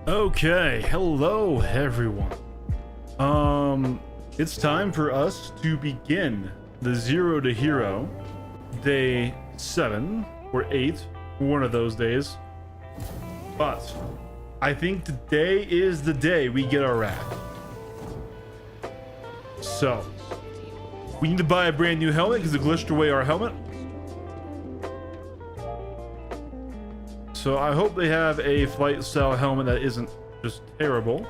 Okay, hello everyone. It's time for us to begin the Zero to Hero day 7 or 8, one of those days. But I think today is the day we get our rack. So we need to buy a brand new helmet because it glitched away our helmet. So I hope they have a flight style helmet that isn't just terrible.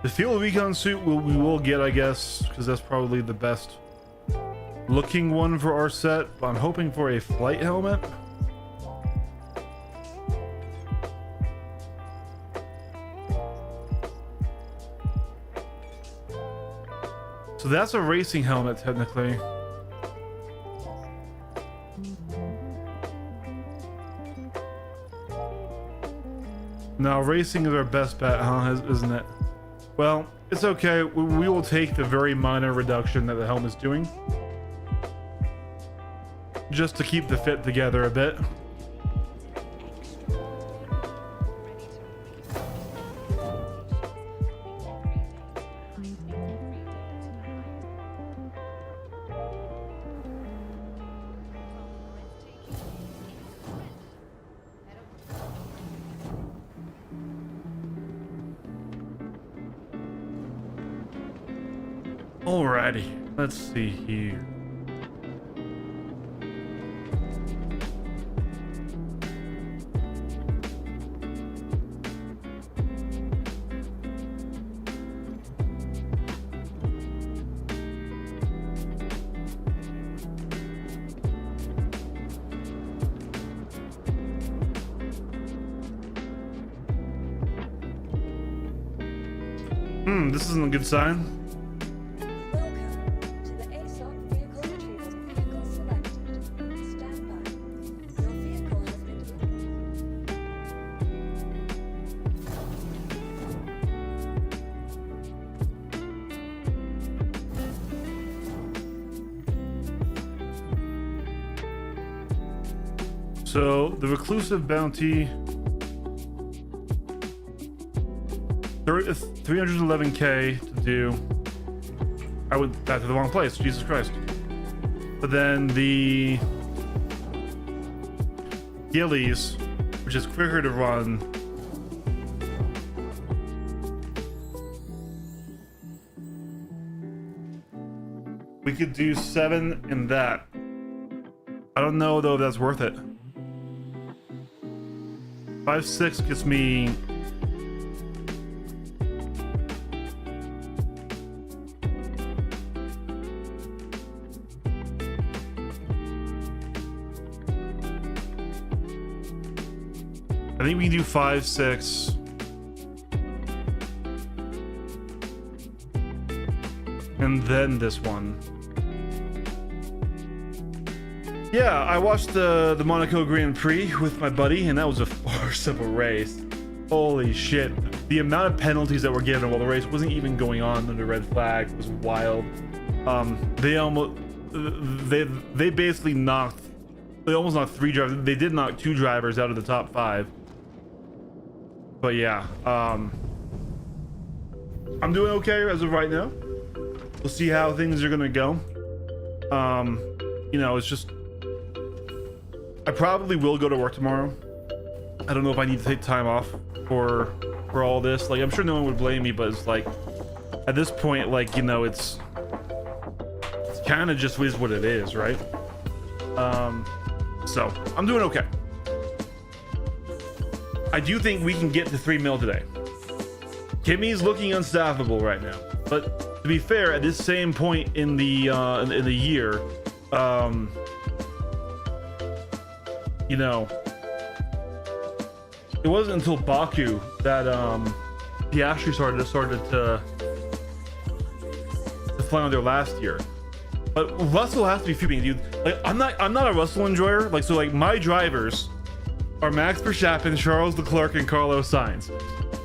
The field recon suit we will get, I guess, because that's probably the best looking one for our set. But I'm hoping for a flight helmet. So that's a racing helmet, technically. Now, racing is our best bet, huh? Isn't it? Well, it's okay. We will take the very minor reduction that the helmet's doing, just to keep the fit together a bit. Alrighty, let's see here. This isn't a good sign. So the reclusive bounty, 311k to do. I went back to the wrong place, Jesus Christ. But then the Gillies, which is quicker to run, we could do 7 in that. I don't know though if that's worth it. 5-6 gets me I think we can do 5-6 and then this one. Yeah, I watched the Monaco Grand Prix with my buddy, and that was a farce of a race. Holy shit. The amount of penalties that were given while the race wasn't even going on under red flag was wild. They basically almost knocked 3 drivers. They did knock 2 drivers out of the top 5. But yeah, I'm doing okay as of right now. We'll see how things are gonna go. You know, it's just, I probably will go to work tomorrow. I don't know if I need to take time off for all this. Like, I'm sure no one would blame me, but it's like, at this point, like, you know, it's kind of just is what it is, right? So I'm doing okay. I do think we can get to 3 mil today. Kimmy's looking unstoppable right now, but to be fair, at this same point in the year, you know, it wasn't until Baku that Piastri started to fly on there last year. But Russell has to be fuming, dude. Like, I'm not a Russell enjoyer. Like, so like my drivers are Max Verstappen, Charles Leclerc, and Carlos Sainz.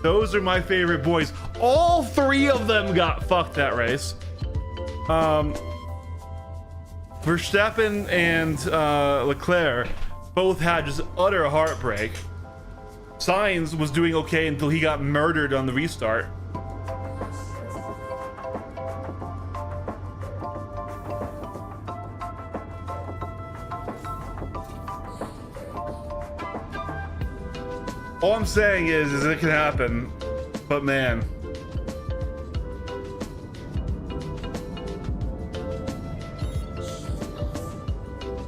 Those are my favorite boys. All three of them got fucked that race. Verstappen and Leclerc both had just utter heartbreak. Sainz was doing okay until he got murdered on the restart. All I'm saying is it can happen, but man.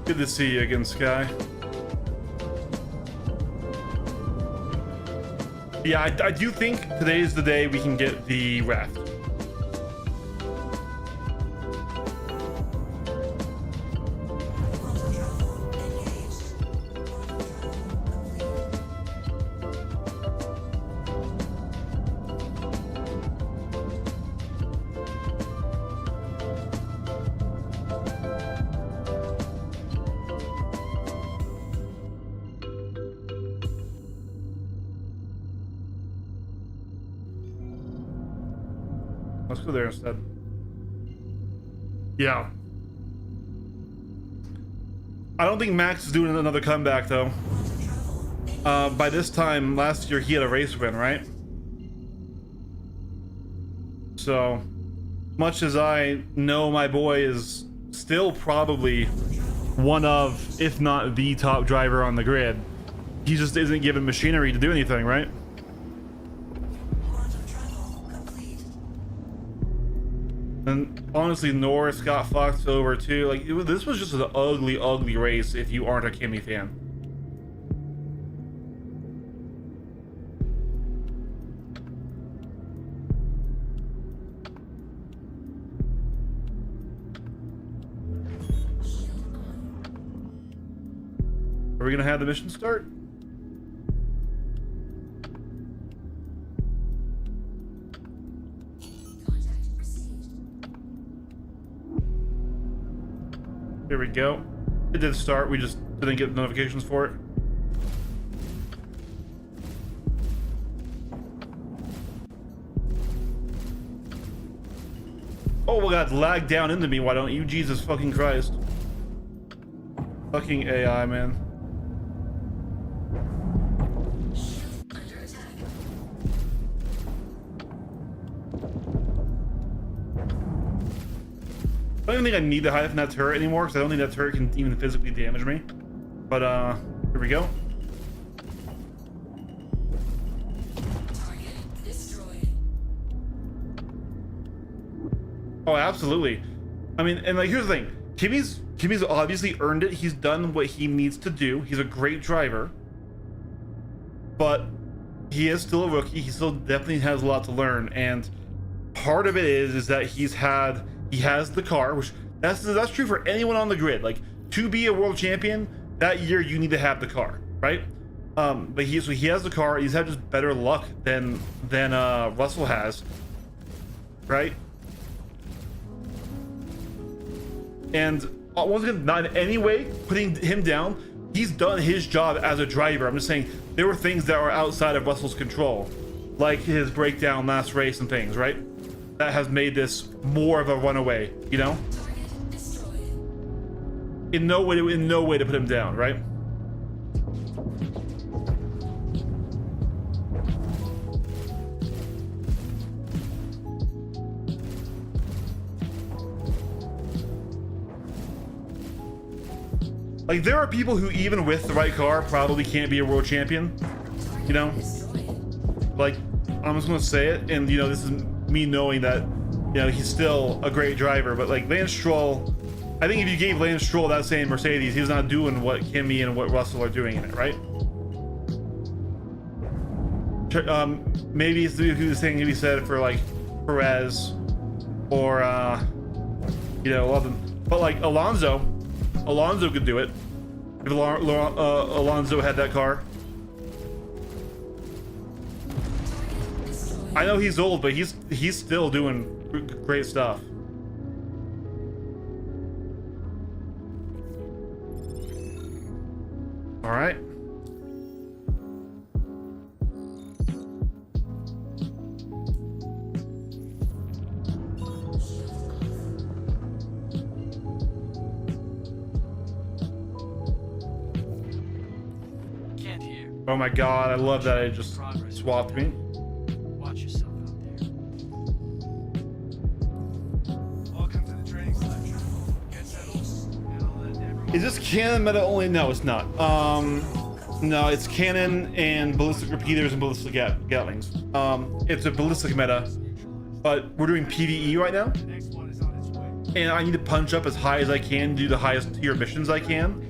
Good to see you again, Sky. Yeah, I do think today is the day we can get the raft. Let's go there instead. Yeah. I don't think Max is doing another comeback though. By this time last year he had a race win, right? So much as I know my boy is still probably one of, if not the top driver on the grid, he just isn't given machinery to do anything, right? And honestly, Norris got fucked over too. Like this was just an ugly, ugly race if you aren't a Kimi fan. Are we gonna have the mission start? Here we go. It did start, we just didn't get notifications for it. Oh my god, lag down into me, why don't you? Jesus fucking Christ. Fucking AI, man. I don't even think I need to hide from that turret anymore because I don't think that turret can even physically damage me. But here we go. Target destroyed. Oh, absolutely. I mean, and like here's the thing. Kimi's obviously earned it. He's done what he needs to do. He's a great driver. But he is still a rookie. He still definitely has a lot to learn. And part of it is that he has the car, which that's true for anyone on the grid. Like to be a world champion that year, you need to have the car, right? But he has the car. He's had just better luck than Russell has, right? And once again, not in any way putting him down. He's done his job as a driver. I'm just saying there were things that were outside of Russell's control, like his breakdown last race and things, right? That has made this more of a runaway, you know? Target destroyed. In no way to put him down, right? Like there are people who even with the right car probably can't be a world champion, you know? Like I'm just gonna say it, and you know this is me knowing that, you know, he's still a great driver, but like Lance Stroll, I think if you gave Lance Stroll that same Mercedes, he's not doing what Kimi and what Russell are doing in it, right? Maybe it's the thing he said for like Perez or you know, love them, but like Alonso could do it if Alonso had that car. I know he's old, but he's still doing great stuff. All right. Oh my god, I love that it just swapped me. Watch yourself out there. Welcome to the training selection. Get settled, and I'll let everyone. Is this canon meta only? No, it's not. No, it's canon and ballistic repeaters and ballistic gatlings. It's a ballistic meta, but we're doing PvE right now, The next one is on its way. and I need to punch up as high as I can, do the highest tier missions I can.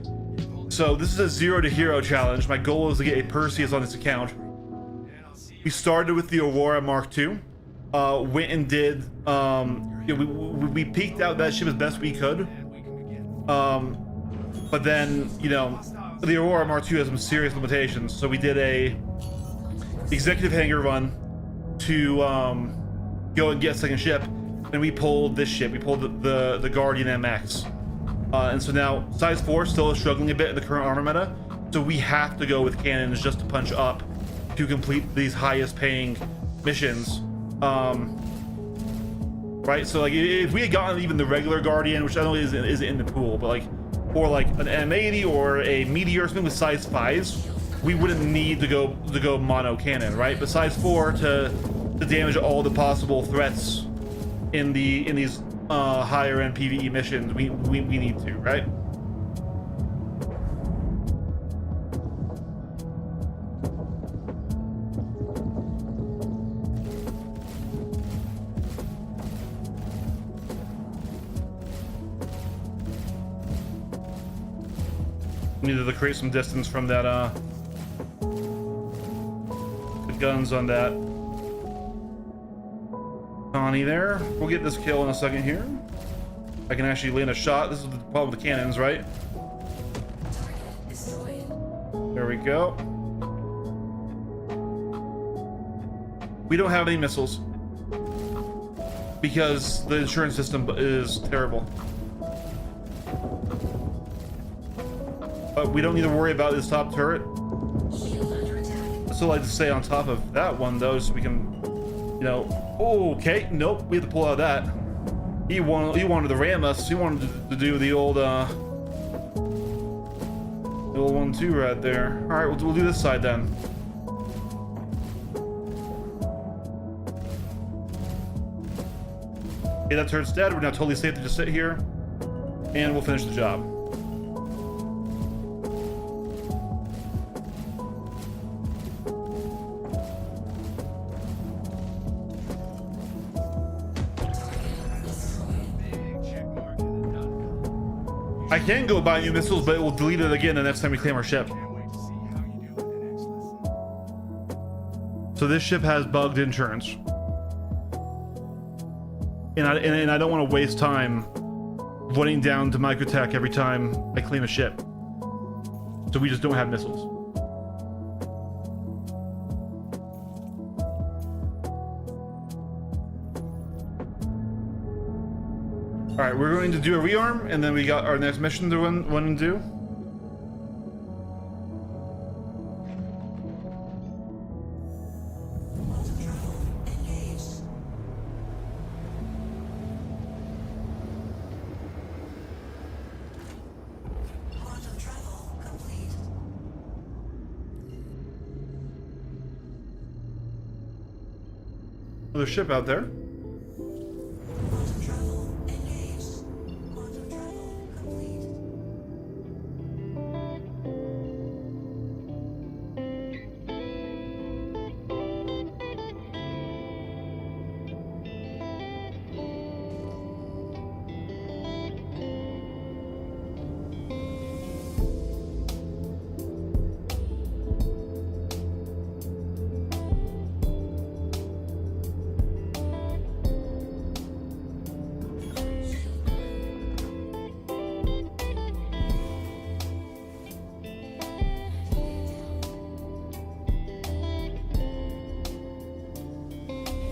So this is a 0 to hero challenge. My goal is to get a Perseus on this account. And I'll see you. We started with the Aurora Mark II. Went and did. We peeked out that ship as best we could. And we can begin. But then, the Aurora Mark II has some serious limitations. So we did a executive hangar run to go and get a second ship, and we pulled this ship. We pulled the Guardian MX. And so now size 4 still is struggling a bit in the current armor meta, so we have to go with cannons just to punch up to complete these highest paying missions. Right, so like if we had gotten even the regular Guardian, which I know isn't in the pool, but like, or like an M80 or a Meteor or something with size 5s, we wouldn't need to go mono cannon, right? But size 4 to damage all the possible threats in these higher end PvE missions, we need to, right? Needed to create some distance from that the guns on that Connie there. We'll get this kill in a second here. I can actually land a shot. This is the problem with the cannons, right? Target destroyed. There we go. We don't have any missiles because the insurance system is terrible. But we don't need to worry about this top turret. Shield under attack. I still like to stay on top of that one though, so we can, Oh, okay, nope, we have to pull out of that. He wanted to ram us. He wanted to do the old 1-2 right there. All right, we'll do this side then. Okay, that turret's dead. We're now totally safe to just sit here, and we'll finish the job. Big check mark in the done column. I can go buy new missiles, but it will delete it again the next time we claim our ship. Can't wait to see how you do in the next lesson. So this ship has bugged insurance, and I don't want to waste time running down to Microtech every time I claim a ship. So we just don't have missiles. All right, we're going to do a rearm, and then we got our next mission to run and do. Quantum travel complete. There's a ship out there. Quantum travel engaged. Quantum travel complete.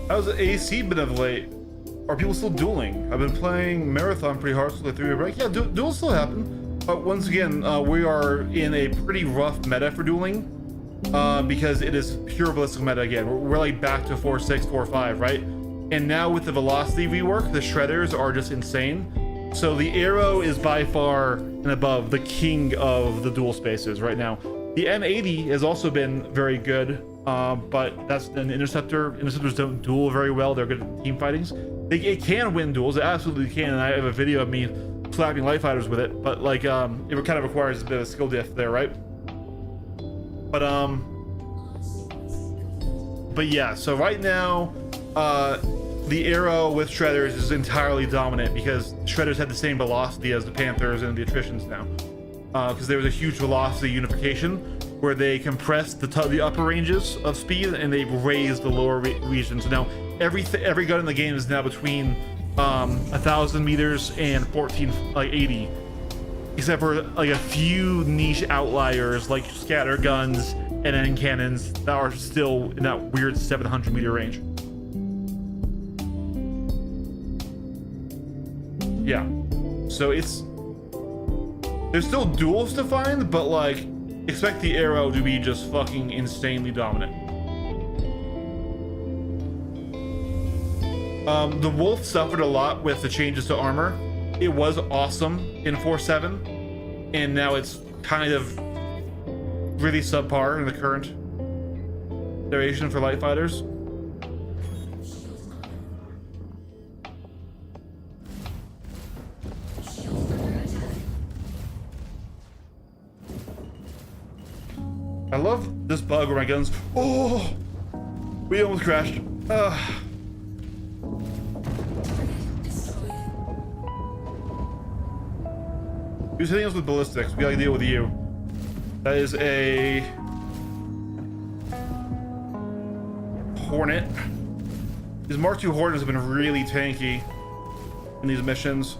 How's the AC been of late? Are people still dueling? I've been playing Marathon pretty hard, so the 3-way break. Yeah, duels still happen. But once again, we are in a pretty rough meta for dueling, because it is pure ballistic meta again. We're like back to 4.6, 4.5, right? And now with the velocity rework, the shredders are just insane. So the Arrow is by far and above the king of the duel spaces right now. The M80 has also been very good, but that's an interceptor. Interceptors don't duel very well. They're good at team fightings. It can win duels. It absolutely can. And I have a video of me slapping light fighters with it. But like, it kind of requires a bit of a skill diff there, right? But yeah. So right now, the Arrow with Shredders is entirely dominant because Shredders had the same velocity as the Panthers and the Attritions now. Because there was a huge velocity unification where they compressed the upper ranges of speed and they raised the lower regions. So now every gun in the game is now between 1,000 meters and 1480, except for like a few niche outliers like scatter guns and end cannons that are still in that weird 700 meter range. Yeah, so there's still duels to find, but like, expect the Arrow to be just fucking insanely dominant. The Wolf suffered a lot with the changes to armor. It was awesome in 4.7, and now it's kind of really subpar in the current iteration for light fighters. I love this bug where my guns. Oh, we almost crashed. Who's hitting us with ballistics? We gotta deal with you. That is a Hornet. These Mark II Hornets have been really tanky in these missions.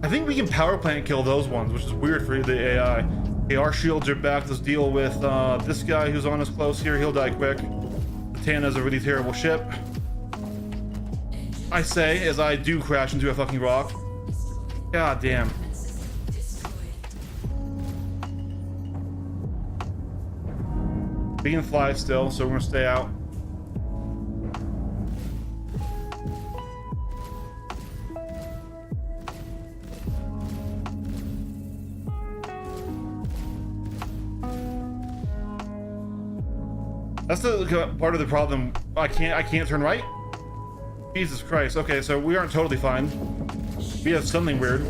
I think we can power plant kill those ones, which is weird for the AI. Okay, our shields are back. Let's deal with this guy who's on us close here. He'll die quick. The Tana's a really terrible ship. I say, as I do crash into a fucking rock. God damn. We can fly still, so we're gonna stay out. That's the part of the problem. I can't turn right. Jesus Christ. Okay, so we aren't totally fine. We have something weird.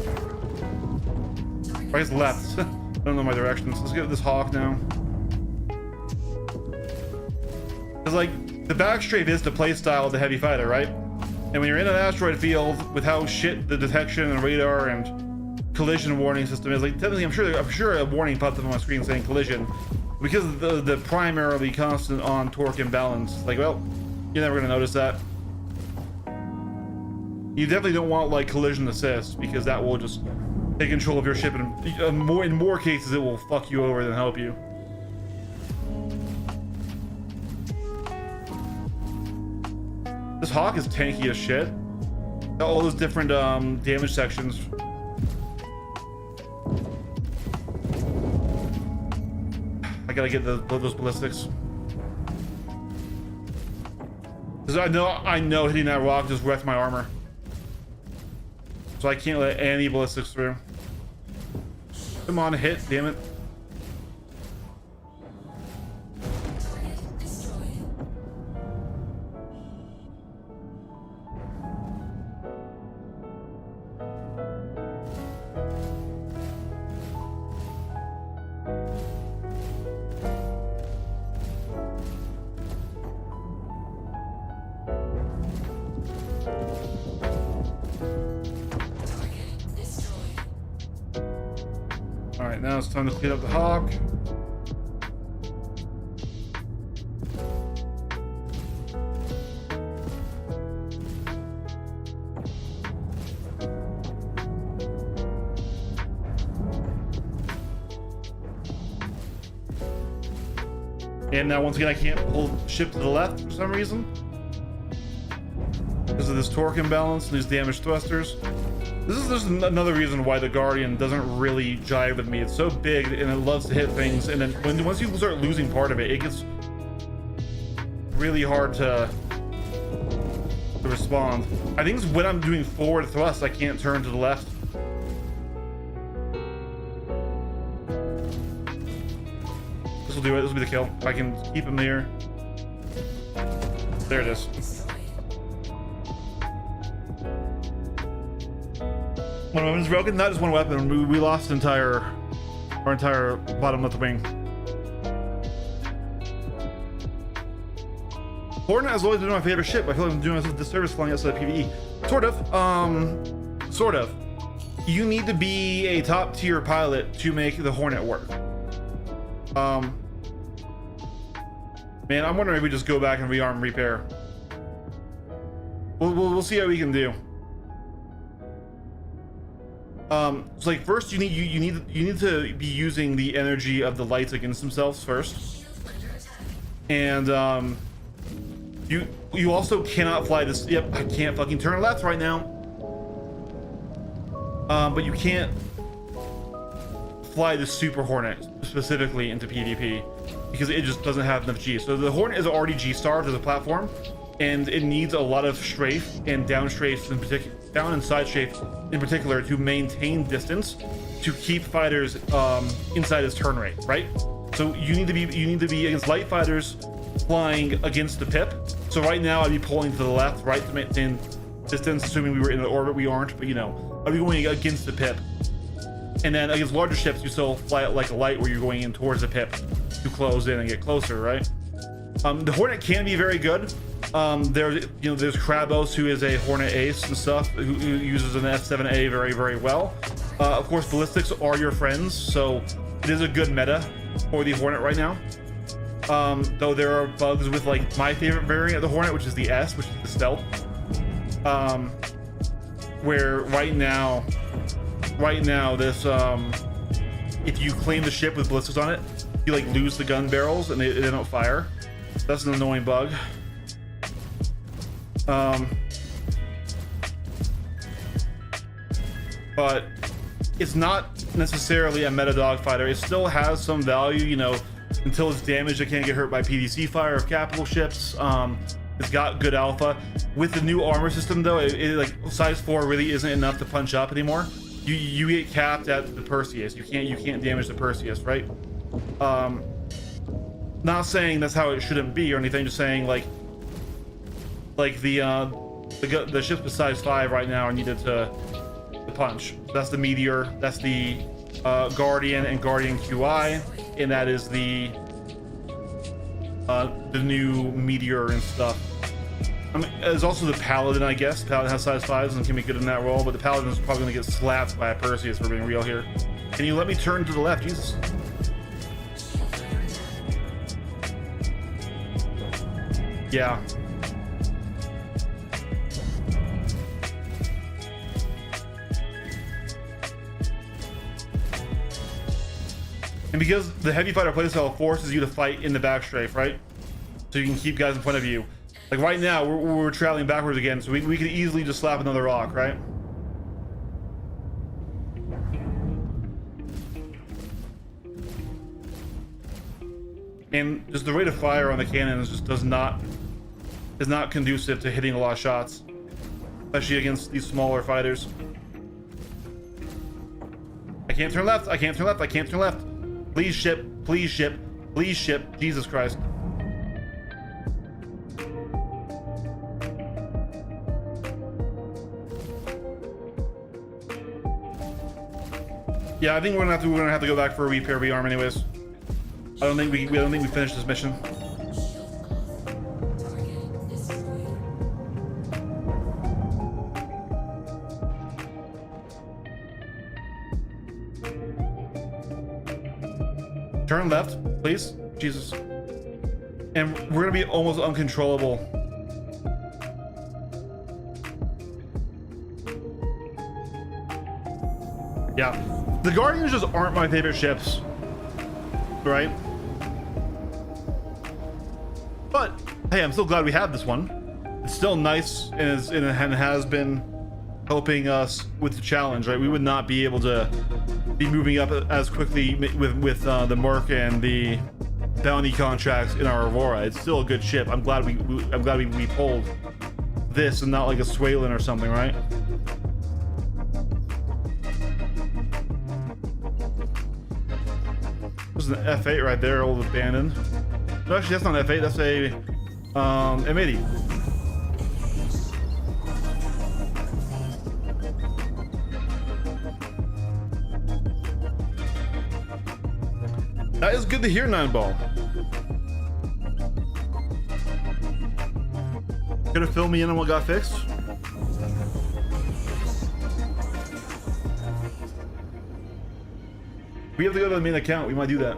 I guess left. I don't know my directions. Let's get this Hawk now. Because like the backstrafe is the playstyle of the heavy fighter, right? And when you're in an asteroid field with how shit the detection and radar and collision warning system is, like technically I'm sure a warning popped up on my screen saying collision. Because of the primarily constant on torque imbalance, like, well, you're never gonna notice that. You definitely don't want like collision assist because that will just take control of your ship, and in more cases it will fuck you over than help you. This Hawk is tanky as shit. All those different damage sections. I gotta get those ballistics. Because I know hitting that rock just wrecked my armor. So I can't let any ballistics through. Come on, hit, damn it. Target destroyed. Target destroyed. All right, now it's time to clean up the Hawk. And now once again, I can't pull ship to the left for some reason because of this torque imbalance and these damaged thrusters. This is just another reason why the Guardian doesn't really jive with me. It's so big and it loves to hit things, and then once you start losing part of it, it gets really hard to to respond. I think it's when I'm doing forward thrust, I can't turn to the left. This will do it. This will be the kill. I can keep him here. There it is. One weapon is broken. Not just one weapon. We lost our entire bottom left wing. Hornet has always been my favorite ship. I feel like I'm doing myself a disservice flying outside PvE. Sort of. Sort of. You need to be a top tier pilot to make the Hornet work. Man, I'm wondering if we just go back and rearm and repair. We'll see how we can do. So like first you need to be using the energy of the lights against themselves first, and you also cannot fly this. Yep, I can't fucking turn left right now. But you can't fly the Super Hornet specifically into PvP because it just doesn't have enough G. So the Hornet is already G-starved as a platform, and it needs a lot of strafe and down strafes in particular, down and side strafe in particular, to maintain distance to keep fighters inside his turn rate, right? So you need to be against light fighters flying against the pip. So right now I'd be pulling to the left, right, to maintain distance, assuming we were in the orbit. We aren't, but you know, I'd be going against the pip. And then against larger ships, you still fly it like a light, where you're going in towards the pip to close in and get closer, right? The Hornet can be very good. There's Krabos, who is a Hornet ace and stuff, who uses an F7A very, very well. Of course, ballistics are your friends, so it is a good meta for the Hornet right now. Though there are bugs with like my favorite variant of the Hornet, which is the S, which is the stealth. Where right now this if you claim the ship with ballistics on it, you like lose the gun barrels and they don't fire. That's an annoying bug. But it's not necessarily a meta dogfighter. It still has some value, you know, until it's damaged. It can't get hurt by PVC fire of capital ships. It's got good alpha. With the new armor system though, it like size 4 really isn't enough to punch up anymore. You get capped at the Perseus. You can't damage the Perseus, right? Not saying that's how it shouldn't be or anything, just saying like the ships with size 5 right now are needed to punch. So that's the Meteor, that's the Guardian and Guardian QI, and that is the new Meteor and stuff. I mean, there's also the Paladin, I guess. Paladin has size 5s and can be good in that role, but the Paladin is probably going to get slapped by a Perseus, for being real here. Can you let me turn to the left? Jesus. Yeah. And because the heavy fighter playstyle forces you to fight in the back strafe, right? So you can keep guys in front of you. Like right now, we're traveling backwards again, so we could easily just slap another rock, right? And just the rate of fire on the cannons just is not conducive to hitting a lot of shots, especially against these smaller fighters. I can't turn left. I can't turn left. I can't turn left. Please ship. Please ship. Please ship. Jesus Christ. Yeah, I think we're gonna have to go back for a repair rearm anyways. I don't think we finished this mission. Turn left, please. Jesus. And we're gonna be almost uncontrollable. Yeah. The Guardians just aren't my favorite ships. Right? But hey, I'm still glad we have this one. It's still nice and has been helping us with the challenge, right? We would not be able to be moving up as quickly with the Merc and the bounty contracts in our Aurora. It's still a good ship. I'm glad we pulled this and not like a Swalen or something, right? There's an F8 right there, old abandoned. No, actually, that's not an F8. That's a M80. That is good to hear, 9Ball. Gonna fill me in on what got fixed? We have to go to the main account. We might do that.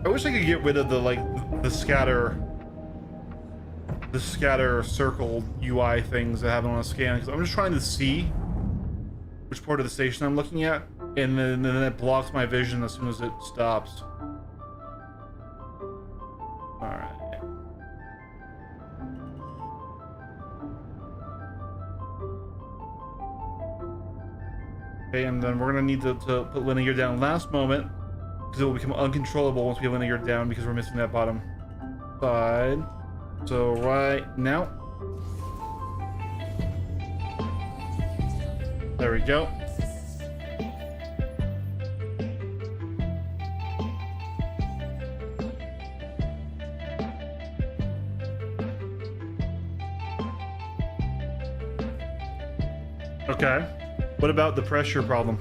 I wish I could get rid of the scatter circle UI things that have it on a scan, because I'm just trying to see which part of the station I'm looking at, and then it blocks my vision as soon as it stops. Alright. Okay, and then we're gonna need to put linear down last moment, because it will become uncontrollable once we have linear down, because we're missing that bottom side. So right now, there we go. Okay, what about the pressure problem?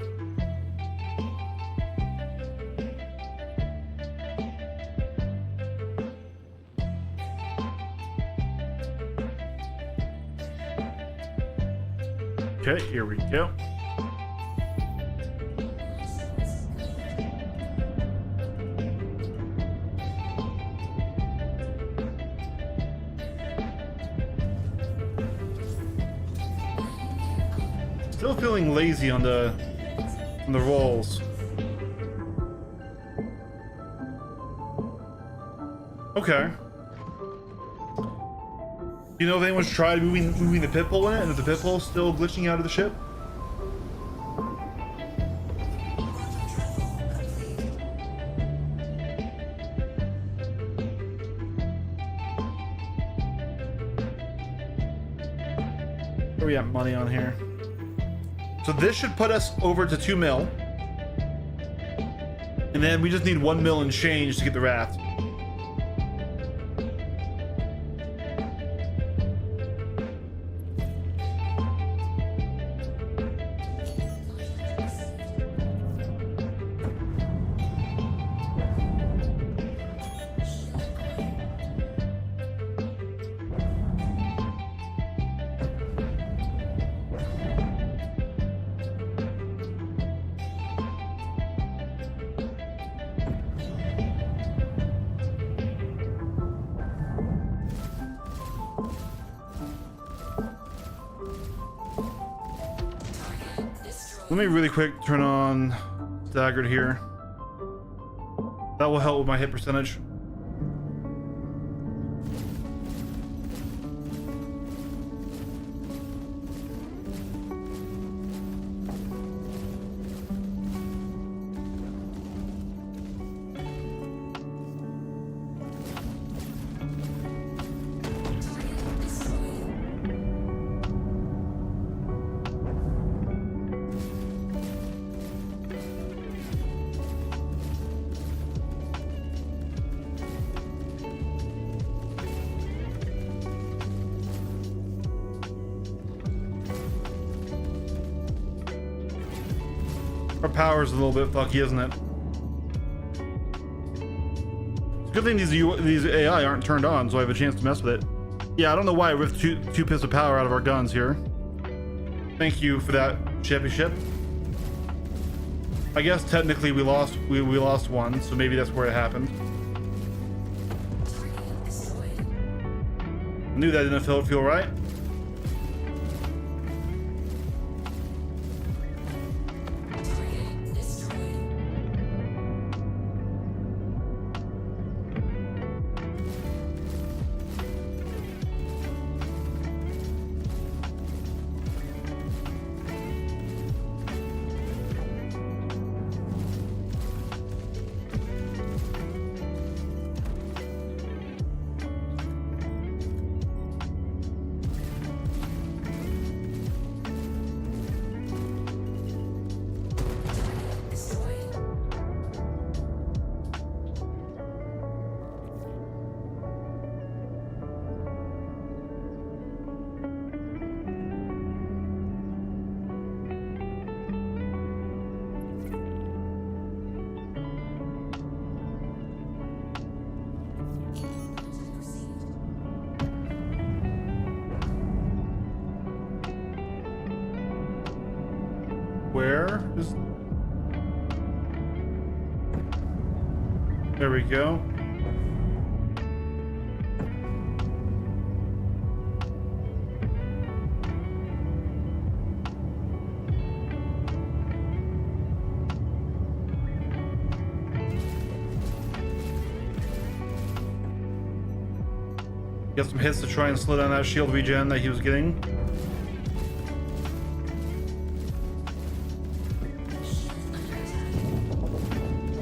Okay, here we go. Still feeling lazy on the rolls. Okay. You know if anyone's tried moving the pit pole in it, and if the pit pole's still glitching out of the ship? Where we got money on here? So this should put us over to 2 mil. And then we just need 1 mil and change to get the raft. Let me really quick turn on staggered here. That will help with my hit percentage. Our power's a little bit fucky, isn't it? It's a good thing these AI aren't turned on, so I have a chance to mess with it. Yeah, I don't know why I ripped two pits of power out of our guns here. Thank you for that, Shippy Ship. I guess technically we lost one, so maybe that's where it happened. I knew that didn't feel right. Where is... There we go. Get some hits to try and slow down that shield regen that he was getting.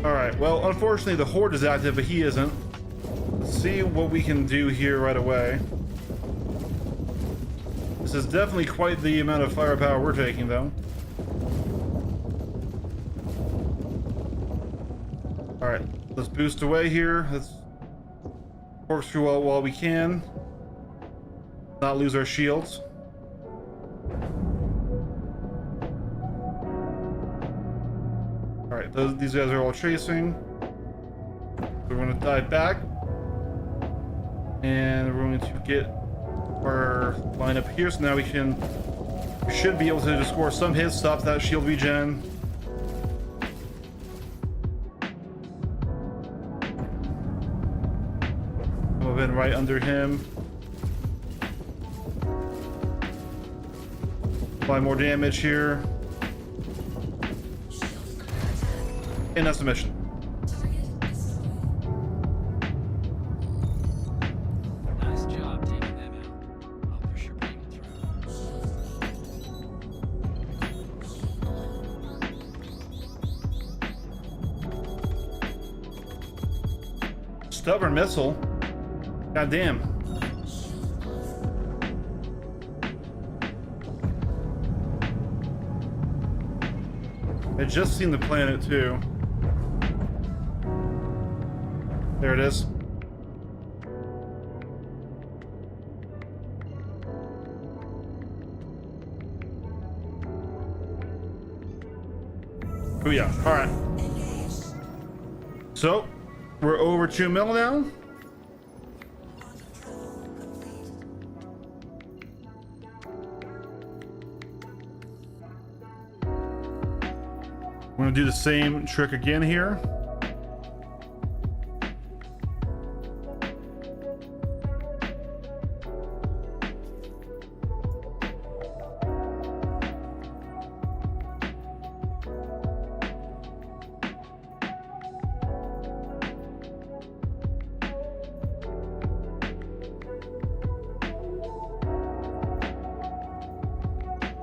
Alright, well, unfortunately the Horde is active, but he isn't. Let's see what we can do here right away. This is definitely quite the amount of firepower we're taking, though. Alright, let's boost away here. Let's corkscrew while we can. Not lose our shields. Alright, these guys are all chasing. We're going to dive back. And we're going to get our line up here. So now we should be able to just score some hits, stop that shield regen. Move in right under him. Apply more damage here. And that's the mission. Nice job taking them out. I'll push your payment through. Stubborn missile. God damn. I just seen the planet too. There it is. Oh yeah, all right. So, we're over 2 mil now. We're gonna do the same trick again here.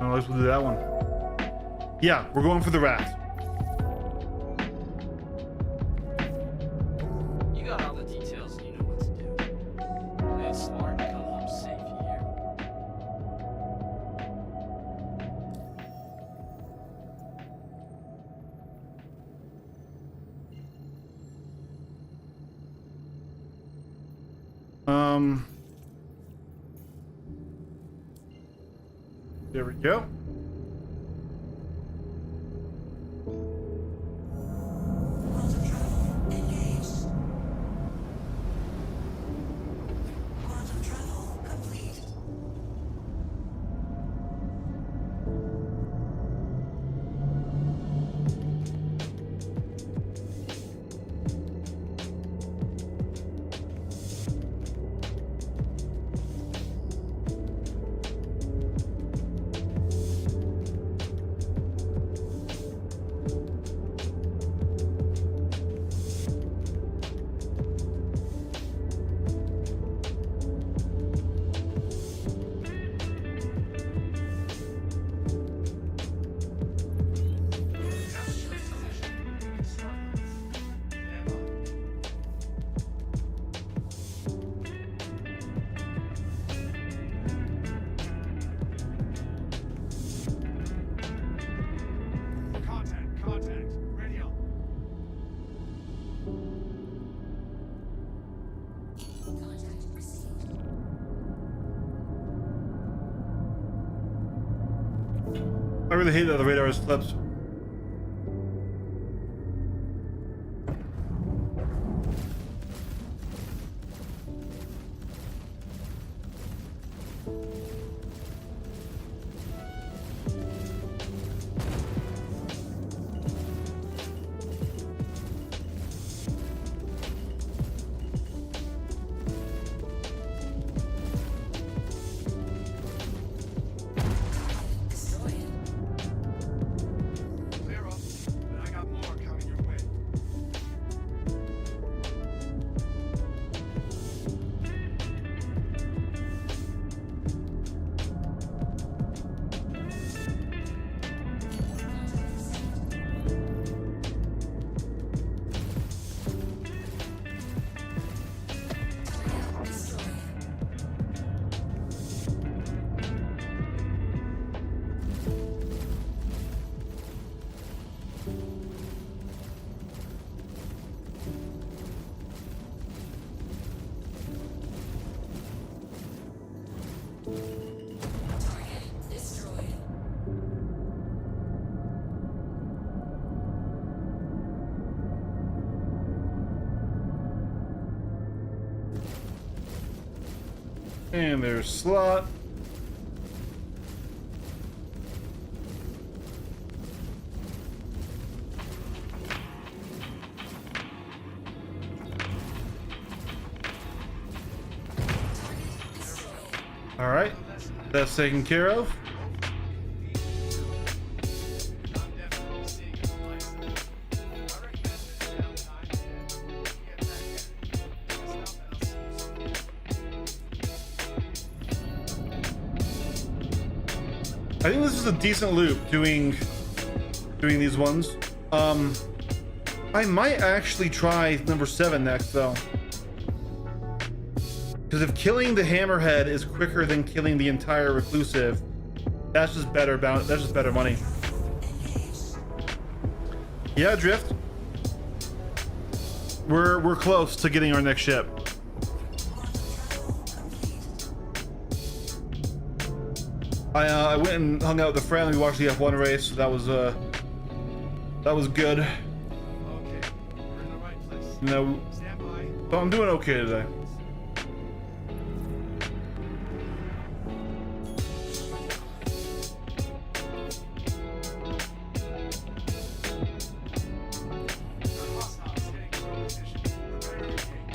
Oh, let's do that one. Yeah, we're going for the Wrath. You got all the details and you know what to do. Play it smart and come home safe, you hear? There we go. Contact. Radio. Contact received. I really hate that the radar is flipped. And there's slot. All right, that's taken care of. I'm definitely seeing it on my side. I recognize this downtime and get back at it. That's not else. I think this is a decent loop doing these ones. I might actually try number 7 next though. Because if killing the hammerhead is quicker than killing the entire reclusive, that's just better that's just better money. Yeah, Drift. We're close to getting our next ship. I went and hung out with a friend. We watched the F1 race. So that was good. Okay, we're in the right place. You know, Stand by. so I'm doing okay today. Hostiles getting to position. Prepare to engage.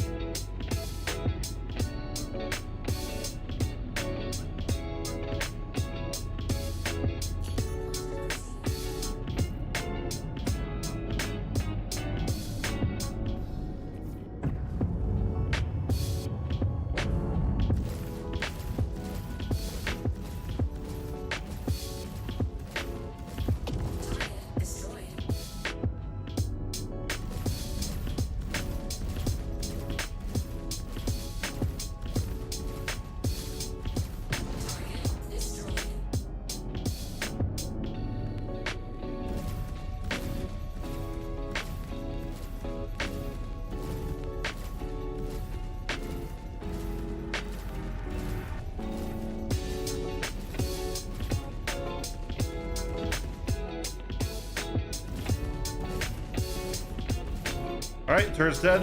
Destroyed. Target destroyed. All right, turret's dead.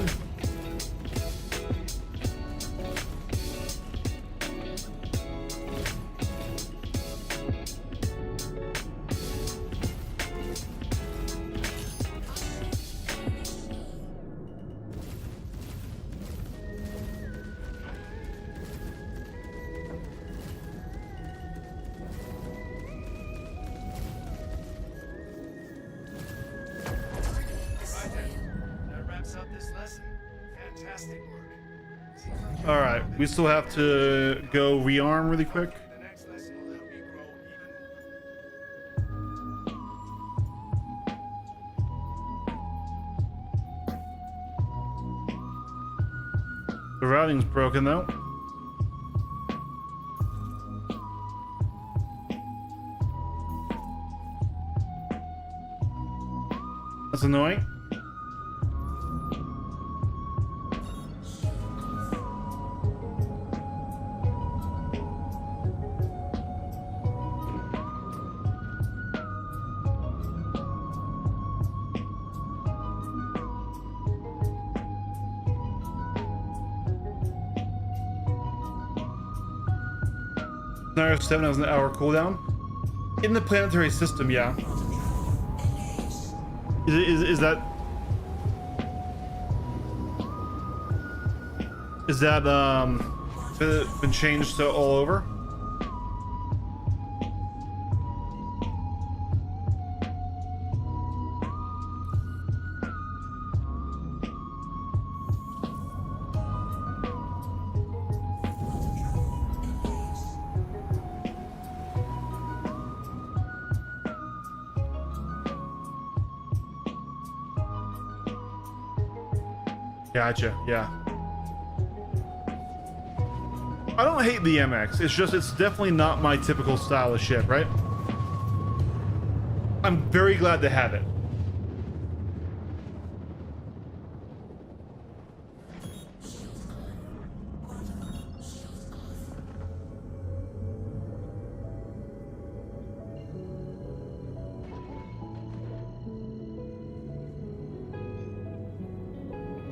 Right then. That wraps up this lesson. Fantastic work. All right, we still have to go rearm really quick. The next lesson will help you grow even. The routing's broken though. That's annoying. Scenario 7 has an hour cooldown. In the planetary system, yeah. Is that been changed to all over? Gotcha, yeah. I don't hate the MX, it's just it's definitely not my typical style of ship, right? I'm very glad to have it.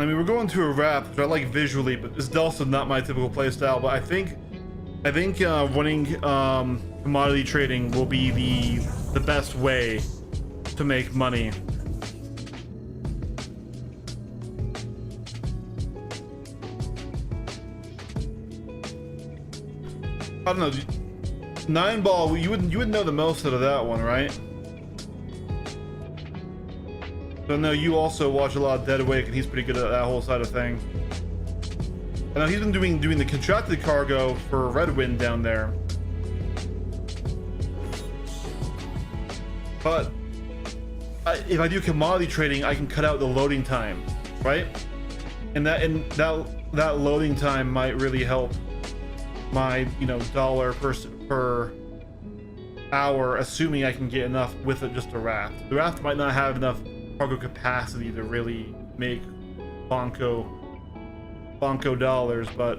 I mean, we're going to a wrap, which I like visually, but it's also not my typical playstyle. But I think I think running commodity trading will be the best way to make money. I don't know. 9Ball, you would know the most out of that one, right? So no, you also watch a lot of Dead Awake, and he's pretty good at that whole side of thing. I know he's been doing the contracted cargo for Redwind down there. But if I do commodity trading, I can cut out the loading time, right? And that loading time might really help my, you know, dollar per hour, assuming I can get enough with just a raft. The raft might not have enough cargo capacity to really make bonko dollars, but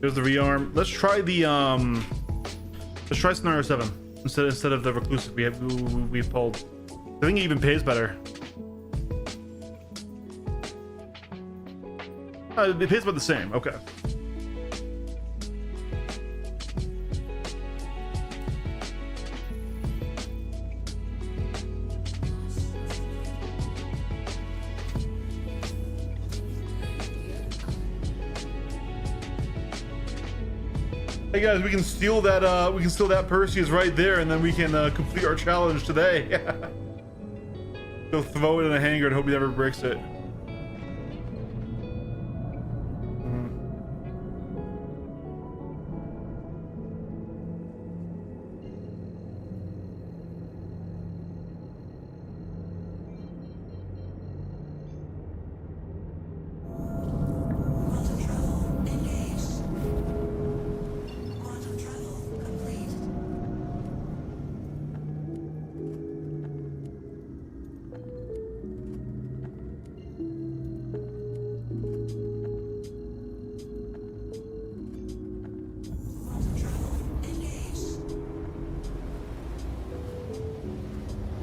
there's the rearm. Let's try Scenario 7 instead of the Reclusive we pulled. I think it even pays better. It pays about the same. Okay. Hey guys, we can steal that Perseus right there, and then we can complete our challenge today. Go throw it in a hangar and hope he never breaks it.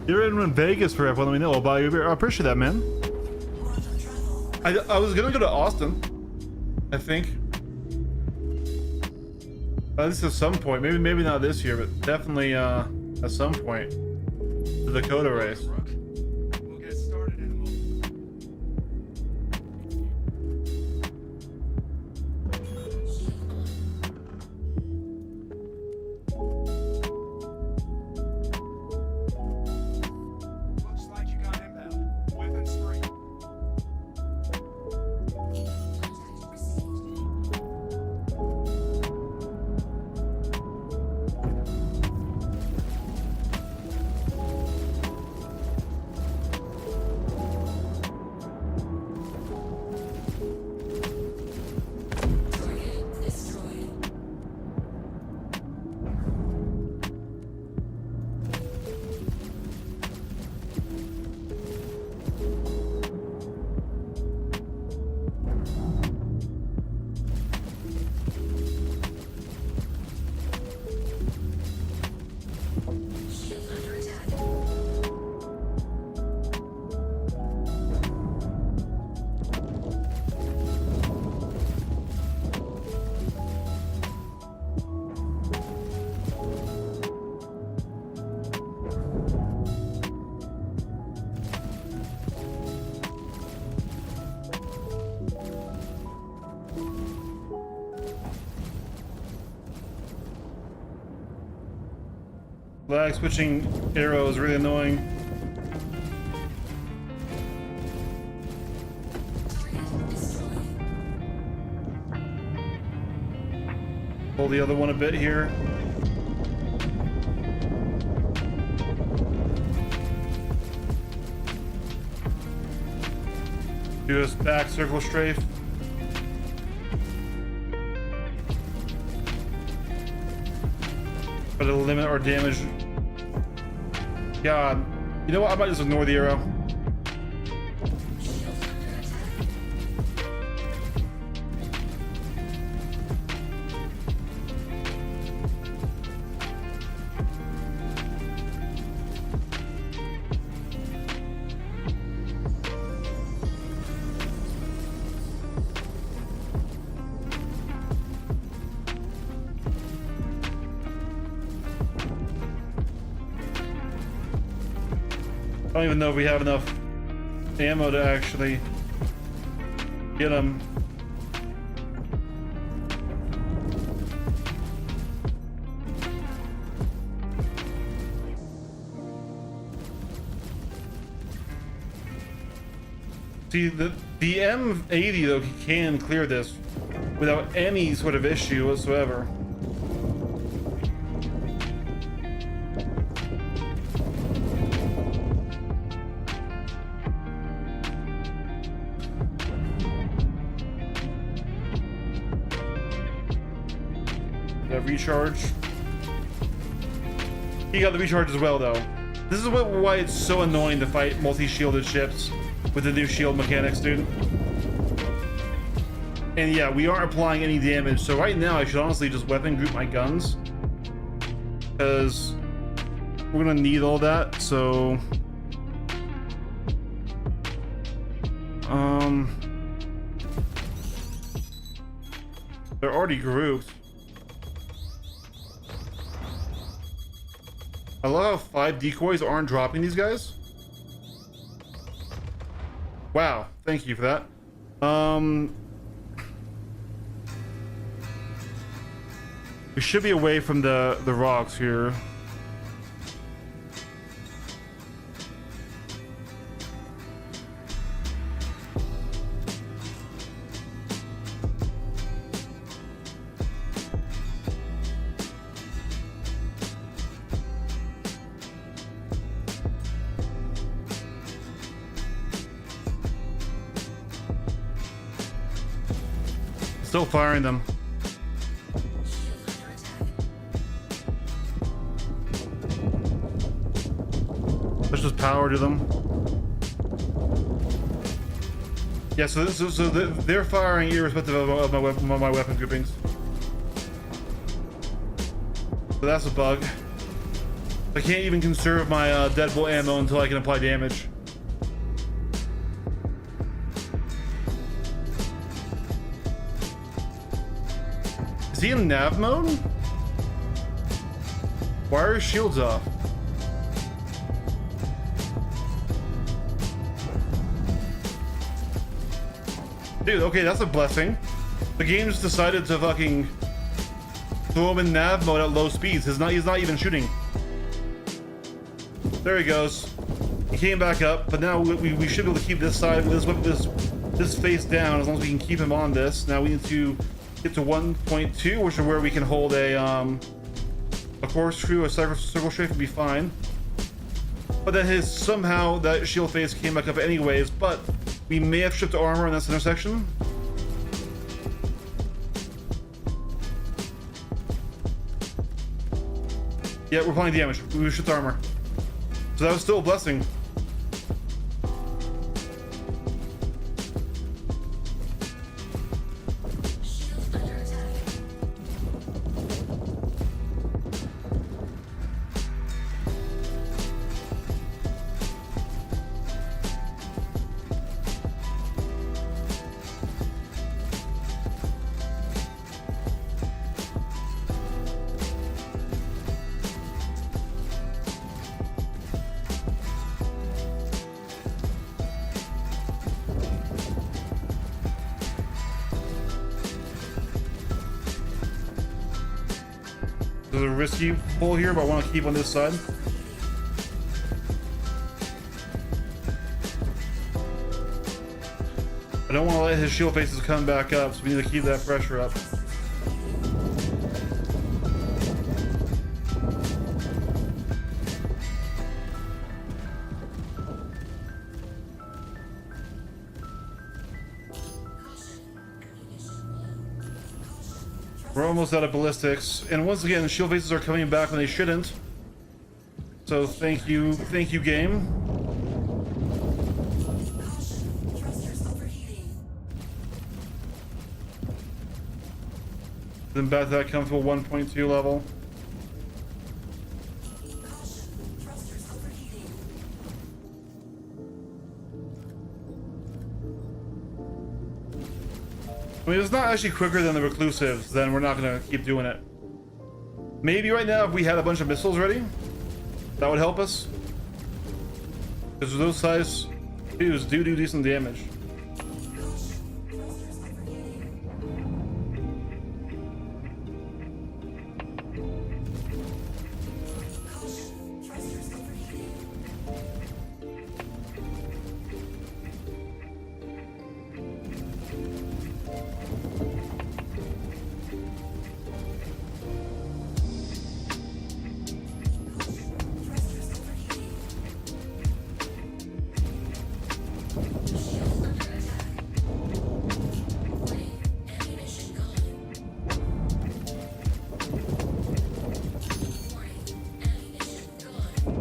You're in Vegas for F1, let me know. I'll buy you. I appreciate that, man. I was gonna go to Austin, I think. At least at some point. Maybe not this year, but definitely at some point. The Dakota race. Rook. We'll get started in a moment. Looks like you got inbound. Weapons 3. Target destroyed. Shield under attack. Lag switching arrow is really annoying. Target destroyed. Pull the other one a bit here. Do this back circle strafe. But it'll limit our damage. God. You know what? I might just ignore the arrow. Shield under attack. don't even know if we have enough ammo to actually get them. See, the M80 though can clear this without any sort of issue whatsoever. That recharge. He got the recharge as well though. This is why it's so annoying to fight multi-shielded ships with the new shield mechanics, dude. And yeah, we aren't applying any damage, so right now I should honestly just weapon group my guns, because we're gonna need all that. So they're already grouped. I love how 5 decoys aren't dropping these guys. Wow, thank you for that. We should be away from the rocks here. Still firing them. Let's just power to them. Yeah, so they're firing irrespective of my weapon groupings. So that's a bug. I can't even conserve my deadbolt ammo until I can apply damage. Is he in nav mode? Why are his shields off? Dude, okay, that's a blessing. The game just decided to fucking throw him in nav mode at low speeds. He's not even shooting. There he goes. He came back up, but now we should be able to keep this side, this face down, as long as we can keep him on this. Now we need to get to 1.2, which is where we can hold a corkscrew, a circle strafe, and be fine. But then somehow that shield face came back up anyways, but we may have shipped armor in this intersection. Yeah, we're applying damage. We shipped armor. So that was still a blessing. Shield under attack. There's a risky pull here, but I want to keep on this side. I don't want to let his shield faces come back up, so we need to keep that pressure up. We're almost out of ballistics, and once again, the shield faces are coming back when they shouldn't. So thank you, game. Thrusters overheating. Then back to that comfortable 1.2 level. Thrusters overheating. I mean, it's not actually quicker than the reclusives, then we're not gonna keep doing it. Maybe right now, if we had a bunch of missiles ready, that would help us. Because those size 2s do decent damage.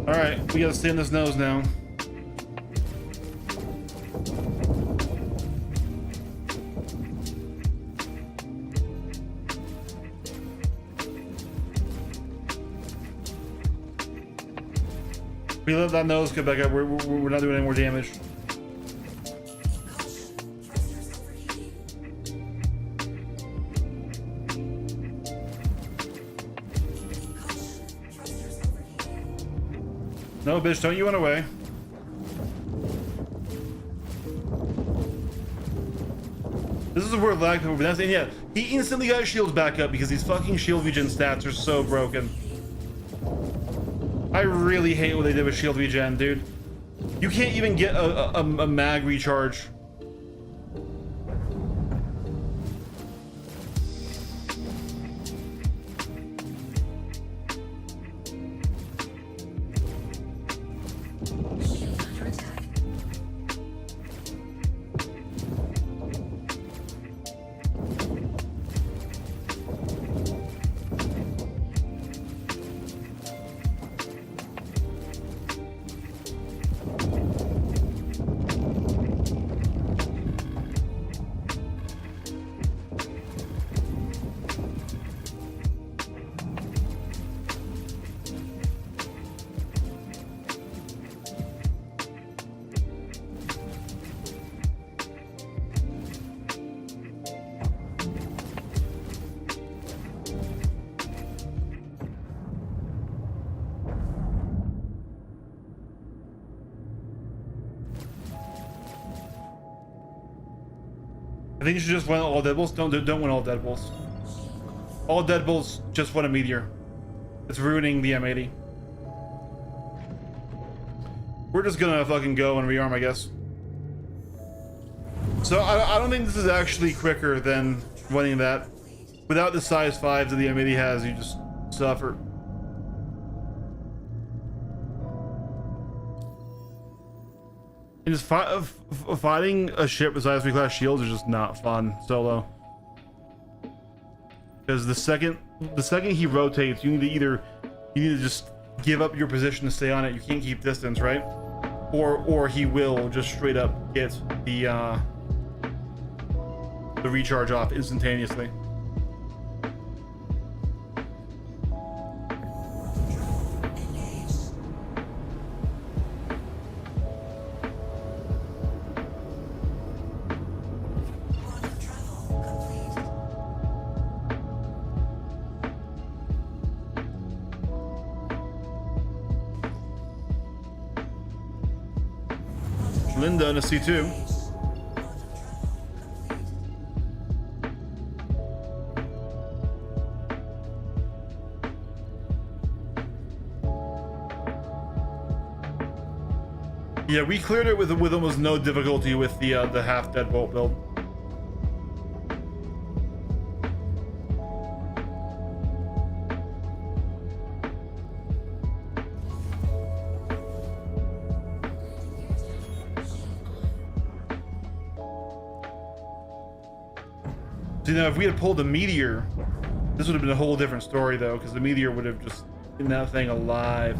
All right, we gotta stay in this nose now. We let that nose get back up. We're not doing any more damage. No, bitch, don't you run away. This is where lag over. That's and yeah, he instantly got his shields back up because these fucking shield regen stats are so broken. I really hate what they did with shield regen, dude. You can't even get a mag recharge. I think you should just win all Deadbolts. Don't win all Deadbolts. All Deadbolts, just win a meteor. It's ruining the M80. We're just gonna fucking go and rearm, I guess. So I don't think this is actually quicker than winning that. Without the size 5s that the M80 has, you just suffer. And just fighting a ship with size 3 class shields is just not fun solo. Because the second he rotates, you need to just give up your position to stay on it. You can't keep distance, right? Or he will just straight up get the recharge off instantaneously. Linda in a C2. Yeah, we cleared it with almost no difficulty with the half deadbolt build. So, you know, if we had pulled the meteor, this would have been a whole different story, though, because the meteor would have just been that thing alive.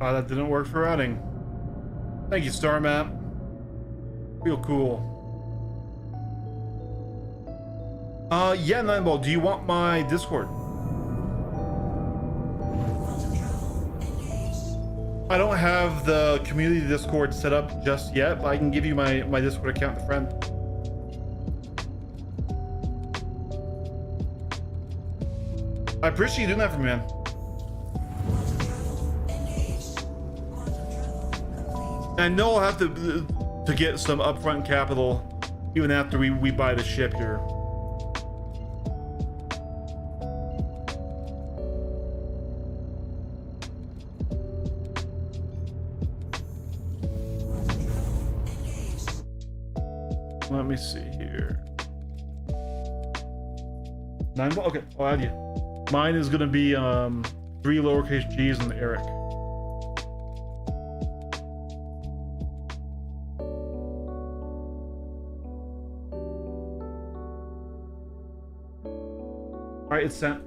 Oh, that didn't work for routing. Thank you, Star Map. Real cool. Yeah, Nineball, do you want my Discord? Quantum travel engaged. I don't have the community Discord set up just yet, but I can give you my Discord account to friend. I appreciate you doing that for me, man. Quantum travel engaged. Quantum travel complete. And I know I'll have to get some upfront capital even after we buy the ship here. Engaged. Let me see here. 9 ball? Okay, I'll add you. Mine is gonna be 3 lowercase g's and Eric. Alright, it's sent.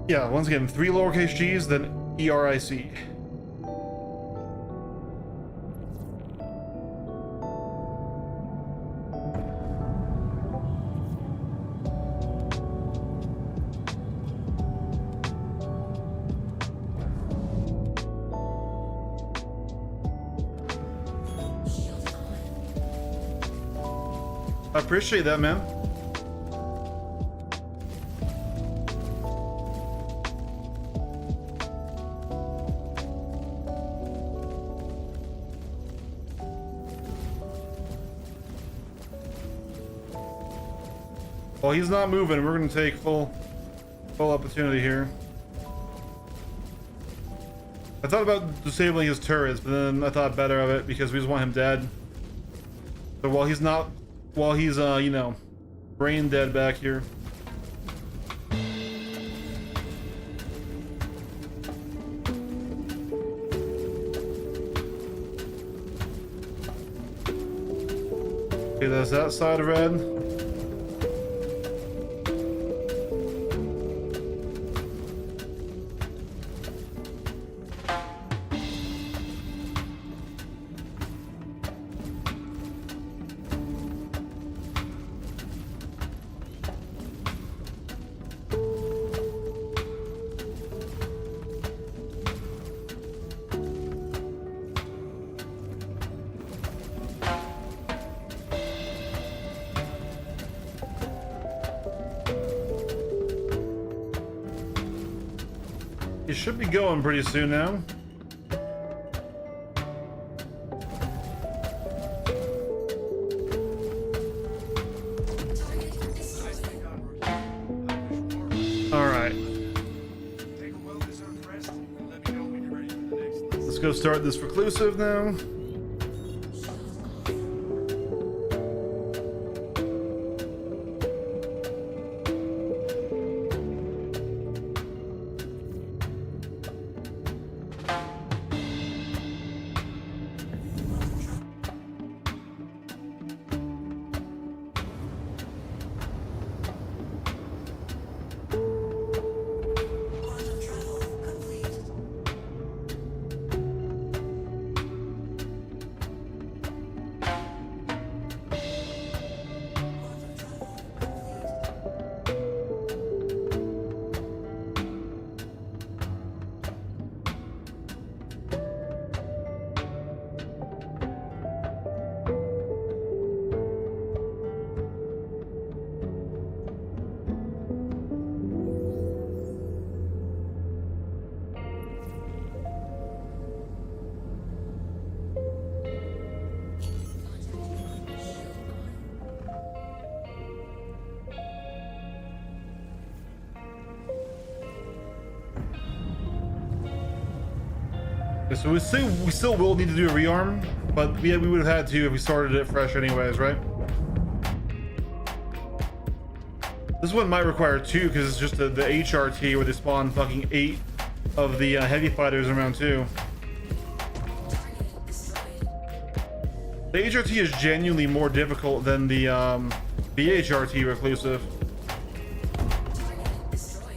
Yeah, once again, 3 lowercase g's, then ERIC. Shield on. I appreciate that, man. Well, he's not moving. We're gonna take full opportunity here. I thought about disabling his turrets, but then I thought better of it because we just want him dead. So while he's you know, brain dead back here. Okay, that's that side red. You should be going pretty soon now. Target destroyed. Nicely done, rookie. I wish more. All right, Take a well-deserved rest and let me know when you're ready for the next lesson. let's go start this reclusive now. Quantum travel complete. Quantum travel complete. Okay, so we still will need to do a rearm, but yeah, we would have had to if we started it fresh anyways, right? This one might require 2 because it's just the HRT where they spawn fucking 8 of the heavy fighters in round 2. Target destroyed. The HRT is genuinely more difficult than the HRT reclusive. Target destroyed.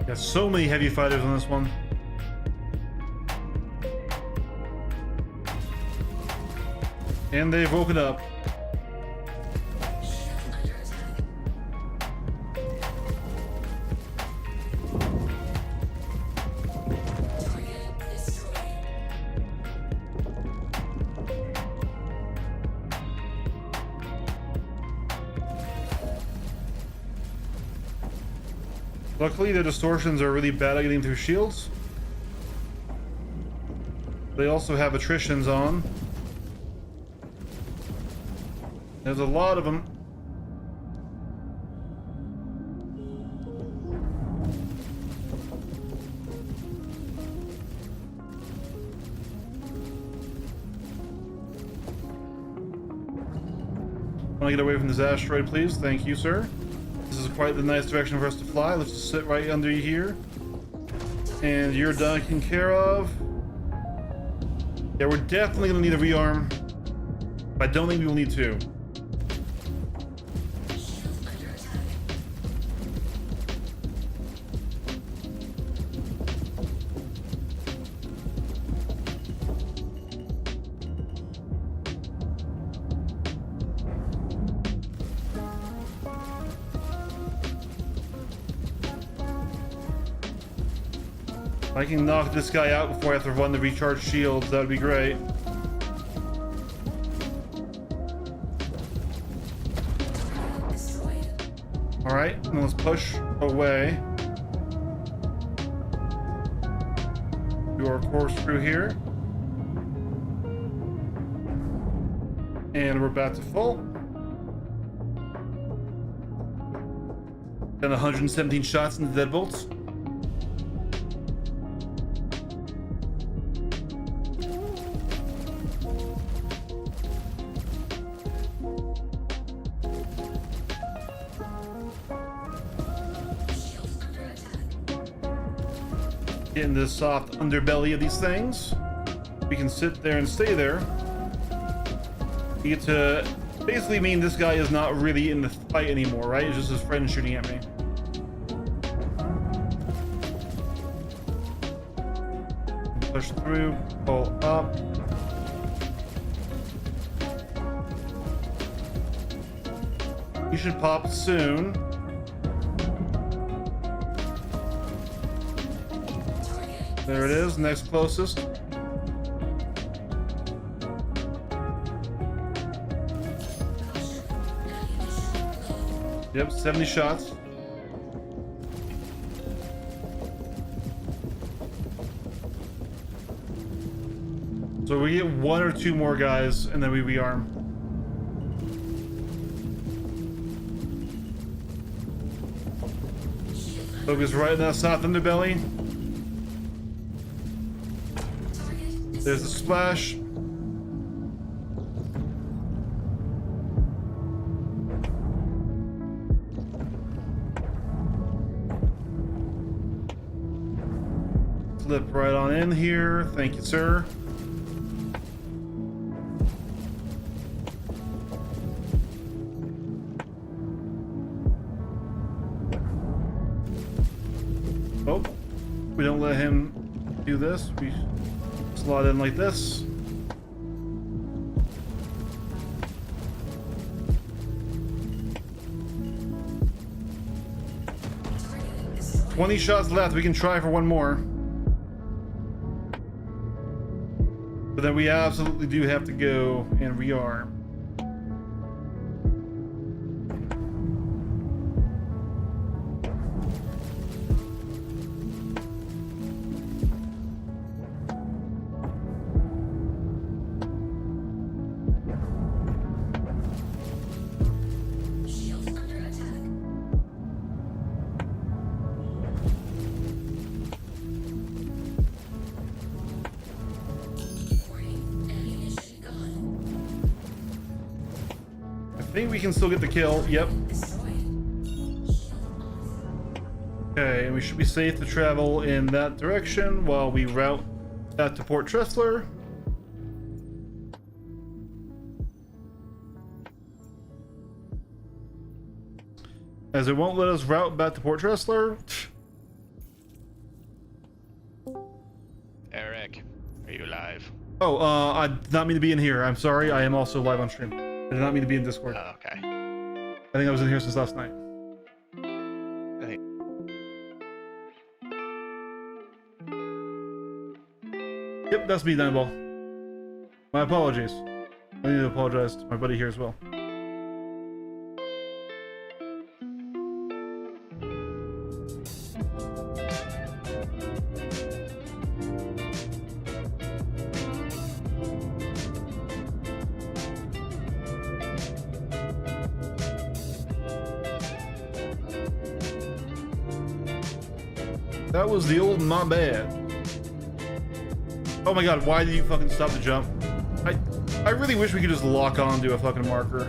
Got so many heavy fighters on this one. And they've woken up. Luckily, the distortions are really bad at getting through shields. They also have attritions on. There's a lot of them. Want to get away from this asteroid, please? Thank you, sir. This is quite the nice direction for us to fly. Let's just sit right under you here. And you're done taken care of. Yeah, we're definitely going to need a rearm. But I don't think we will need two. If I can knock this guy out before I have to run the recharge shields, that would be great. Alright, now let's push away. Do our corkscrew here. And we're back to full. Got 117 shots into deadbolts. Getting the soft underbelly of these things. We can sit there and stay there. We get to basically mean this guy is not really in the fight anymore, right? It's just his friend shooting at me. Push through, pull up. You should pop soon. There it is, next closest. Yep, 70 shots. So we get one or two more guys and then we rearm. Focus right in that soft underbelly. There's the splash. Slip right on in here. Thank you, sir. Oh, we don't let him do this. We slot in like this. Target 20 shots left. We can try for one more. But then we absolutely do have to go and rearm. shields under attack. Warning, ammunition gone. I think we can still get the kill. Yep. Destroyed. Okay, and we should be safe to travel in that direction while we route back to Port Tressler. As it won't let us route back to Port Tressler. Oh, I did not mean to be in here. I'm sorry. I am also live on stream. I did not mean to be in Discord. Oh, okay. I think I was in here since last night. Hey. Yep, that's me, Dineball. My apologies. I need to apologize to my buddy here as well. That was the old not bad. Oh my god, why did you fucking stop the jump? I really wish we could just lock on to a fucking marker.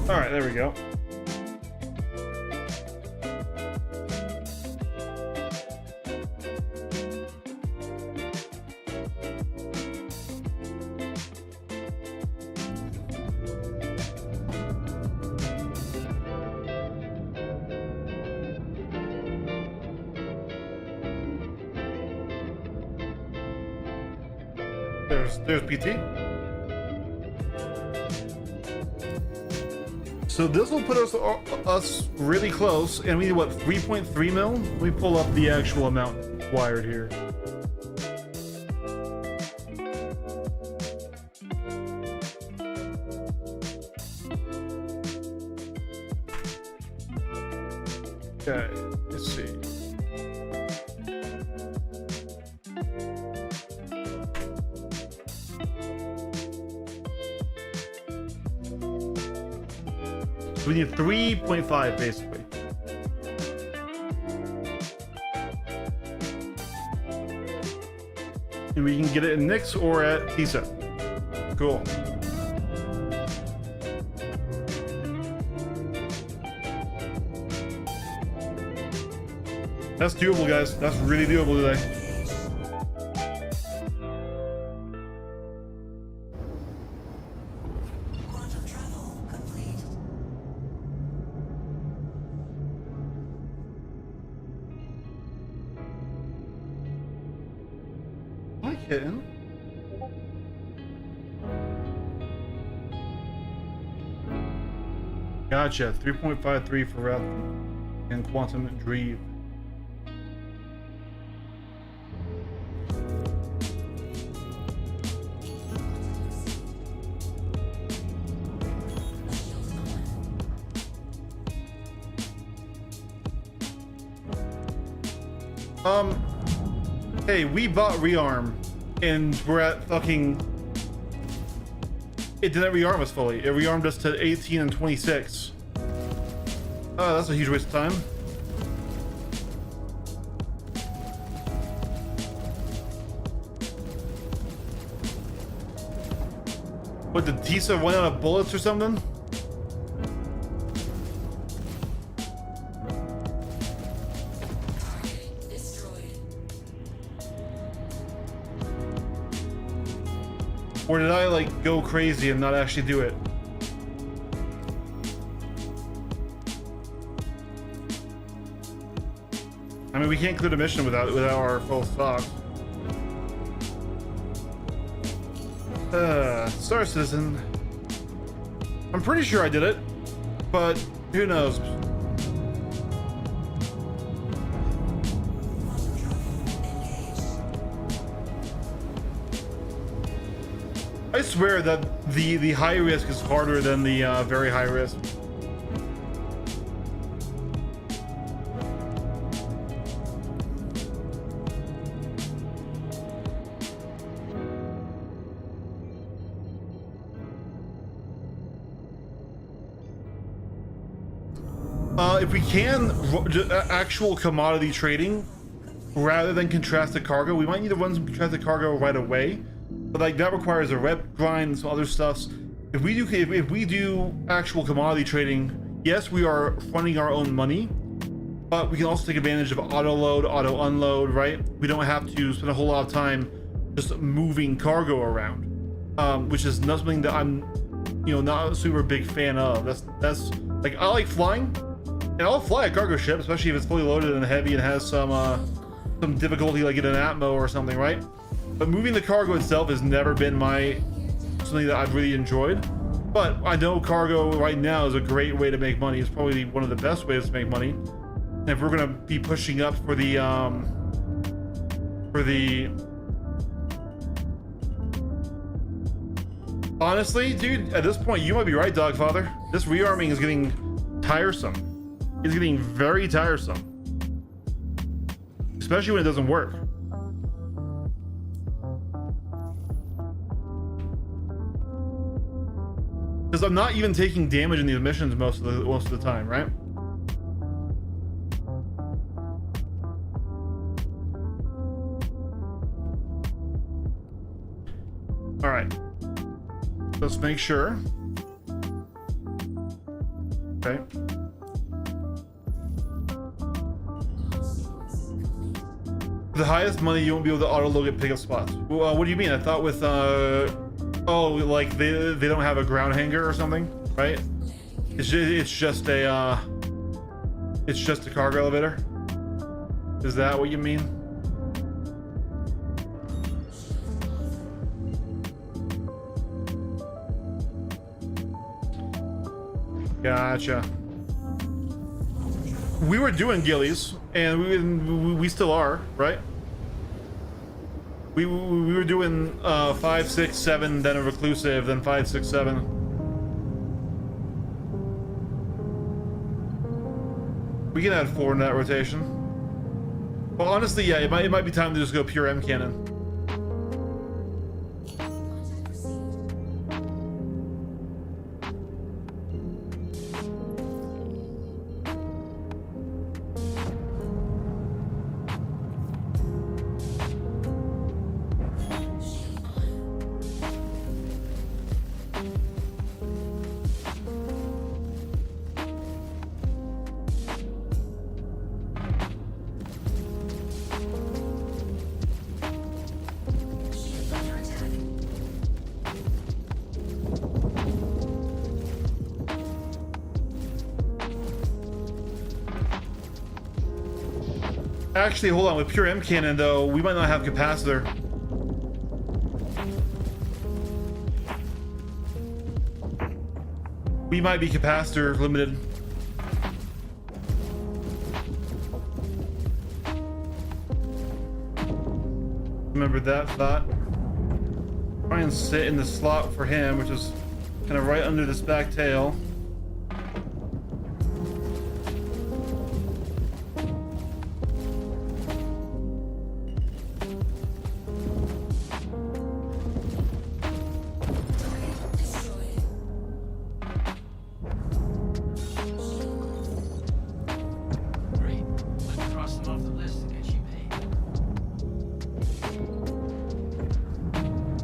Alright, there we go. There's PT. So this will put us really close, and we need what, 3.3 mil? Let me pull up the actual amount wired here. Okay, let's see. We need 3.5 basically. And we can get it in Nyx or at TISA. Cool. That's doable, guys. That's really doable today. Quantum travel complete. Hi, kitten. Gotcha. 3.53 for Wrath and Quantum Dream. Hey, we bought rearm, and we're at fucking. It didn't rearm us fully. It rearmed us to 18 and 26. Oh, that's a huge waste of time. What, did TISA run out of bullets or something? Target destroyed. Or did I like go crazy and not actually do it? I mean, we can't clear the mission without our full stock. Star Citizen. I'm pretty sure I did it, but who knows? Quantum travel engaged. I swear that the high risk is harder than the very high risk. If we can, actual commodity trading rather than contrasted cargo, we might need to run some contrasted cargo right away. But like that requires a rep grind and some other stuffs. If we do actual commodity trading, yes, we are funding our own money, but we can also take advantage of auto load, auto unload, right? We don't have to spend a whole lot of time just moving cargo around, which is not something that I'm, not a super big fan of. That's like, I like flying, and I'll fly a cargo ship, especially if it's fully loaded and heavy and has some some difficulty like in an Atmo or something, right? But moving the cargo itself has never been something that I've really enjoyed. But I know cargo right now is a great way to make money. It's probably one of the best ways to make money. And if we're gonna be pushing up for the honestly, dude, at this point you might be right, Dogfather. This rearming is getting tiresome. It's getting very tiresome, especially when it doesn't work. Because I'm not even taking damage in these missions most of the time, right? All right. Let's make sure. Okay. The highest money you won't be able to auto load at pickup spots. Well, what do you mean? I thought with oh, like they don't have a ground hanger or something, right? It's just a cargo elevator. Is that what you mean? Gotcha. We were doing ghillies, and we still are, right? We were doing 5, 6, 7, then a reclusive, then 5, 6, 7. We can add 4 in that rotation. Well, honestly, yeah, it might be time to just go pure M cannon. Contact received. Shield under attack. Actually, hold on. With pure M cannon, though, we might not have capacitor. We might be capacitor limited. Remember that thought. Try and sit in the slot for him, which is kind of right under this back tail. Target destroyed. Great. Let's cross them off the list and get you paid. Contact received.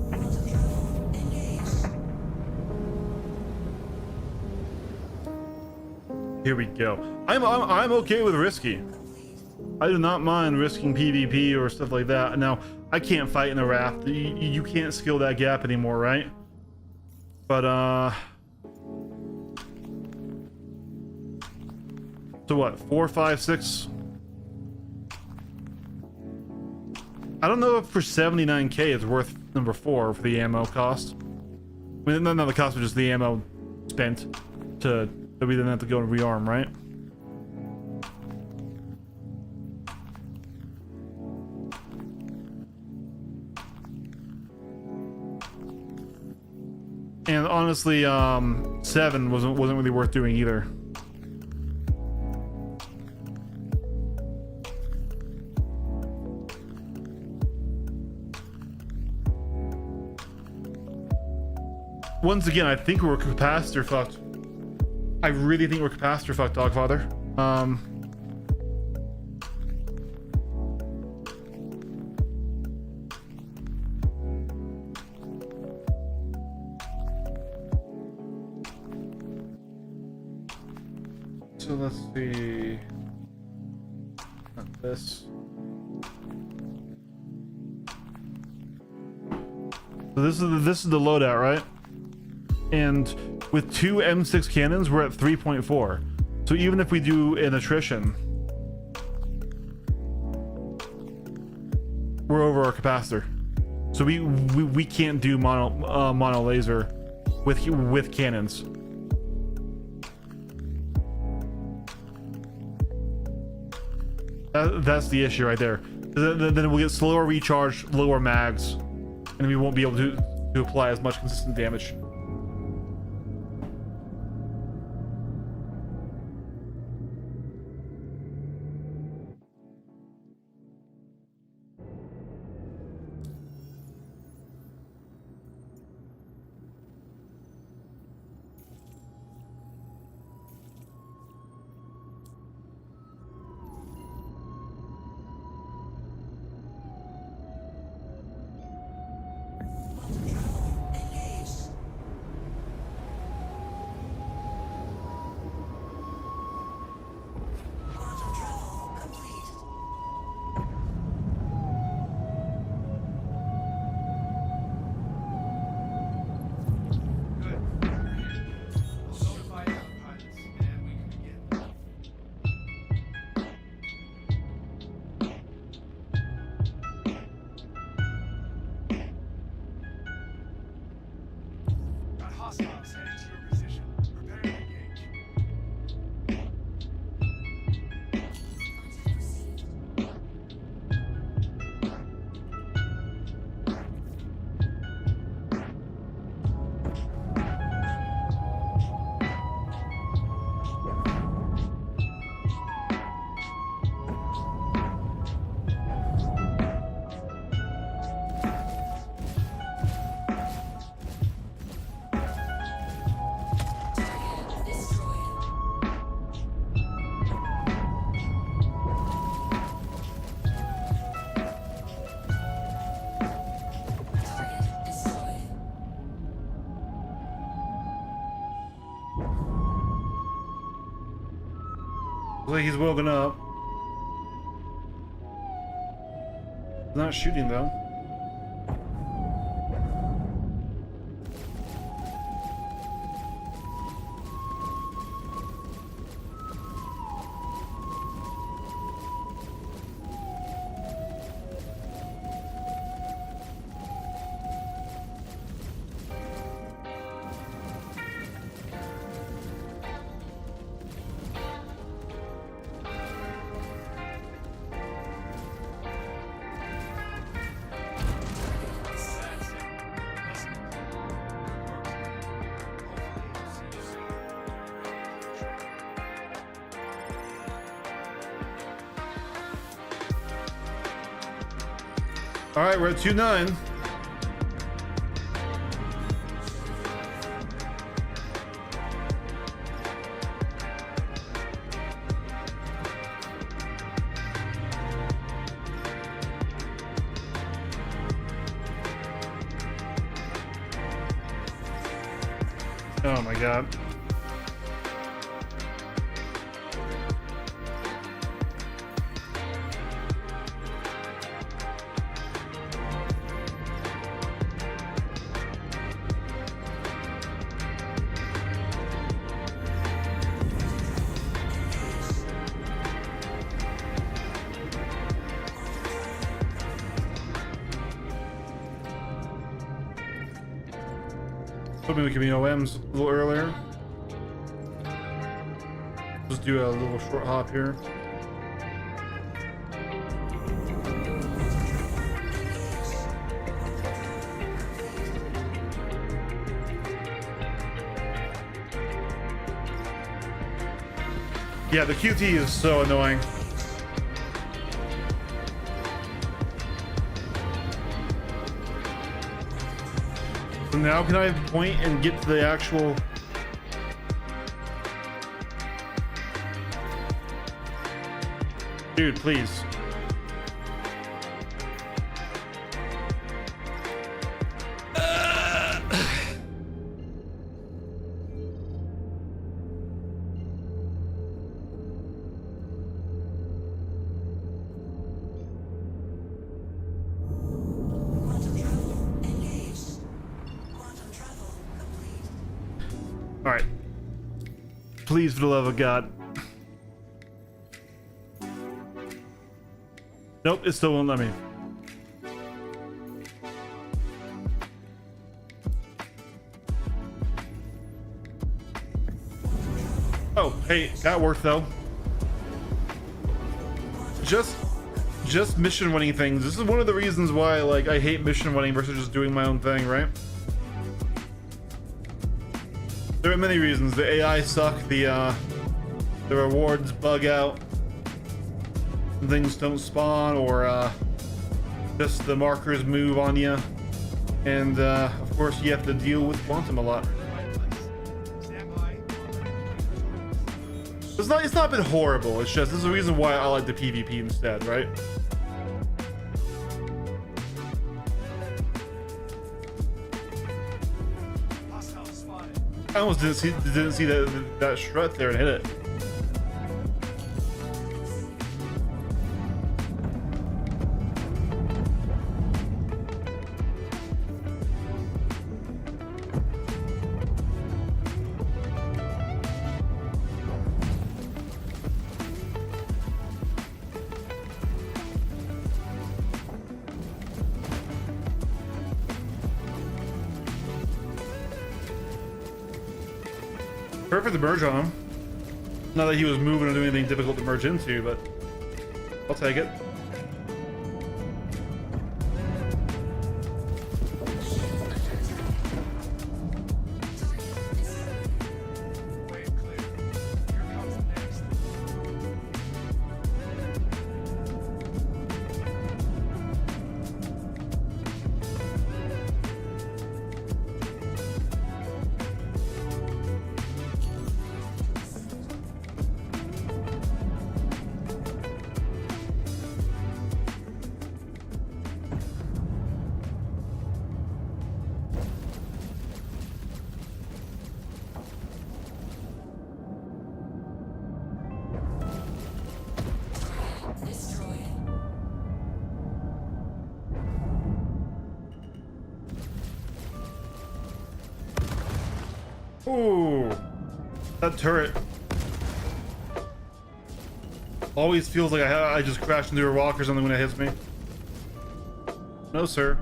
Quantum travel engaged. Here we go. I'm okay with risky. I do not mind risking PvP or stuff like that. Now, I can't fight in the raft. You can't skill that gap anymore, right? But so what? 4, 5, 6. I don't know if for 79k it's worth number 4 for the ammo cost. I mean, not the cost, but just the ammo spent to that we didn't have to go and rearm, right? And honestly, 7 wasn't really worth doing either. Once again, I think we're capacitor fucked. I really think we're capacitor fucked, Dogfather. So let's see. Not this. So this is the loadout, right? And with 2 M6 cannons, we're at 3.4. So even if we do an attrition, we're over our capacitor. So we can't do mono laser with cannons. That's the issue right there. Then we'll get slower recharge, lower mags, and we won't be able to apply as much consistent damage. Engaged. Quantum travel complete. Good. You're here. We'll notify the other pilots, and we can begin. Got hostiles heading to your position. Prepare to engage. Contact received. Target destroyed. Target destroyed. Looks like he's woken up. He's not shooting though. That's it. Listen. Good work. Hopefully, see you soon. All right, we're at 2-9. Oh my god. Hoping we can be OMs a little earlier. Just do a little short hop here. Yeah, the QT is so annoying. So now can I point and get to the actual... Dude, please. Quantum travel engaged. All right. Please, for the love of God. Nope, it still won't let me. Oh, hey, got work though. Just mission winning things. This is one of the reasons why like I hate mission winning versus just doing my own thing, right? There are many reasons. The AI suck, the rewards bug out, things don't spawn, or just the markers move on you, and of course you have to deal with quantum a lot. Stand by. It's not been horrible. It's just there's a reason why I like the PvP instead, right? Hostile spotted. I almost didn't see that strut there and hit it. Perfect to merge on him. Not that he was moving or doing anything difficult to merge into, but I'll take it. Wave clear. Here comes the next. Destroyed. Ooh, that turret always feels like I just crashed into a rock or something when it hits me. No, sir.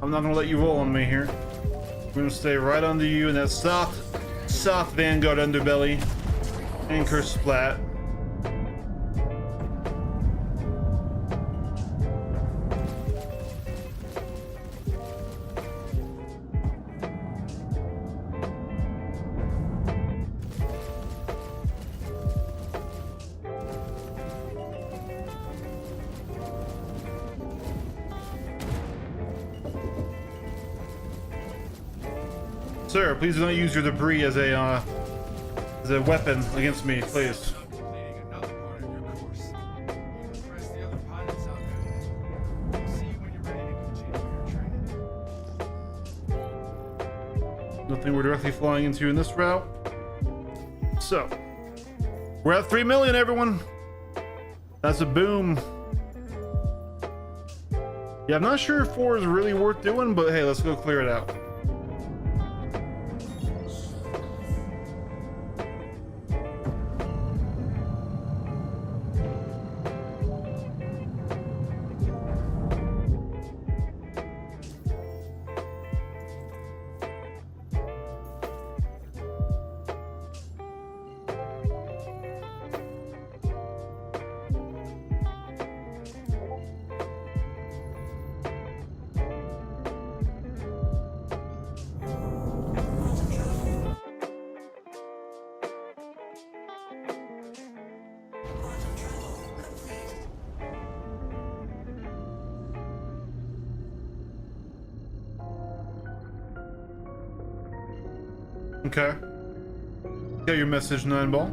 I'm not gonna let you roll on me here. I'm gonna stay right under you in that soft Vanguard underbelly. Anchor splat. Sir, please do not use your debris as a weapon against me, please. Completing another part of your course. You impress the other pilots out there. We'll see you when you're ready to continue your training. Nothing we're directly flying into in this route. So, we're at 3 million, everyone. That's a boom. Yeah, I'm not sure if 4 is really worth doing, but hey, let's go clear it out. Okay. Get your message, Nineball.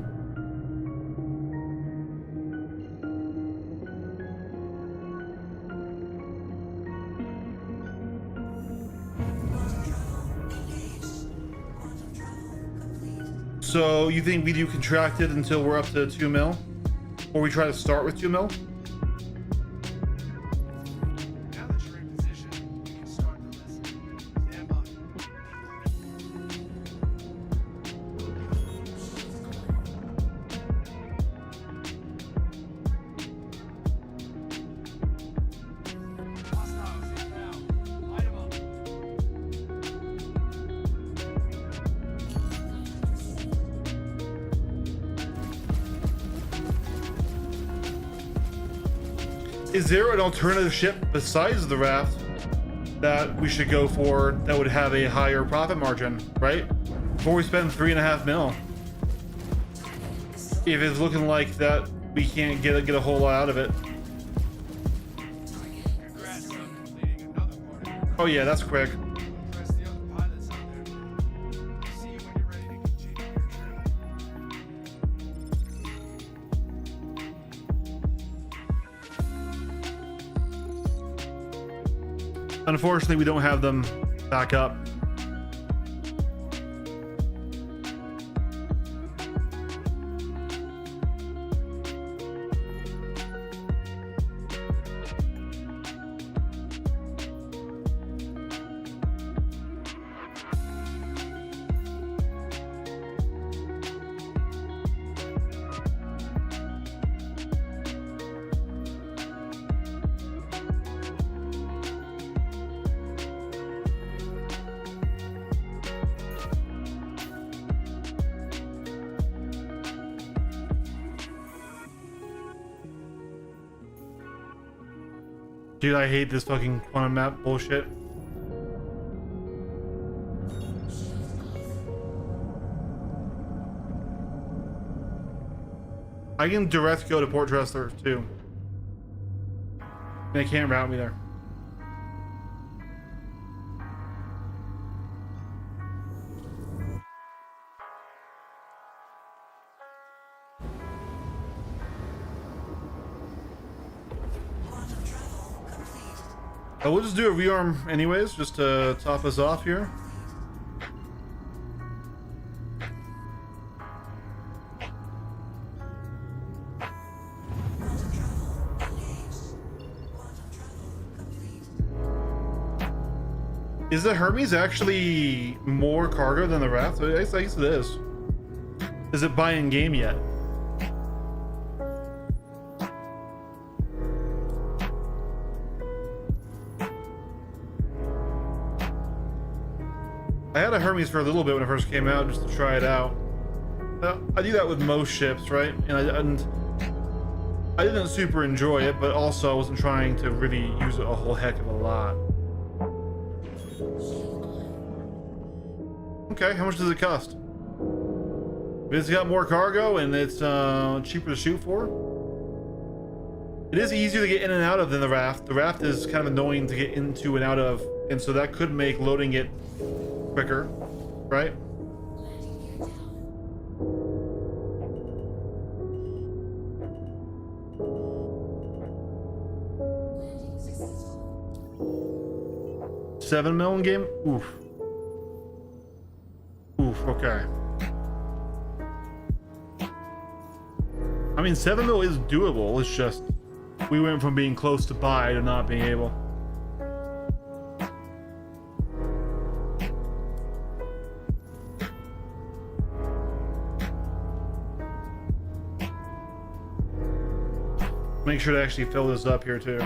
So you think we do contracted until we're up to 2 mil? Or we try to start with 2 mil? Now that you're in position, you can start the lesson. Stand by. is there an alternative ship besides the Raft that we should go for that would have a higher profit margin, right? Before we spend 3.5 mil. If it's looking like that we can't get a whole lot out of it. Congrats on completing another part of your course. Oh yeah, that's quick. Impress the other pilots out there. See you when you're ready to continue your training. Unfortunately, we don't have them back up. Dude, I hate this fucking quantum map bullshit. I can direct go to Port Tressler too. They can't route me there. Quantum travel complete. We'll just do a rearm anyways, just to top us off here. Quantum travel engaged. Quantum travel complete. Is the Hermes actually more cargo than the Raft? I guess it is. Is it buy in game yet? I had a Hermes for a little bit when it first came out, just to try it out. I do that with most ships, right? And I didn't super enjoy it, but also I wasn't trying to really use it a whole heck of a lot. Okay, how much does it cost? If it's got more cargo and it's cheaper to shoot for. It is easier to get in and out of than the Raft. The Raft is kind of annoying to get into and out of, and so that could make loading it quicker, right? Landing gear down. Landing successful. 7 mil in game? Oof. Oof, okay. I mean, 7 mil is doable, it's just we went from being close to buy to not being able. Make sure to actually fill this up here too.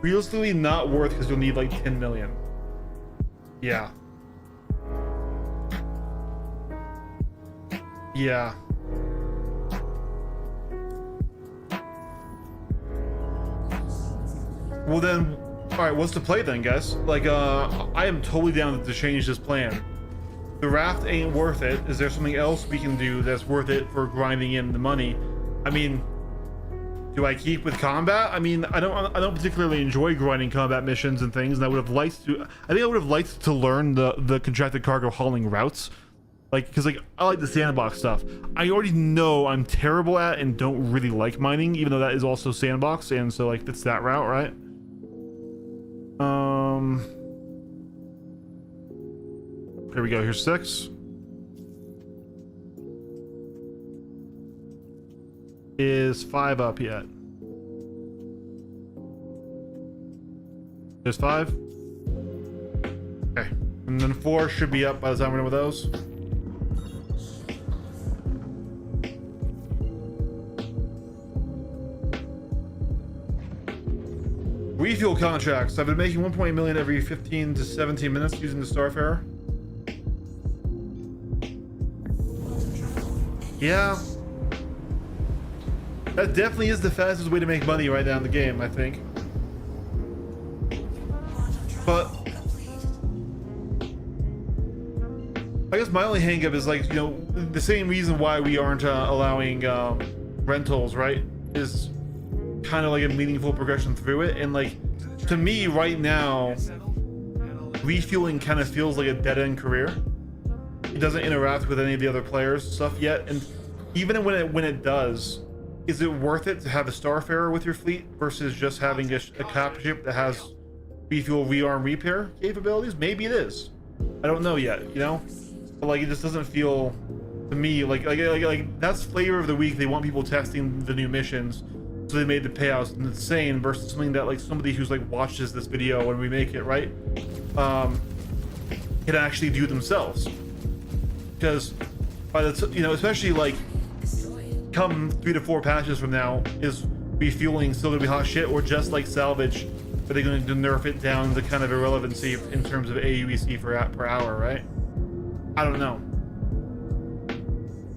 Realistically not worth, because you'll need like 10 million. Yeah. Yeah. Well then, alright, what's the play then, guys? Like, I am totally down to change this plan. The Raft ain't worth it. Is there something else we can do that's worth it for grinding in the money? I mean, do I keep with combat? I mean, I don't particularly enjoy grinding combat missions and things, and I would have liked to. I think I would have liked to learn the contracted cargo hauling routes, like, because like I like the sandbox stuff. I already know I'm terrible at and don't really like mining, even though that is also sandbox, and so like it's that route, right? Here we go. Here's 6. Is 5 up yet? There's 5. Okay, and then 4 should be up by the time we're done with those. Refuel contracts. I've been making 1.8 million every 15 to 17 minutes using the Starfarer. Yeah. That definitely is the fastest way to make money right now in the game, I think. But I guess my only hangup is like, you know, the same reason why we aren't allowing rentals, right? Is kind of like a meaningful progression through it. And like, to me right now, refueling kind of feels like a dead-end career. It doesn't interact with any of the other players stuff yet. And even when it does, is it worth it to have a Starfarer with your fleet versus just having a cap ship that has refuel, rearm, repair capabilities? Maybe it is. I don't know yet, you know? But like, it just doesn't feel to me like that's flavor of the week. They want people testing the new missions, so they made the payouts insane versus something that like somebody who's like watches this video when we make it, right, can actually do themselves. Because by the you know, especially like come 3 to 4 patches from now, is refueling still gonna be hot shit, or just like salvage, are they going to nerf it down to kind of irrelevancy in terms of AUEC per hour, right? I don't know.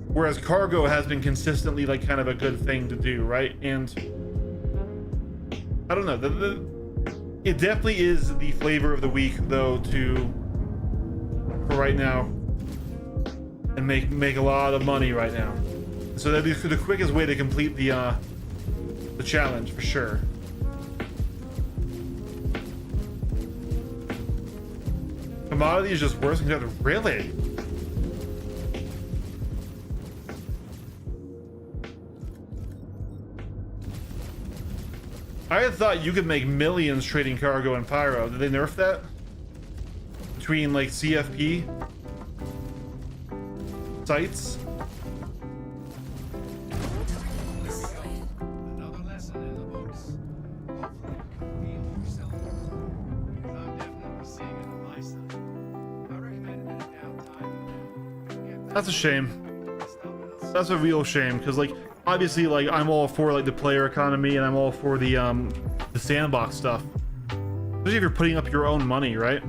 Whereas cargo has been consistently like kind of a good thing to do, right? And I don't know. It definitely is the flavor of the week, though, for right now, and make a lot of money right now. So that'd be the quickest way to complete the challenge for sure. Commodity is just worse than the other. Really? I had thought you could make millions trading cargo and pyro. Did they nerf that? Between like CFP sites? Another lesson in the books. Hopefully you can feel yourself. Because I'm definitely seeing it on my side. I recommend a bit of downtime. Get That's a shame. stop it else. That's a real shame, because like obviously like I'm all for like the player economy, and I'm all for the sandbox stuff. Especially if you're putting up your own money, right?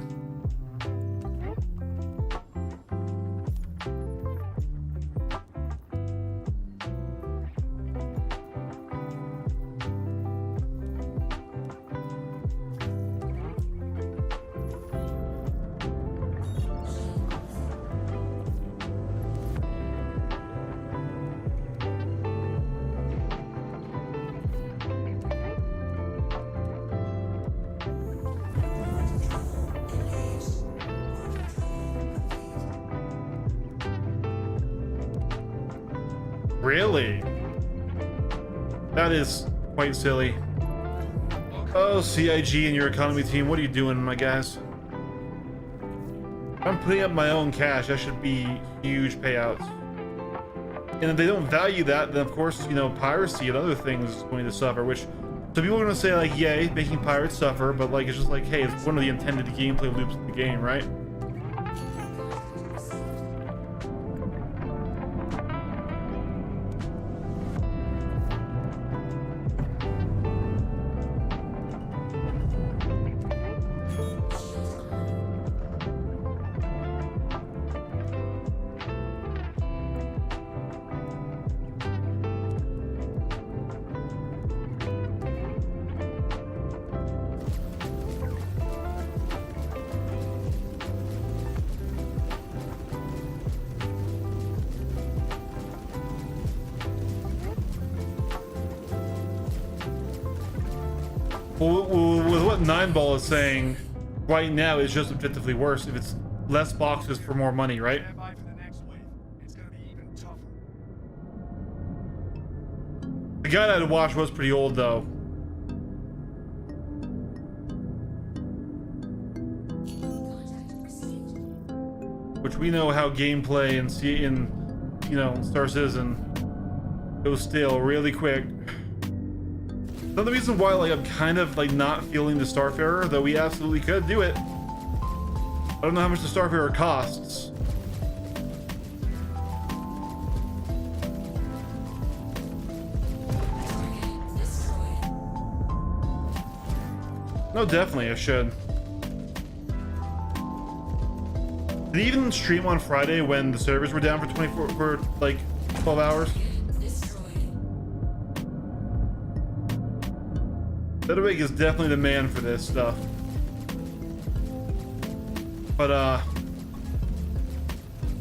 Really? That is quite silly. Oh, CIG and your economy team, what are you doing, my guys? I'm putting up my own cash. That should be huge payouts. And if they don't value that, then of course, you know, piracy and other things is going to suffer, which some people are going to say like, yay, making pirates suffer, but like, it's just like, hey, it's one of the intended gameplay loops of the game, right? Well, with what Nineball is saying right now, is just objectively worse if it's less boxes for more money, right? Stand by for the next wave. It's gonna be even tougher. The guy that I watched was pretty old though. Which we know how gameplay and you know, Star Citizen goes stale really quick. Another reason why like I'm kind of like not feeling the Starfarer, though we absolutely could do it. I don't know how much the Starfarer costs. No, definitely I should. Did he even stream on Friday when the servers were down for 12 hours? Ludwig is definitely the man for this stuff. But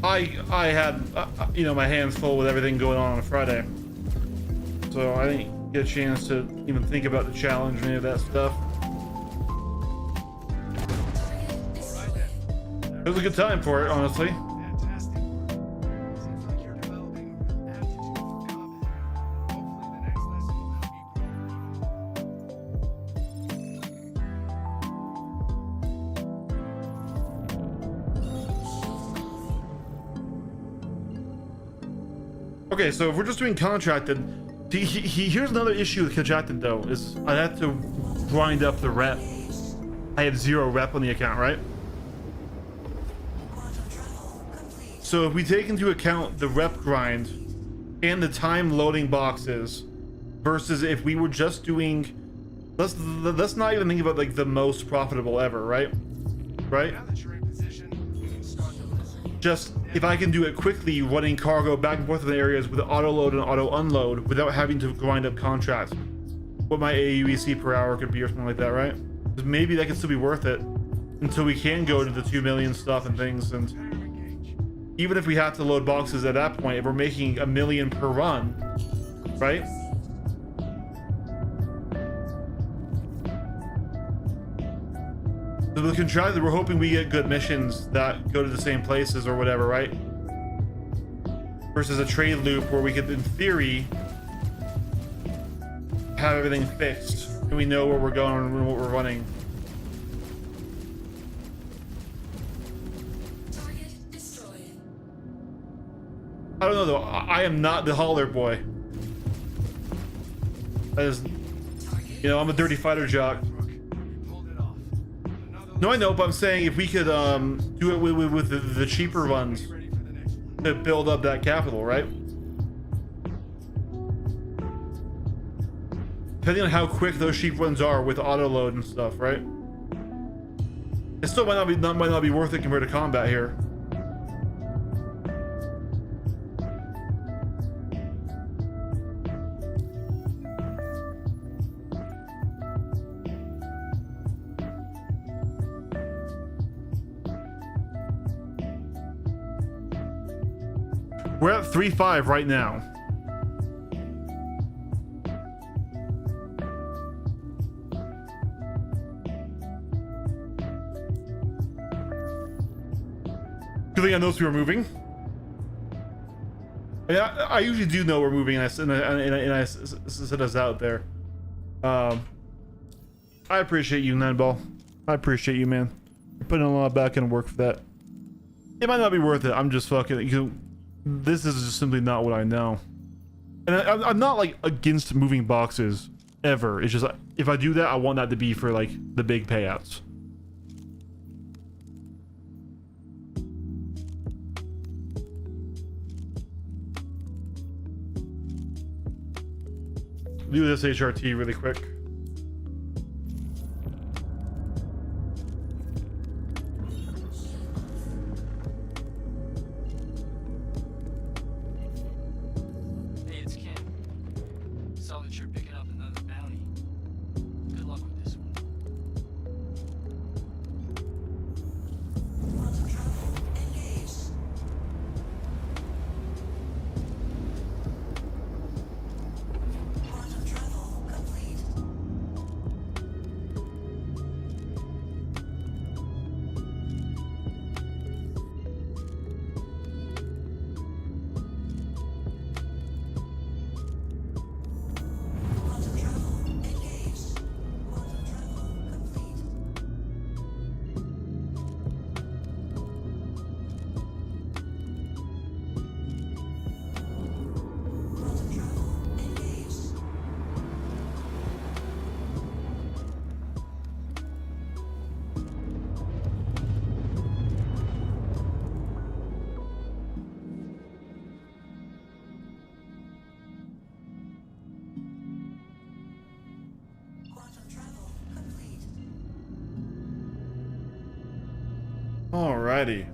I had you know, my hands full with everything going on Friday, so I didn't get a chance to even think about the challenge or any of that stuff. It was a good time for it, honestly. Fantastic work. Seems like you're developing a real aptitude for combat. Hopefully the next lesson will help you grow. Okay, so if we're just doing contracted, here's another issue with contracted though, is I have to grind up the rep. I have 0 rep on the account, right? So if we take into account the rep grind and the time loading boxes versus if we were just doing, let's not even think about like the most profitable ever, right? Right? Now that you're in position, you can start to listen. Just if I can do it quickly, running cargo back and forth in the areas with auto load and auto unload without having to grind up contracts, what my AUEC per hour could be or something like that, right? 'Cause maybe that could still be worth it until we can go to the 2 million stuff and things. And Prepare to engage. even if we have to load boxes at that point, if we're making 1 million per run, right? So with contracted, we're hoping we get good missions that go to the same places or whatever, right? Versus a trade loop where we could, in theory, have everything fixed and we know where we're going and what we're running. Target destroyed. I don't know though. I am not the hauler boy. That is, you know, I'm a dirty fighter jock. Rook, you pulled it off. Another No, I know, but I'm saying if we could do it with the cheaper ones Be ready for the next one. to build up that capital, right? Depending on how quick those cheap ones are with auto load and stuff, right? It still might not be worth it compared to combat here. We're at 3.5 right now. Good thing I noticed we were moving. I usually do know we're moving, and I set us out there. I appreciate you, Nanball. I appreciate you, man. You're putting a lot of back end work for that. It might not be worth it. I'm just fucking. This is just simply not what I know. And I'm not like against moving boxes ever. It's just like, if I do that, I want that to be for like the big payouts. Do this HRT really quick. Hey, it's Ken. Saw that you're picking up another bounty. Good luck with this one. Quantum travel engaged. Quantum travel complete. Quantum travel engaged. Quantum travel complete. Quantum travel engaged. Quantum travel complete. Alrighty.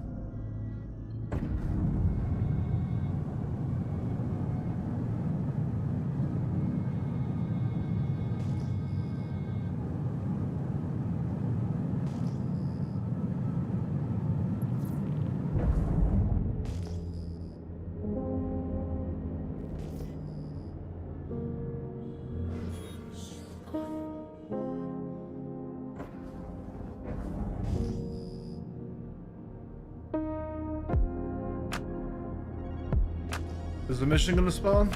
Is the mission gonna spawn?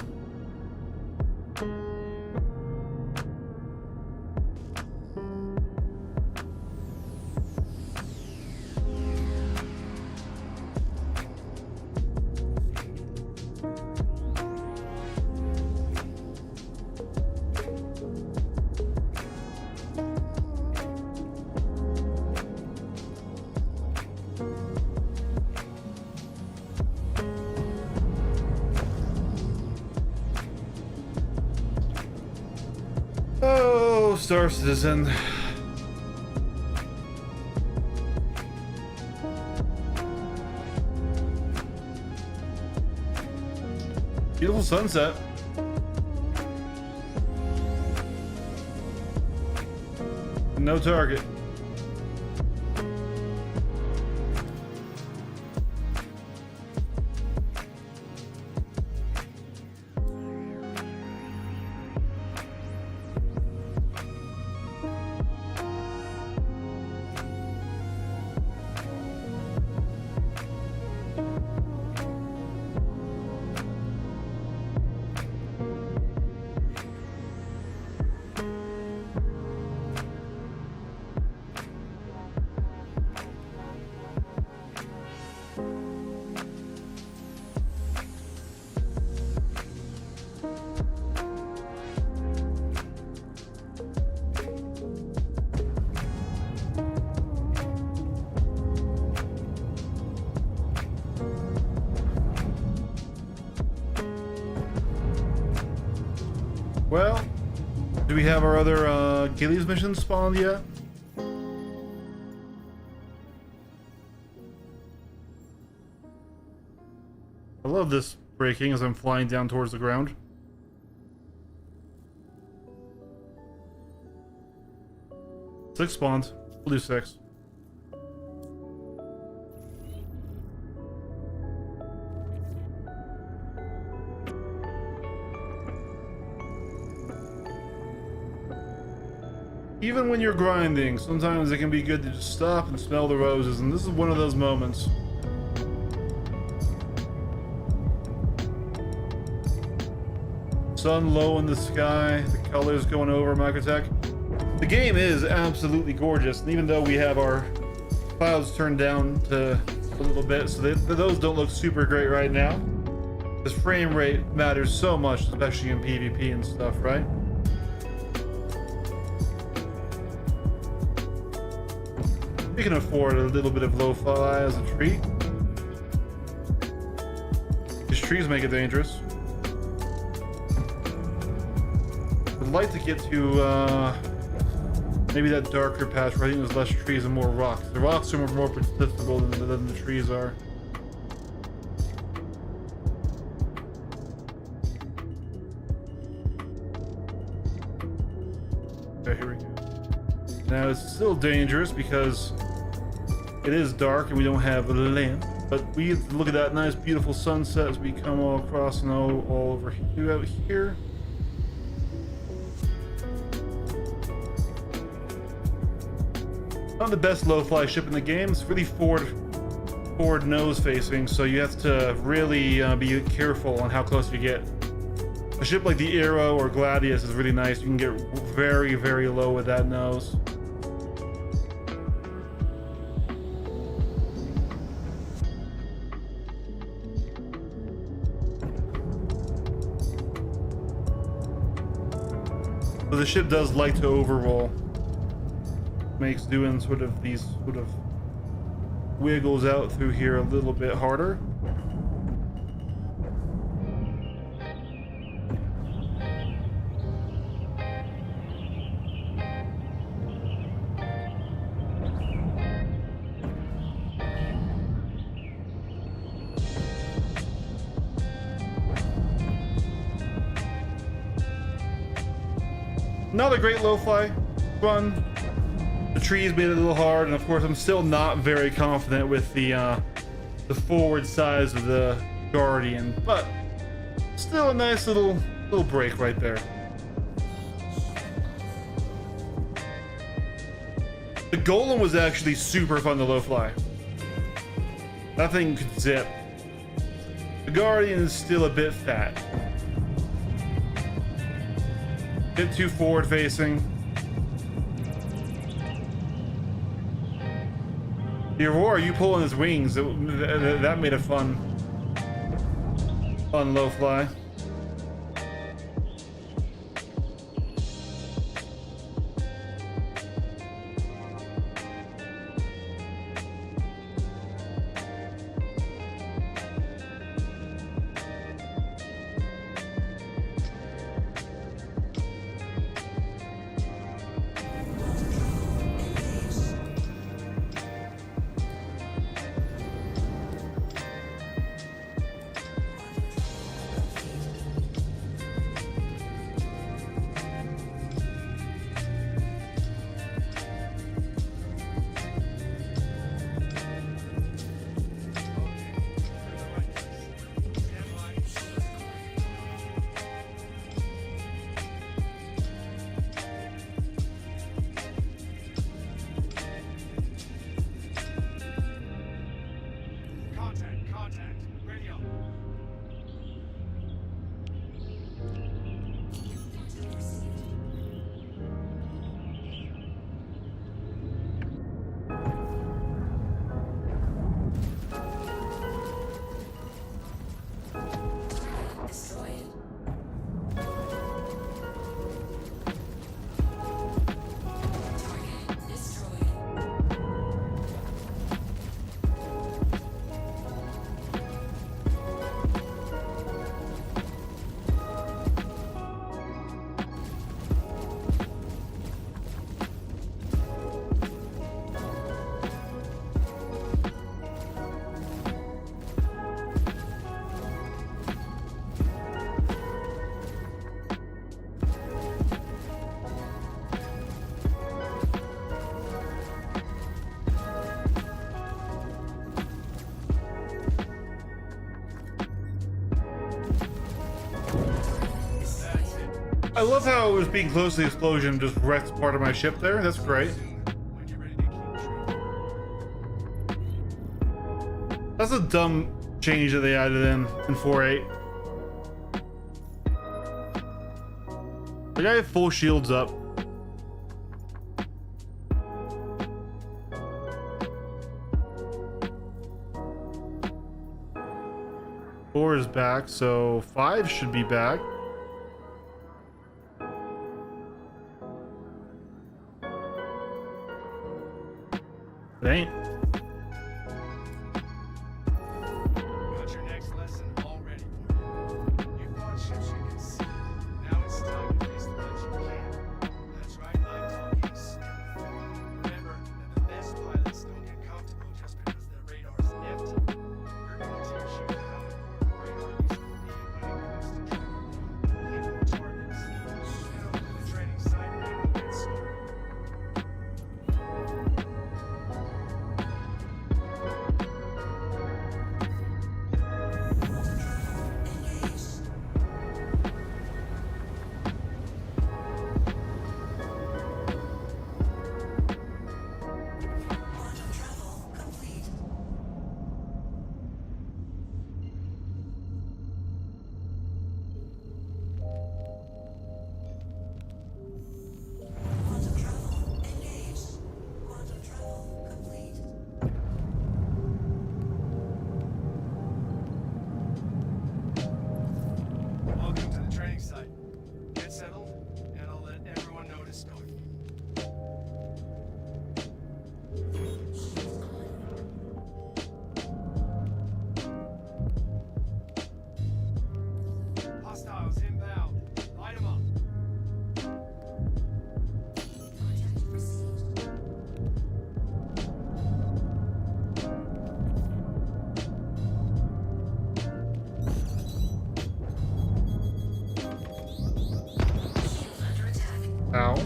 Oh, Star Citizen. Beautiful sunset. No target. Well, do we have our other Gillies mission spawned yet? I love this braking as I'm flying down towards the ground. Six spawned. We'll do 6. Even when you're grinding, sometimes it can be good to just stop and smell the roses, and this is one of those moments. Sun low in the sky, the colors going over Microtech. The game is absolutely gorgeous, and even though we have our clouds turned down to a little bit, so those don't look super great right now. This frame rate matters so much, especially in PvP and stuff, right? We can afford a little bit of lo-fi as a treat. These trees make it dangerous. I'd like to get to maybe that darker patch where I think there's less trees and more rocks. The rocks are more predictable than the trees are. Okay, here we go. Now it's still dangerous because it is dark and we don't have a lamp, but we look at that nice beautiful sunset as we come all across and all over here. Not the best low-fly ship in the game. It's really forward nose facing, so you have to really be careful on how close you get. A ship like the Arrow or Gladius is really nice. You can get very, very low with that nose. So the ship does like to overroll. Makes doing sort of these wiggles out through here a little bit harder. Not a great low-fly run. The trees made it a little hard, and of course I'm still not very confident with the forward size of the Guardian, but still a nice little break right there. The Golem was actually super fun to low fly. That thing could zip. The Guardian is still a bit fat. Bit too forward facing. The Aurora, you pulling his wings, that made a fun low fly. Contact. Radio. Destroyed. Target destroyed. I love how it was being close to the explosion, just wrecked part of my ship there. That's great. When you're ready to keep training. That's a dumb change that they added in 4.8. Like I have full shields up. Four is back, so 5 should be back. It ain't. Got your next lesson all ready for you. You bought ships you can see. Now it's time to face the ones you can. That's right, I'm talking stealth. Remember that the best pilots don't get comfortable just because their radar's empty. We're gonna teach you how important radar needs to be when it comes to tracking hidden targets. Head over to the training site and we'll get started. Quantum travel complete. Quantum travel engaged. Quantum travel complete. Welcome to the training site. Get settled, and I'll let everyone know to start. Hostiles inbound. Light 'em up. Contact received. Shield under attack. Ow.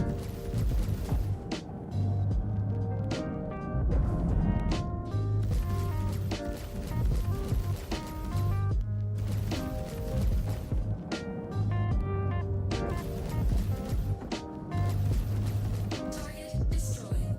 Target destroyed.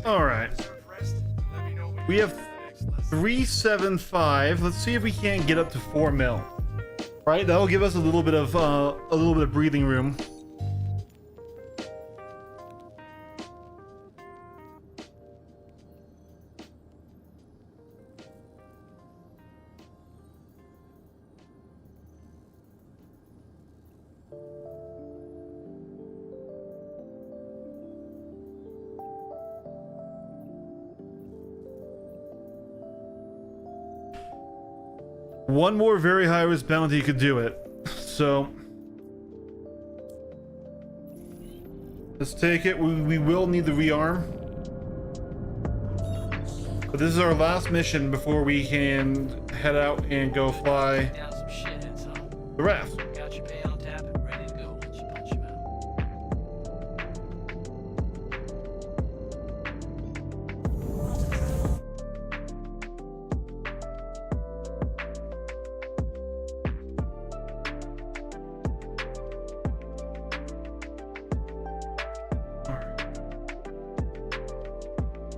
All right. Deserve rest. Let me know when We you have get to the next lesson. 375. Let's see if we can't get up to 4 mil. Right, that'll give us a little bit of breathing room. One more very high risk bounty could do it. So let's take it. We will need the rearm. But this is our last mission before we can head out and go fly Down some shitheads, huh? the raft. Got your pay on tap and ready to go once you punch him out.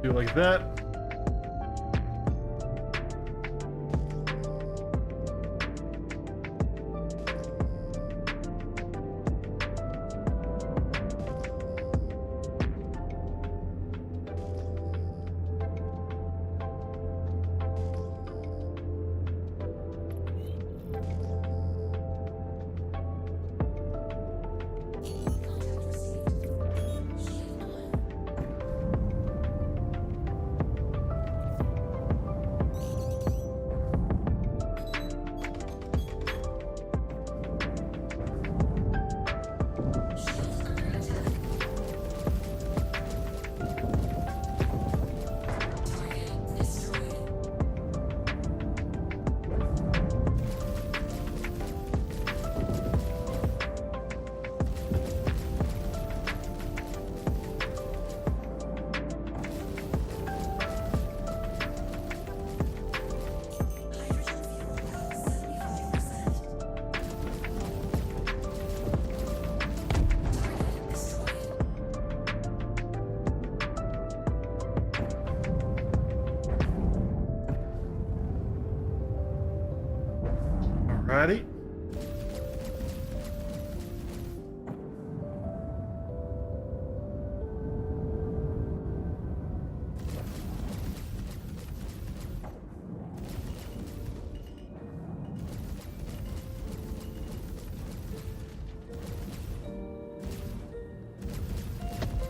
Do it like that. Hydrogen fuel at 75%. Target destroyed. Alrighty.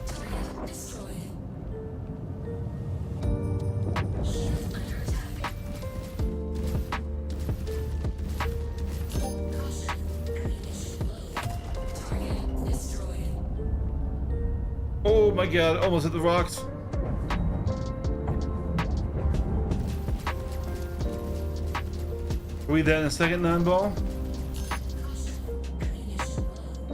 Target destroyed. Shield under attack. Caution, ammunition low. Target destroyed. Oh my god, almost hit the rocks. Read that in a second, nine ball. Caution, ammunition low.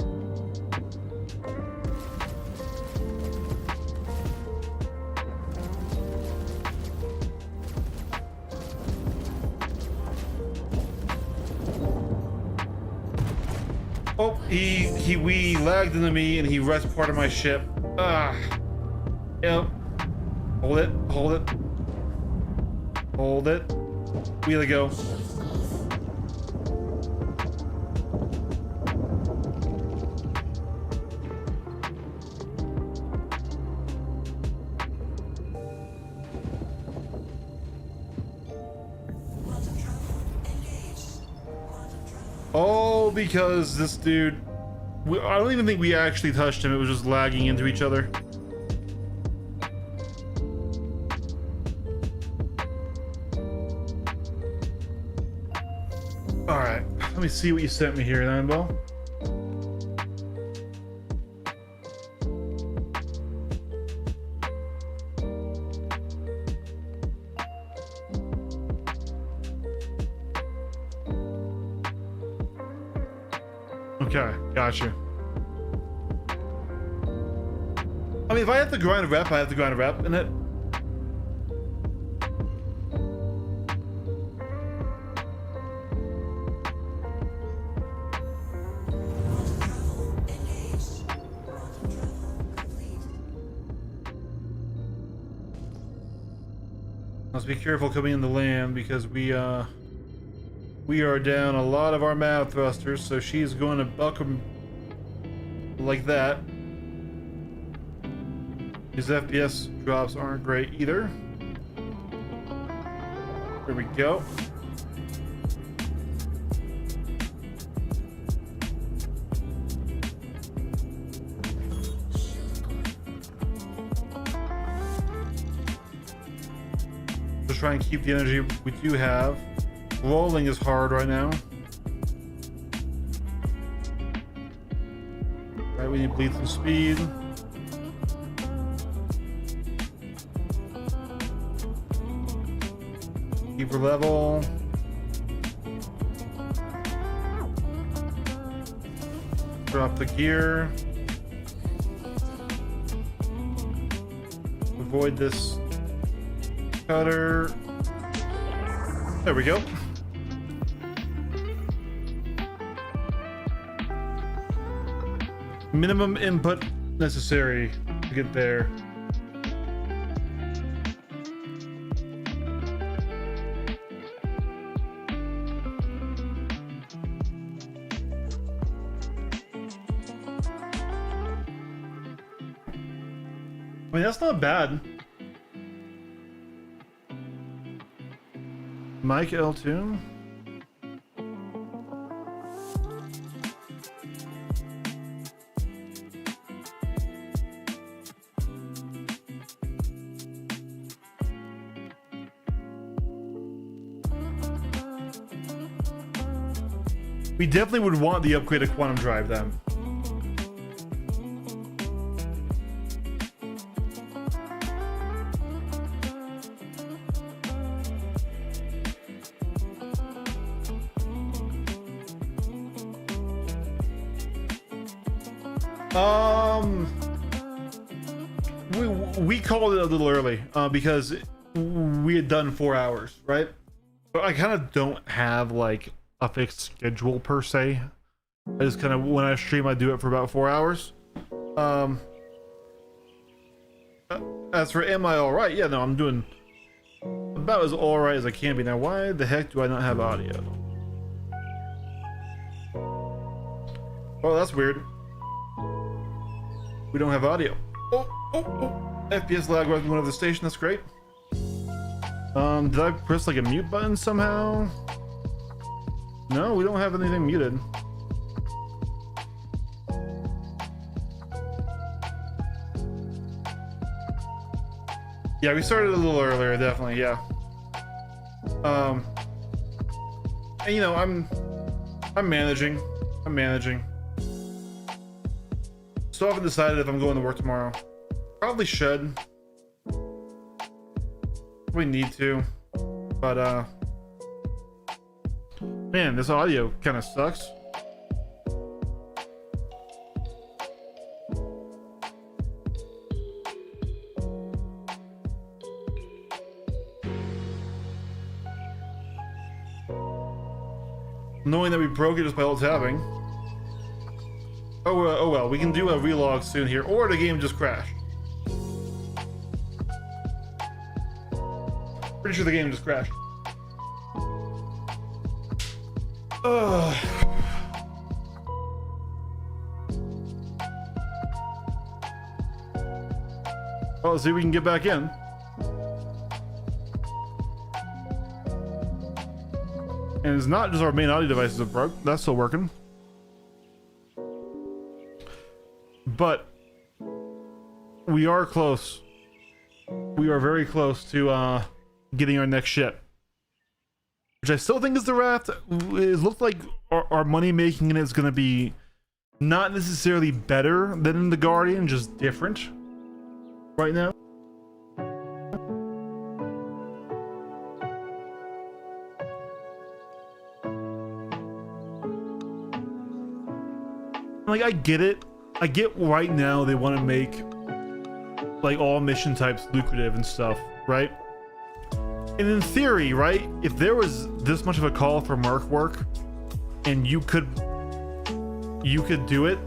Oh, we lagged into me and he wrecked part of my ship. Ah. Yep. Hold it, hold it. Hold it. We gotta go. Quantum travel engaged. Quantum travel. All because this dude... I don't even think we actually touched him. It was just lagging into each other. Alright. Let me see what you sent me here, Nineball. Okay, gotcha. I mean, if I have to grind a rep, I have to grind a rep, innit? Quantum travel engaged. Quantum travel complete. to be careful coming in the land because we are down a lot of our MAV thrusters, so she's going to buck them like that. These FPS drops aren't great either. There we go. Just try and keep the energy we do have. Rolling is hard right now. Right, we need to bleed some speed. Keep her level. Drop the gear. Avoid this cutter. There we go. Minimum input necessary to get there. I mean, that's not bad. Mike L2. We definitely would want the upgraded quantum drive then. We called it a little early because we had done 4 hours, right? But I kind of don't have like a fixed schedule per se. I just kind of, when I stream, I do it for about 4 hours. As for am I all right? Yeah, no, I'm doing about as all right as I can be. Now, why the heck do I not have audio? Oh, that's weird. We don't have audio. Oh. FPS lag right going over the station. That's great. Did I press like a mute button somehow? No, we don't have anything muted. Yeah, we started a little earlier, definitely. Yeah. And, you know, I'm managing. Still haven't decided if I'm going to work tomorrow. Probably should. We need to, but man, this audio kind of sucks. Knowing that we broke it just by alt tabbing. Oh well, we can do a relog soon here, or the game just crashed. Pretty sure the game just crashed. Ugh. Well, let's see if we can get back in. And it's not just our main audio devices that broke. That's still working. But we are close. We are very close to getting our next ship, which I still think is the Raft. It looks like our money making in it is going to be not necessarily better than in the Guardian, just different right now. Like, I get it. I get right now they want to make like all mission types lucrative and stuff, right? And in theory, right, if there was this much of a call for merc work and you could do it,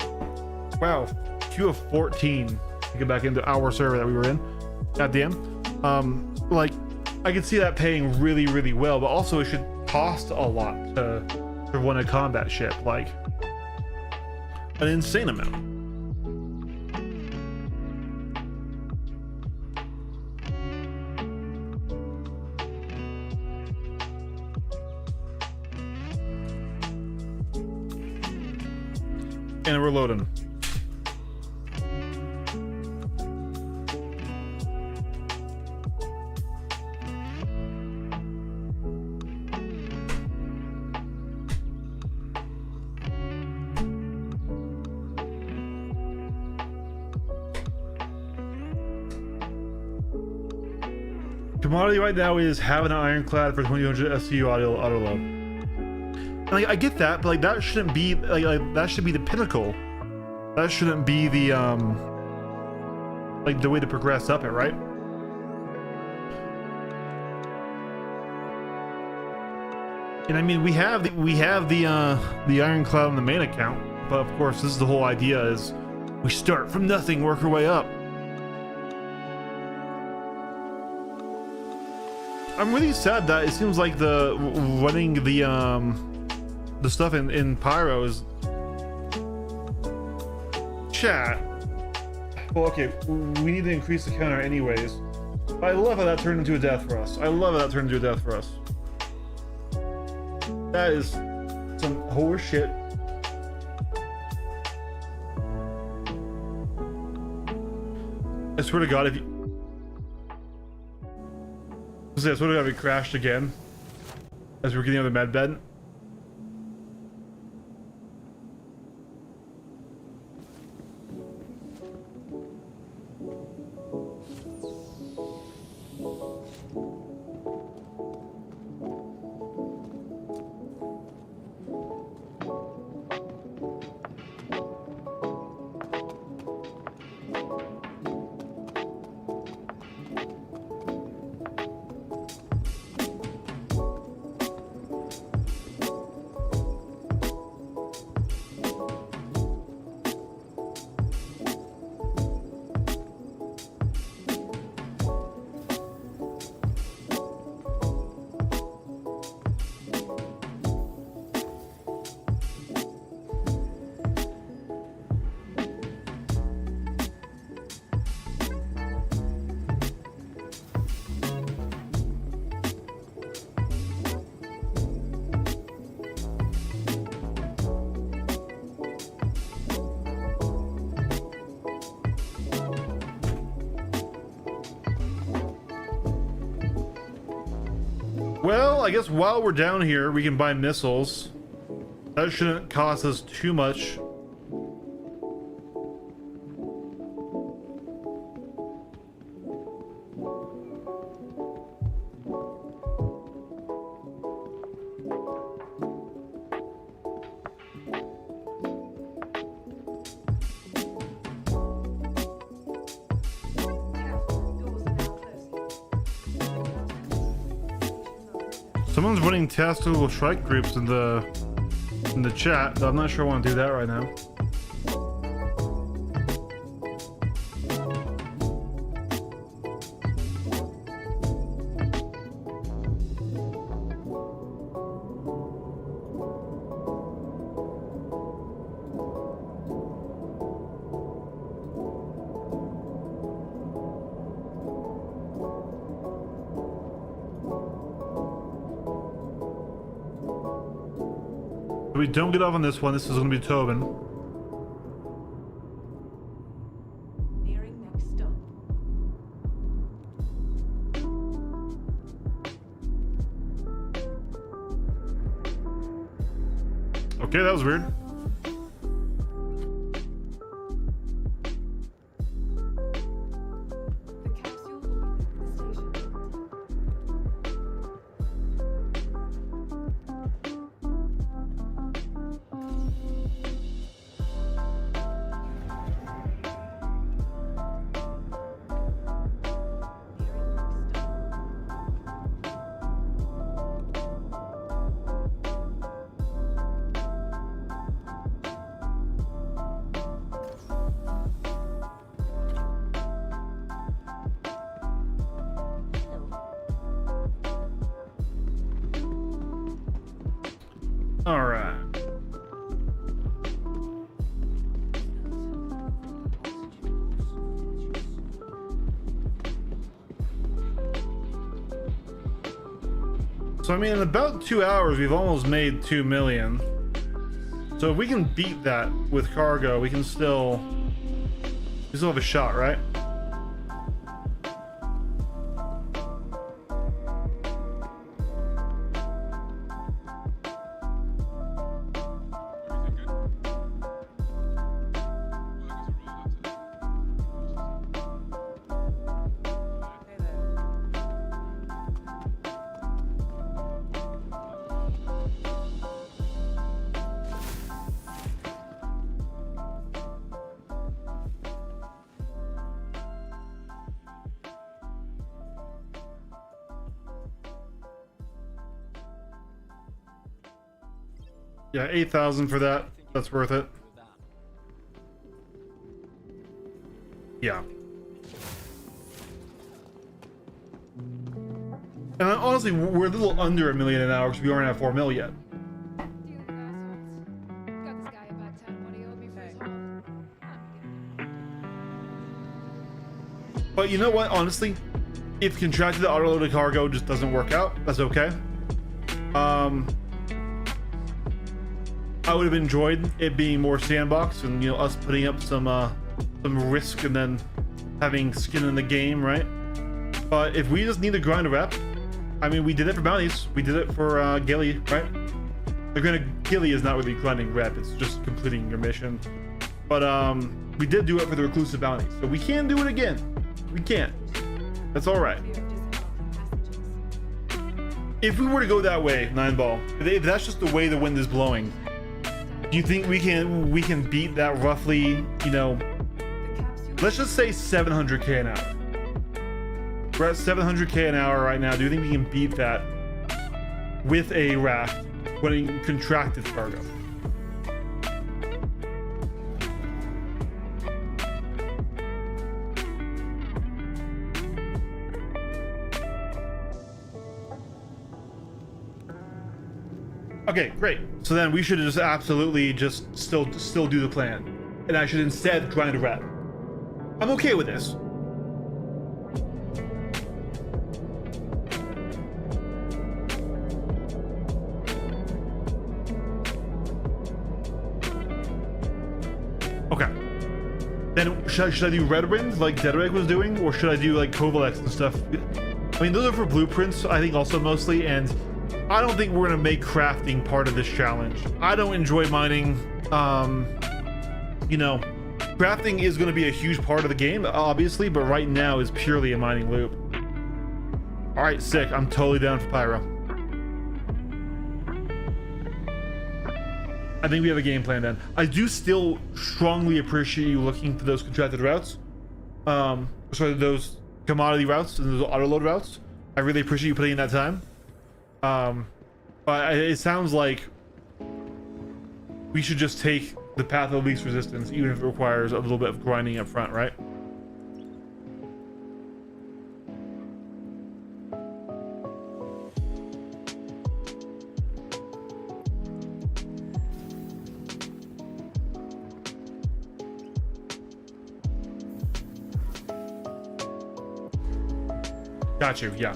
wow, queue of 14 to get back into our server that we were in. Goddamn. Like, I could see that paying really, really well, but also it should cost a lot to run a combat ship, like an insane amount. And we're loading. Commodity right now is having an ironclad for 2200 SCU auto load. And like, I get that, but like that shouldn't be like that should be the pinnacle. That shouldn't be the like the way to progress up it, right? And I mean, we have the ironclad on the main account, but of course, this is the whole idea: is we start from nothing, work our way up. I'm really sad that it seems like the running the stuff in Pyro is chat. Well, okay, we need to increase the counter anyways. I love how that turned into a death for us. I love how that turned into a death for us. That is some horse shit. I swear to God, if you... I swear to God, we crashed again as we're getting out of the med bed. Well, I guess while we're down here, we can buy missiles. That shouldn't cost us too much. Someone's running tactical strike groups in the chat, but I'm not sure I want to do that right now. If we don't get off on this one, this is going to be Tobin. Nearing next stop. Okay, that was weird. The capsule will be at the station. All right. So I mean, in about 2 hours, we've almost made 2 million. So if we can beat that with cargo, we still have a shot, right? Yeah, 8,000 for that. That's worth it. Yeah. And honestly, we're a little under 1 million an hour because we aren't at 4 mil yet. You assholes. Got this guy about 10 what he owed me for his haul. But you know what? Honestly, if contracted autoloaded cargo just doesn't work out, that's okay. I would have enjoyed it being more sandbox and, you know, us putting up some risk and then having skin in the game, right? But if we just need to grind a rep, I mean, we did it for bounties. We did it for Gilly, right? Granted, Gilly is not really grinding rep; it's just completing your mission. But we did do it for the reclusive bounties, so we can do it again. We can. That's all right. If we were to go that way, 9ball, if that's just the way the wind is blowing, do you think we can beat that roughly, you know, let's just say 700k an hour? We're at 700k an hour right now. Do you think we can beat that with a raft when contracted cargo? Okay, great. So then we should just absolutely just still do the plan, and I should instead grind a rep. I'm okay with this. Okay. Then should I do Red Wind like Deadwig was doing, or should I do like Kovalex and stuff? I mean, those are for blueprints, I think, also mostly, and I don't think we're gonna make crafting part of this challenge. I don't enjoy mining. You know, crafting is gonna be a huge part of the game, obviously, but right now is purely a mining loop. All right, sick. I'm totally down for Pyro. I think we have a game plan then. I do still strongly appreciate you looking for those contracted routes. Sorry, those commodity routes and those autoload routes. I really appreciate you putting in that time. But it sounds like we should just take the path of least resistance, even if it requires a little bit of grinding up front, right? Got you, yeah.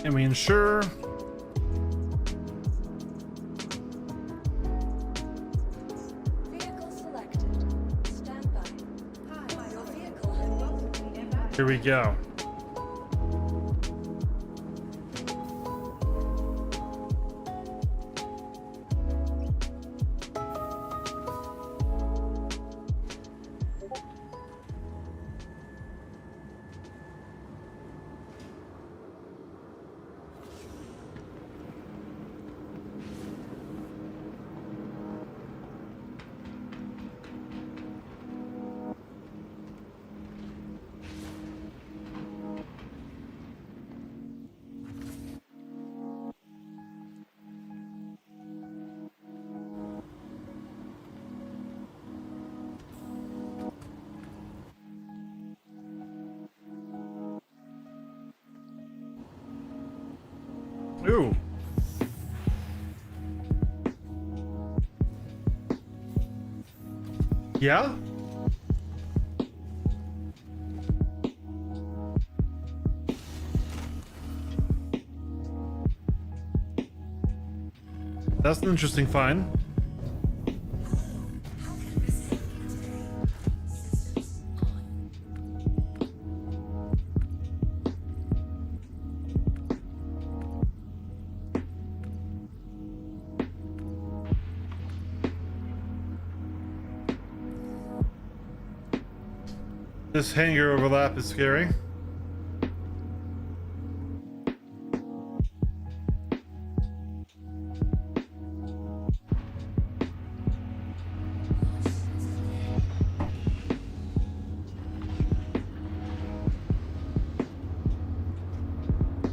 And we insure. Vehicle selected. Stand by. Hi, your vehicle has Here we go. Ooh. Yeah? That's an interesting find. How can this help you today? Systems on. This hangar overlap is scary.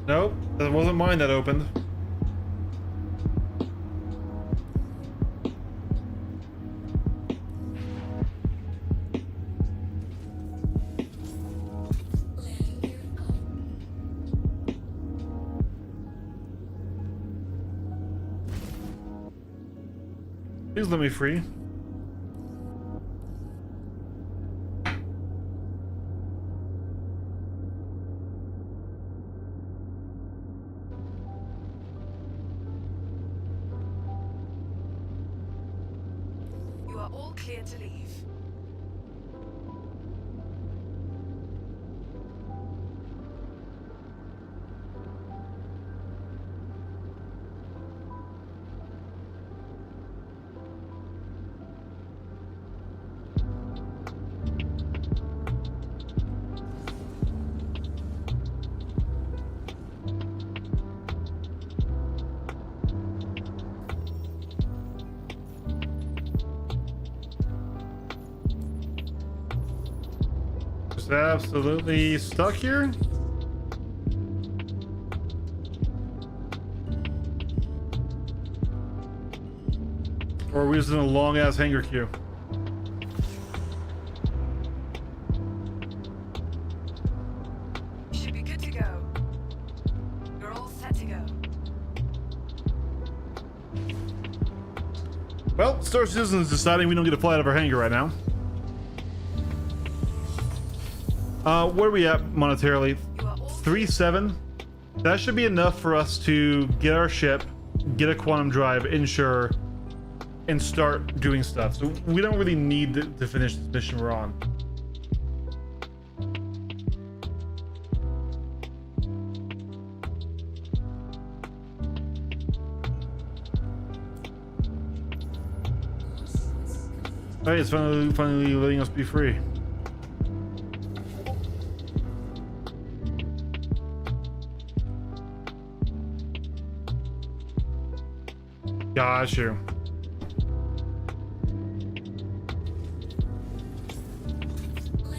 Nope, that wasn't mine that opened. Landing gear up. Please let me free. You are all clear to leave. Just absolutely stuck here. Or are we just in a long ass hangar queue? Should be good to go. You're all set to go. Well, Star Citizen is deciding we don't get to fly out of our hangar right now. Where are we at monetarily? You are all 3-7. That should be enough for us to get our ship, get a quantum drive, insure, and start doing stuff. So we don't really need to finish this mission we're on. Alright, it's finally letting us be free. Got you.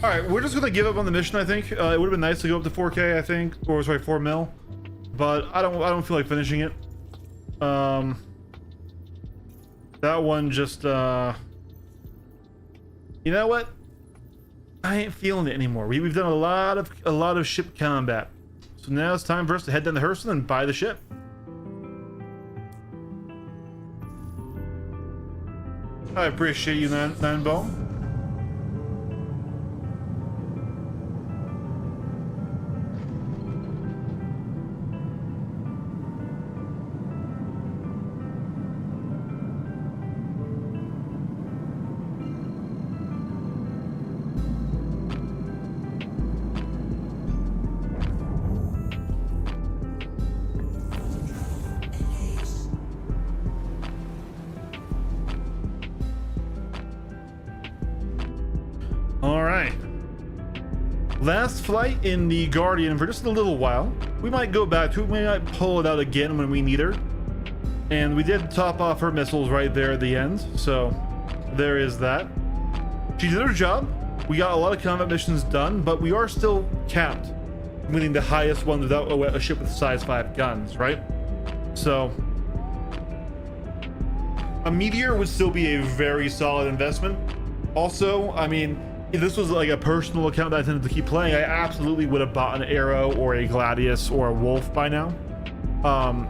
All right, we're just gonna give up on the mission. I think it would have been nice to go up to 4K. I think, or sorry, 4 mil, but I don't feel like finishing it. That one just you know what? I ain't feeling it anymore. We've done a lot of ship combat, so now it's time for us to head down to Hurston and buy the ship. I appreciate you, Nine Ball. right. Last flight in the Guardian for just a little while. We might go back to it. We might pull it out again when we need her. And we did top off her missiles right there at the end. So there is that. She did her job. We got a lot of combat missions done, but we are still capped, winning the highest one without a ship with size 5 guns, right? So a Meteor would still be a very solid investment. Also, I mean, if this was like a personal account that I tended to keep playing, I absolutely would have bought an Arrow or a Gladius or a Wolf by now.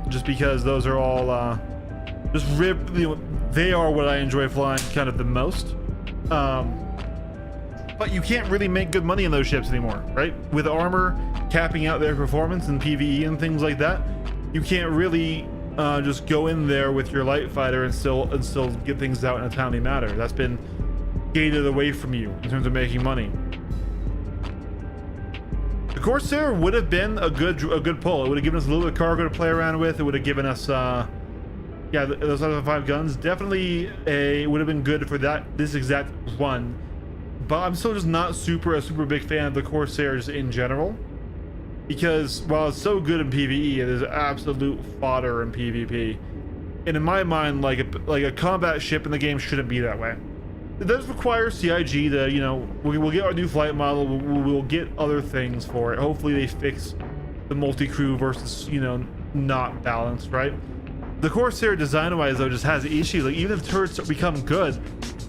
Just because those are all they are what I enjoy flying kind of the most. But you can't really make good money in those ships anymore, right? With armor capping out their performance in PvE and things like that, you can't really just go in there with your light fighter and still get things out in a timely manner. That's been gated away from you in terms of making money. The Corsair would have been a good pull. It would have given us a little bit of cargo to play around with. It would have given us yeah, those other 5 guns definitely would have been good for this exact run. But I'm still just not a super big fan of the Corsairs in general, because while it's so good in PvE, it is absolute fodder in PvP. And in my mind, like a combat ship in the game shouldn't be that way. It does require CIG to, you know, we'll get our new flight model, we'll get other things for it. Hopefully they fix the multi-crew versus, you know, not balanced, right? The Corsair design-wise though just has issues. Like, even if turrets become good,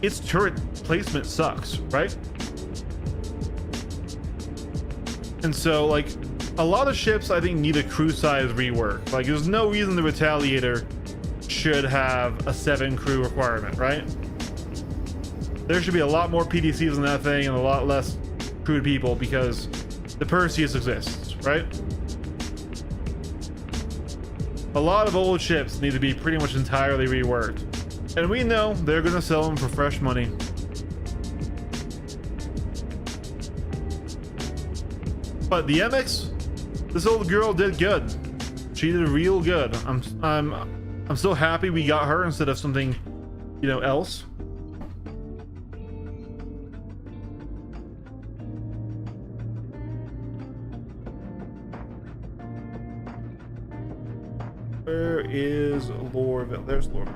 its turret placement sucks, right? And so, like, a lot of ships I think need a crew size rework. Like, there's no reason the Retaliator should have a 7 crew requirement, right? There should be a lot more PDCs in that thing and a lot less crewed people, because the Perseus exists, right? A lot of old ships need to be pretty much entirely reworked, and we know they're gonna sell them for fresh money. But the MX, this old girl did good. She did real good. I'm so happy we got her instead of something, you know, else. Where is Lorville? There's Lorville.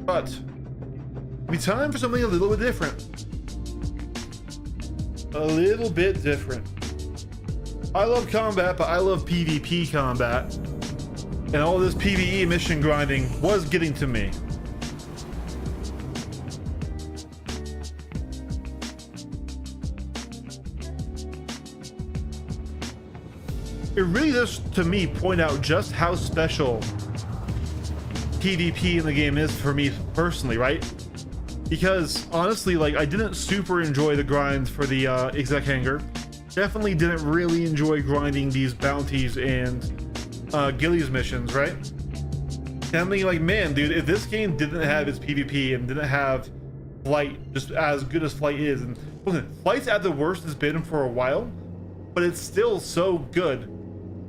But it'll be time for something a little bit different. A little bit different. I love combat, but I love PvP combat. And all this PvE mission grinding was getting to me. It really does, to me, point out just how special PvP in the game is for me personally, right? Because honestly, like, I didn't super enjoy the grind for the exec hangar. Definitely didn't really enjoy grinding these bounties and Gillies missions, right? And I'm thinking, like, man, dude, if this game didn't have its PvP and didn't have flight just as good as flight is, and listen, flight's at the worst it's been for a while, but it's still so good.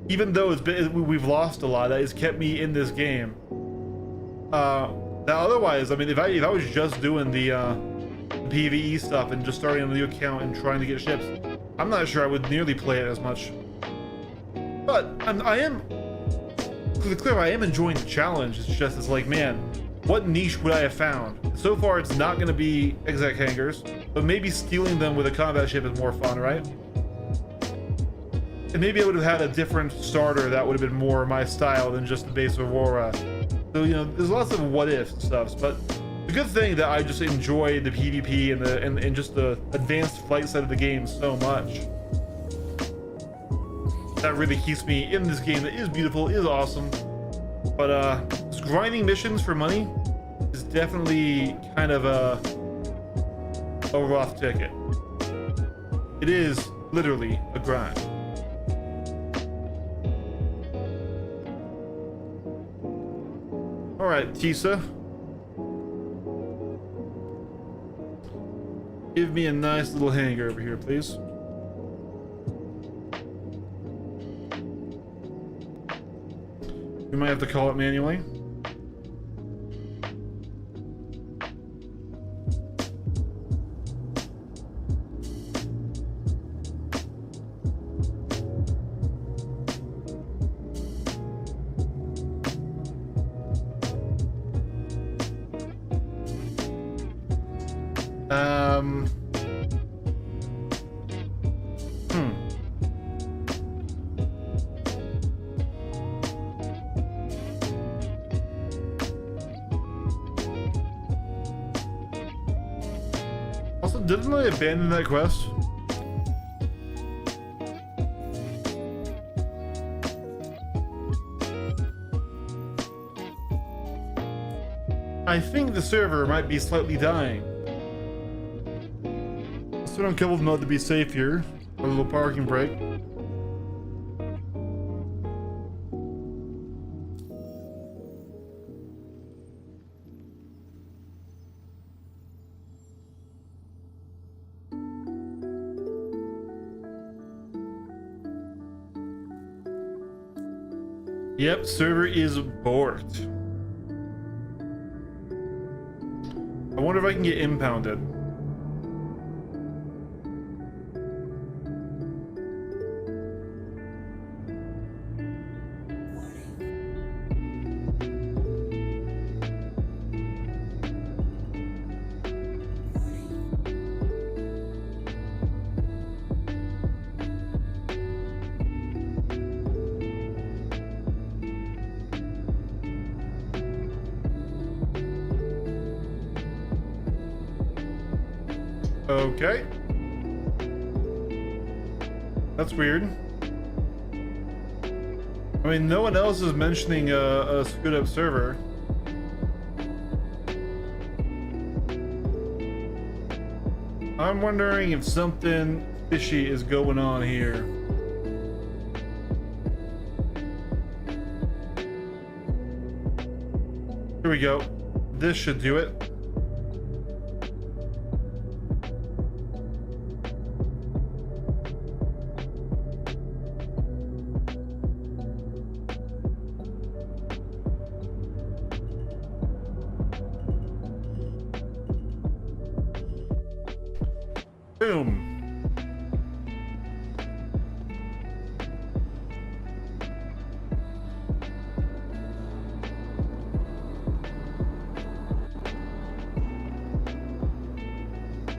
Even though we've lost a lot, that has kept me in this game. That otherwise, I mean, if I was just doing the PvE stuff and just starting a new account and trying to get ships, I'm not sure I would nearly play it as much. But I am enjoying the challenge. It's just, it's like, man, what niche would I have found? So far, it's not going to be exec hangars, but maybe stealing them with a combat ship is more fun, right? And maybe I would have had a different starter that would have been more my style than just the base Aurora. So, you know, there's lots of what if stuff, but the good thing that I just enjoy the PvP and just the advanced flight side of the game so much. That really keeps me in this game that is beautiful, is awesome. But just grinding missions for money is definitely kind of a rough ticket. It is literally a grind. All right, Tisa. Give me a nice little hangar over here, please. We might have to call it manually. Hmm. Also, didn't I abandon that quest? I think the server might be slightly dying. So on Kibble mode to be safe here. A little parking break. Yep, server is borked. I wonder if I can get impounded. Okay. That's weird. I mean, no one else is mentioning a screwed up server. I'm wondering if something fishy is going on here. Here we go. This should do it. Boom.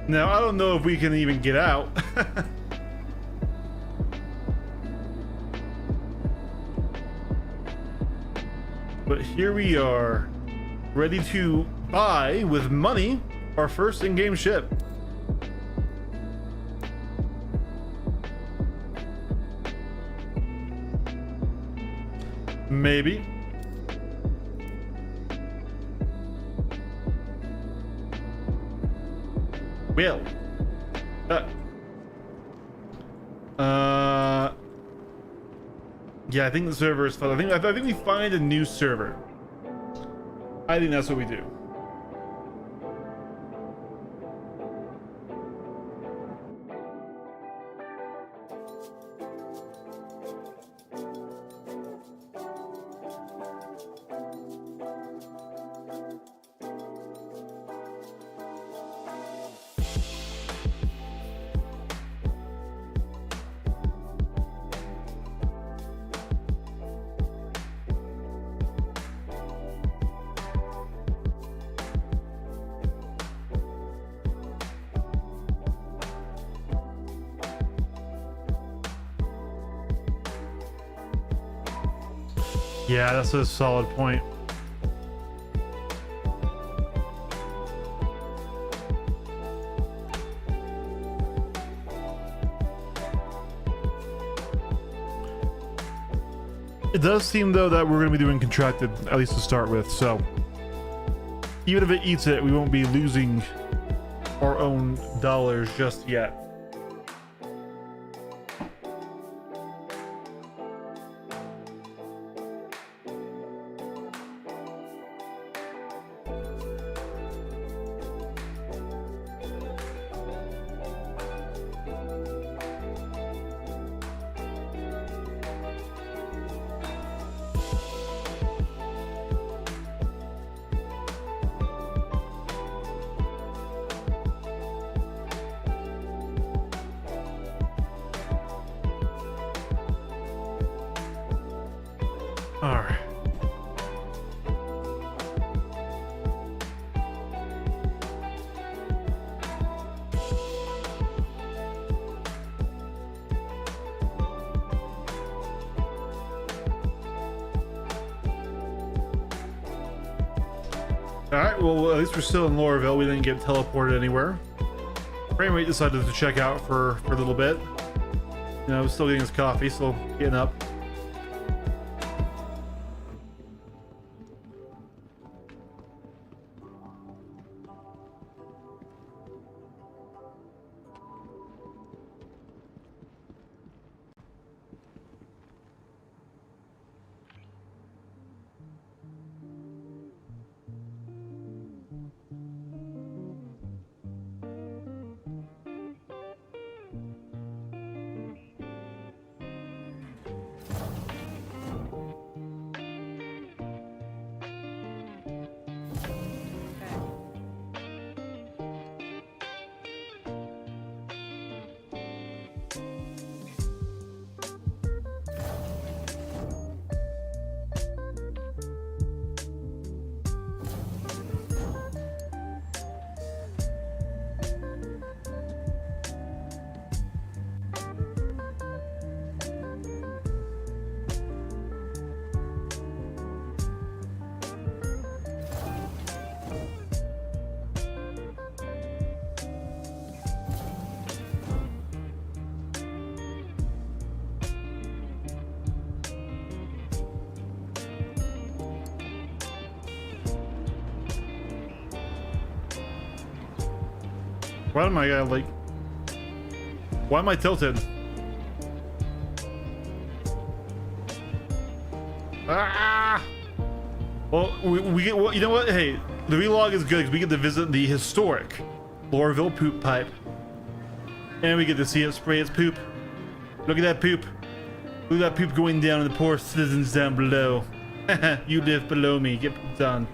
Now, I don't know if we can even get out. But here we are, ready to buy with money our first in-game ship. Maybe. Well. Yeah, I think the server is fun. I think we find a new server. I think that's what we do. Yeah, that's a solid point. It does seem though that we're going to be doing contracted, at least to start with, so even if it eats it, we won't be losing our own dollars just yet. All right. All right, well, at least we're still in Lorville. We didn't get teleported anywhere. Frame rate decided to check out for a little bit. You know, still getting his coffee, still getting up. Why am I like? Why am I tilted? Ah! Well, we get. Well, you know what? Hey, the relog is good because we get to visit the historic Lorville poop pipe, and we get to see it spray its poop. Look at that poop. Look at that poop going down on the poor citizens down below. You live below me. Get pooped on.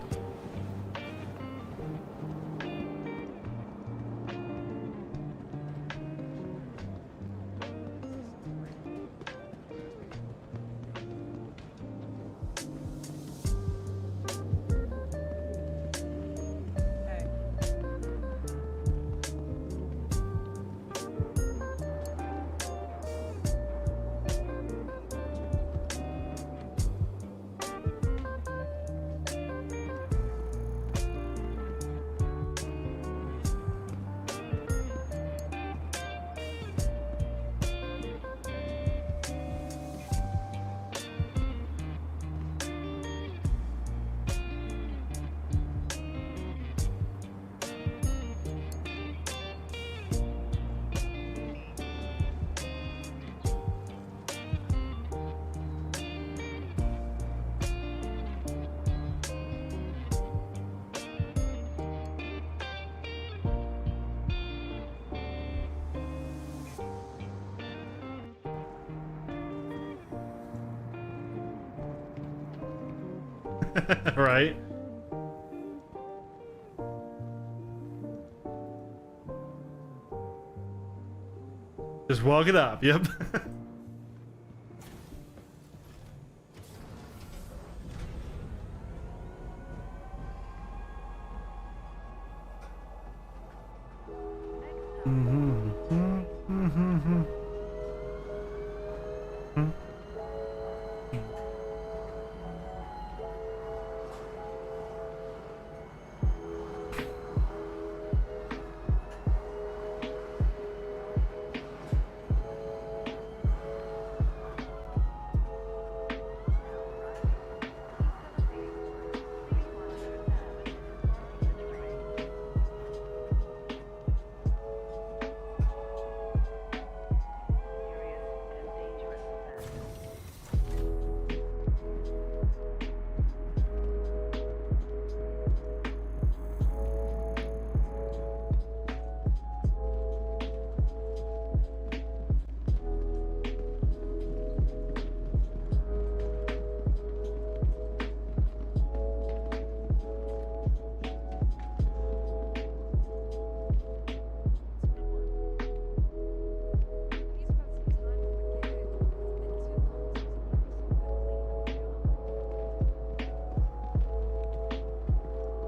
Right? Just walk it up. Yep.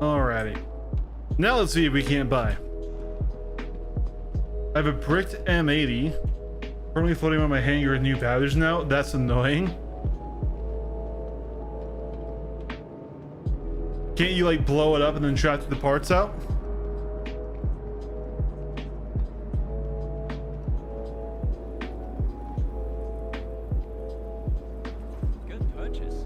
Alrighty. Now let's see if we can't buy. I have a bricked M80 currently floating on my hangar with new batteries now. That's annoying. Can't you like blow it up and then transfer the parts out? Good purchase.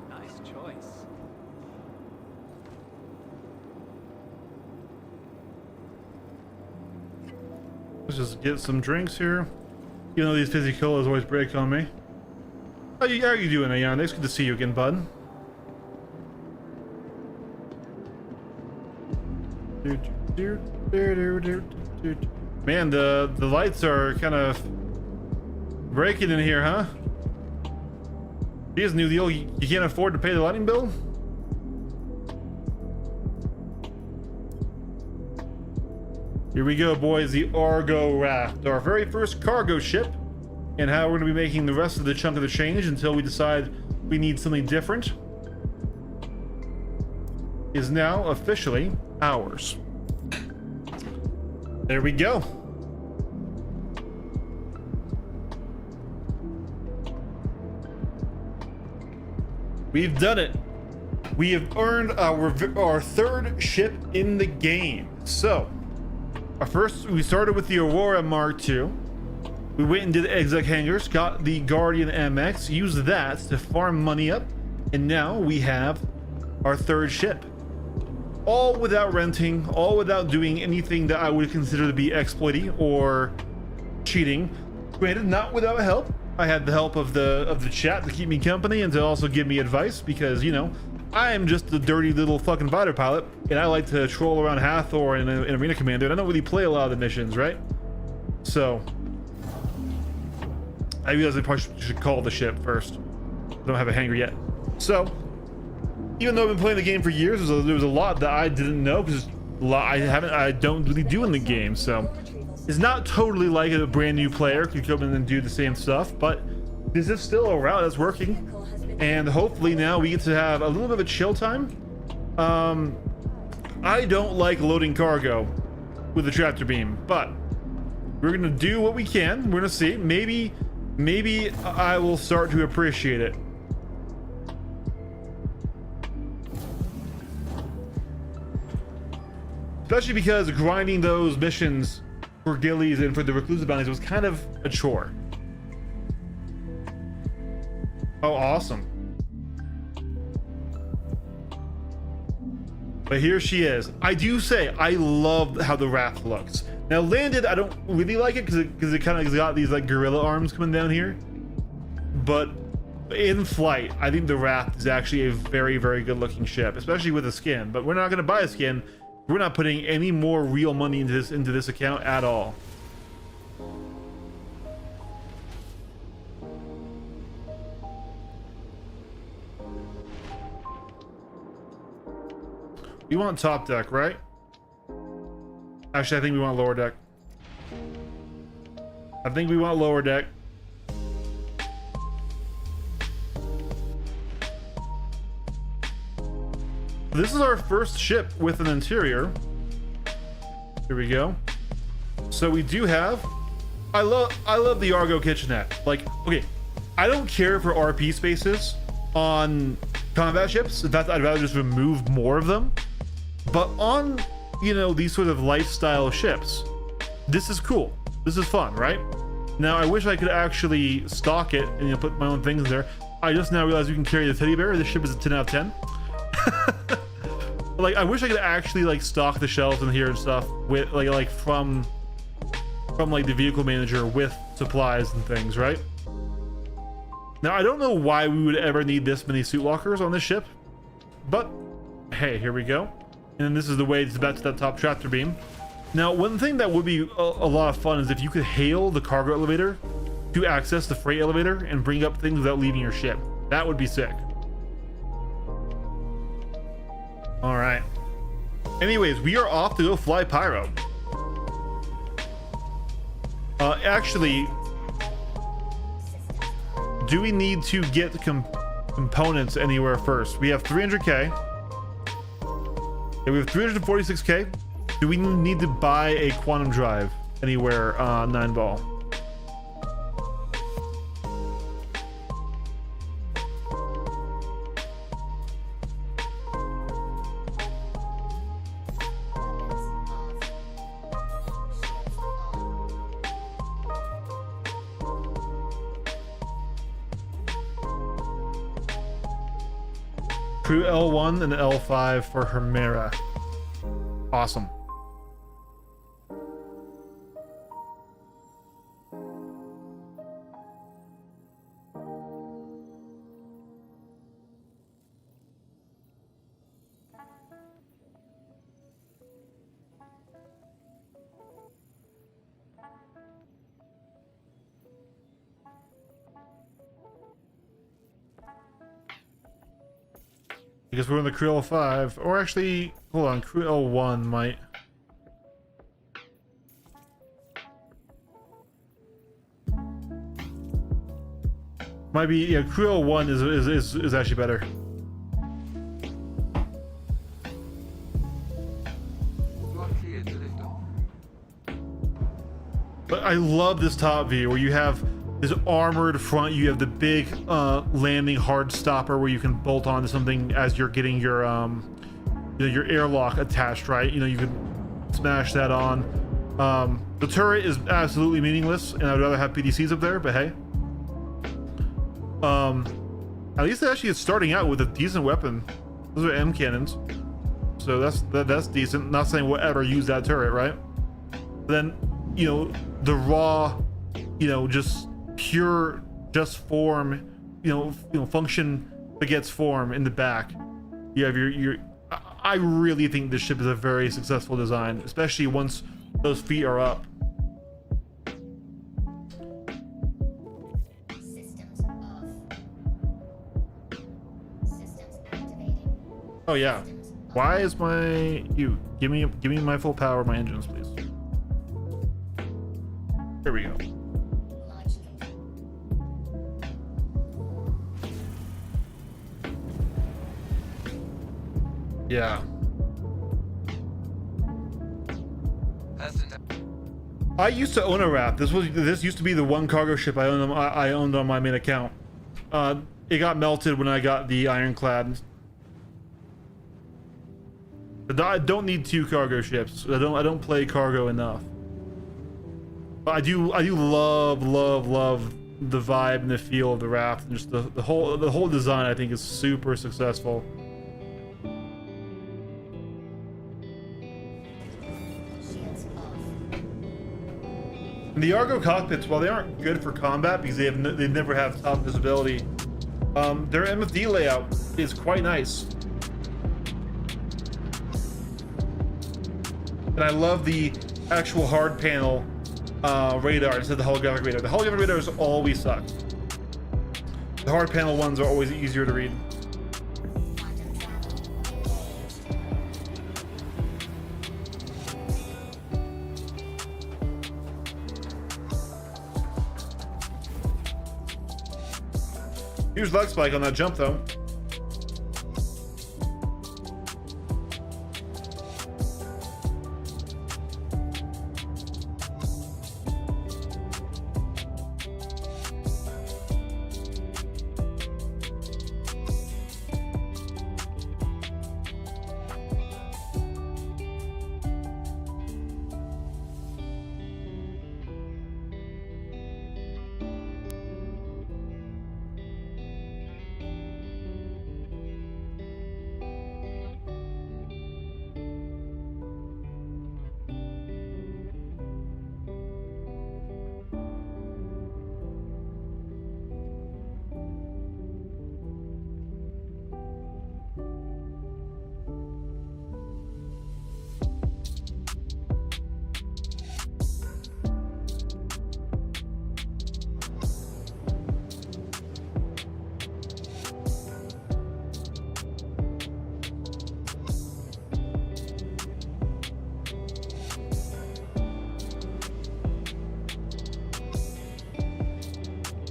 Nice choice. Let's just get some drinks here. You know these fizzy colas always break on me. How are you doing, Ayan? It's good to see you again, bud. Man, the lights are kind of breaking in here, huh? Here's new deal. You can't afford to pay the lighting bill? Here we go, boys. The Argo Raft, our very first cargo ship, and how we're going to be making the rest of the chunk of the change until we decide we need something different, is now officially ours. There we go. We've done it. We have earned our third ship in the game. So, we started with the Aurora Mark II. We went and did the exec hangars, got the Guardian MX, used that to farm money up, and now we have our third ship. All without renting, all without doing anything that I would consider to be exploity or cheating. Granted, not without help. I had the help of the chat to keep me company and to also give me advice because, you know, I am just a dirty little fucking fighter pilot and I like to troll around Hathor and Arena Commander, and I don't really play a lot of the missions, right? So I realized I probably should call the ship first. I don't have a hangar yet. So even though I've been playing the game for years, there was a lot that I didn't know because I don't really do in the game. So it's not totally like a brand new player could come in and do the same stuff, but this is still a route that's working, and hopefully now we get to have a little bit of a chill time. I don't like loading cargo with the tractor beam, but we're gonna do what we can. We're gonna see. Maybe I will start to appreciate it. Especially because grinding those missions for Gillies and for the Reclusive bounties was kind of a chore. Oh, awesome. But here she is. I do say I love how the raft looks. Now landed, I don't really like it because it kind of got these like gorilla arms coming down here. But in flight, I think the raft is actually a very, very good looking ship, especially with a skin. But we're not going to buy a skin. We're not putting any more real money into this account at all. We want top deck, right? Actually, I think we want lower deck. I think we want lower deck. This is our first ship with an interior. Here we go. So we do have, I love the Argo kitchenette. Like, okay, I don't care for RP spaces on combat ships. In fact, I'd rather just remove more of them. But on, you know, these sort of lifestyle ships, this is cool. This is fun, right? Now, I wish I could actually stock it and, you know, put my own things in there. I just now realized you can carry the teddy bear. This ship is a 10 out of 10. Like, I wish I could actually like stock the shelves in here and stuff with like from like the vehicle manager with supplies and things, right? Now, I don't know why we would ever need this many suit lockers on this ship, but hey, here we go. And then this is the way to back to that top tractor beam. Now, one thing that would be a lot of fun is if you could hail the cargo elevator to access the freight elevator and bring up things without leaving your ship. That would be sick. All right. Anyways, we are off to go fly Pyro. Actually, do we need to get components anywhere first? We have 300k. Yeah, we have 346k. Do we need to buy a quantum drive anywhere, 9 ball? Crew L1 and L5 for Hermera. Awesome. I guess we're in the Crew L5, or actually, hold on, Crew L1 might. Might be, yeah, Crew L1 is actually better. But I love this top view where you have this armored front, you have the big landing hard stopper where you can bolt onto something as you're getting your you know, your airlock attached, right? You know, you can smash that on. The turret is absolutely meaningless, and I'd rather have PDCs up there, but hey. At least actually it's starting out with a decent weapon. Those are M cannons, so that's decent. Not saying we'll ever use that turret, right? But then, you know, the raw, you know, just pure, just form, you know, function begets form in the back. You have your. I really think this ship is a very successful design, especially once those feet are up. Systems off. Systems activating. Oh yeah. Why is my give me my full power, my engines, please. There we go. Launch complete. Yeah. That's enough. I used to own a Wrath. This used to be the one cargo ship I owned on my main account. It got melted when I got the Ironclad. I don't need 2 cargo ships. I don't play cargo enough. But I do love the vibe and the feel of the Wrath, and just the whole design. I think is super successful. Shields off. And the Argo cockpits, while they aren't good for combat because they never have top visibility, their MFD layout is quite nice. And I love the actual hard panel radar instead of the holographic radar. The holographic radars always suck. The hard panel ones are always easier to read. Quantum travel engaged. Huge leg spike on that jump though.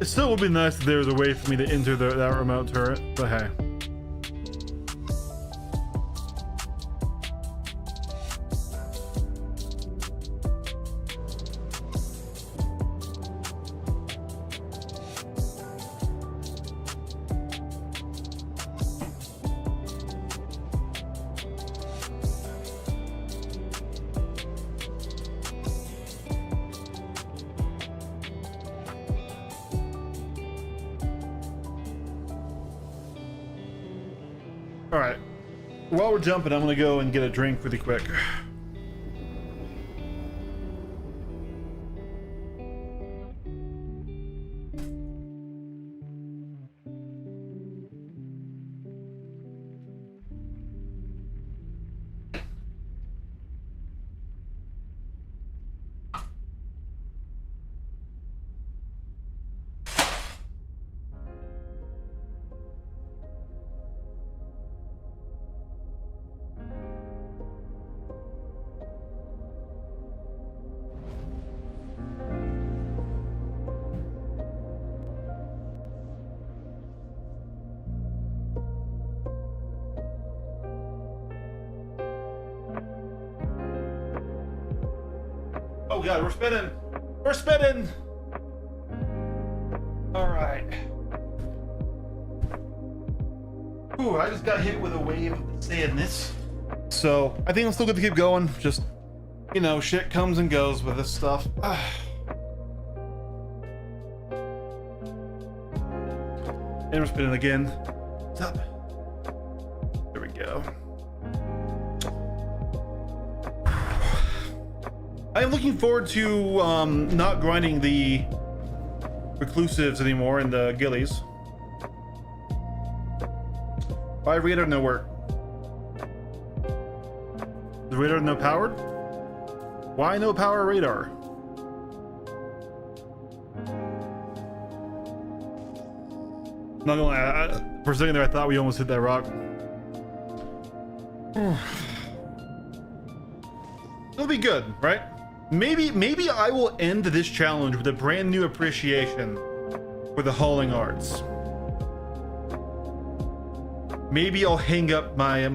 It still would be nice if there was a way for me to enter that remote turret, but hey. All right. While we're jumping, I'm gonna go and get a drink really quick. Oh god, we're spinning! We're spinning! Alright. Ooh, I just got hit with a wave of sadness. So, I think I'm still good to keep going. Just, you know, shit comes and goes with this stuff. And we're spinning again. Stop. There we go. I'm looking forward to not grinding the reclusives anymore in the gillies. Why radar no work? The radar no powered? Why no power radar? Not gonna lie, for a second there I thought we almost hit that rock. It'll be good, right? Maybe I will end this challenge with a brand new appreciation for the hauling arts. Maybe I'll hang up my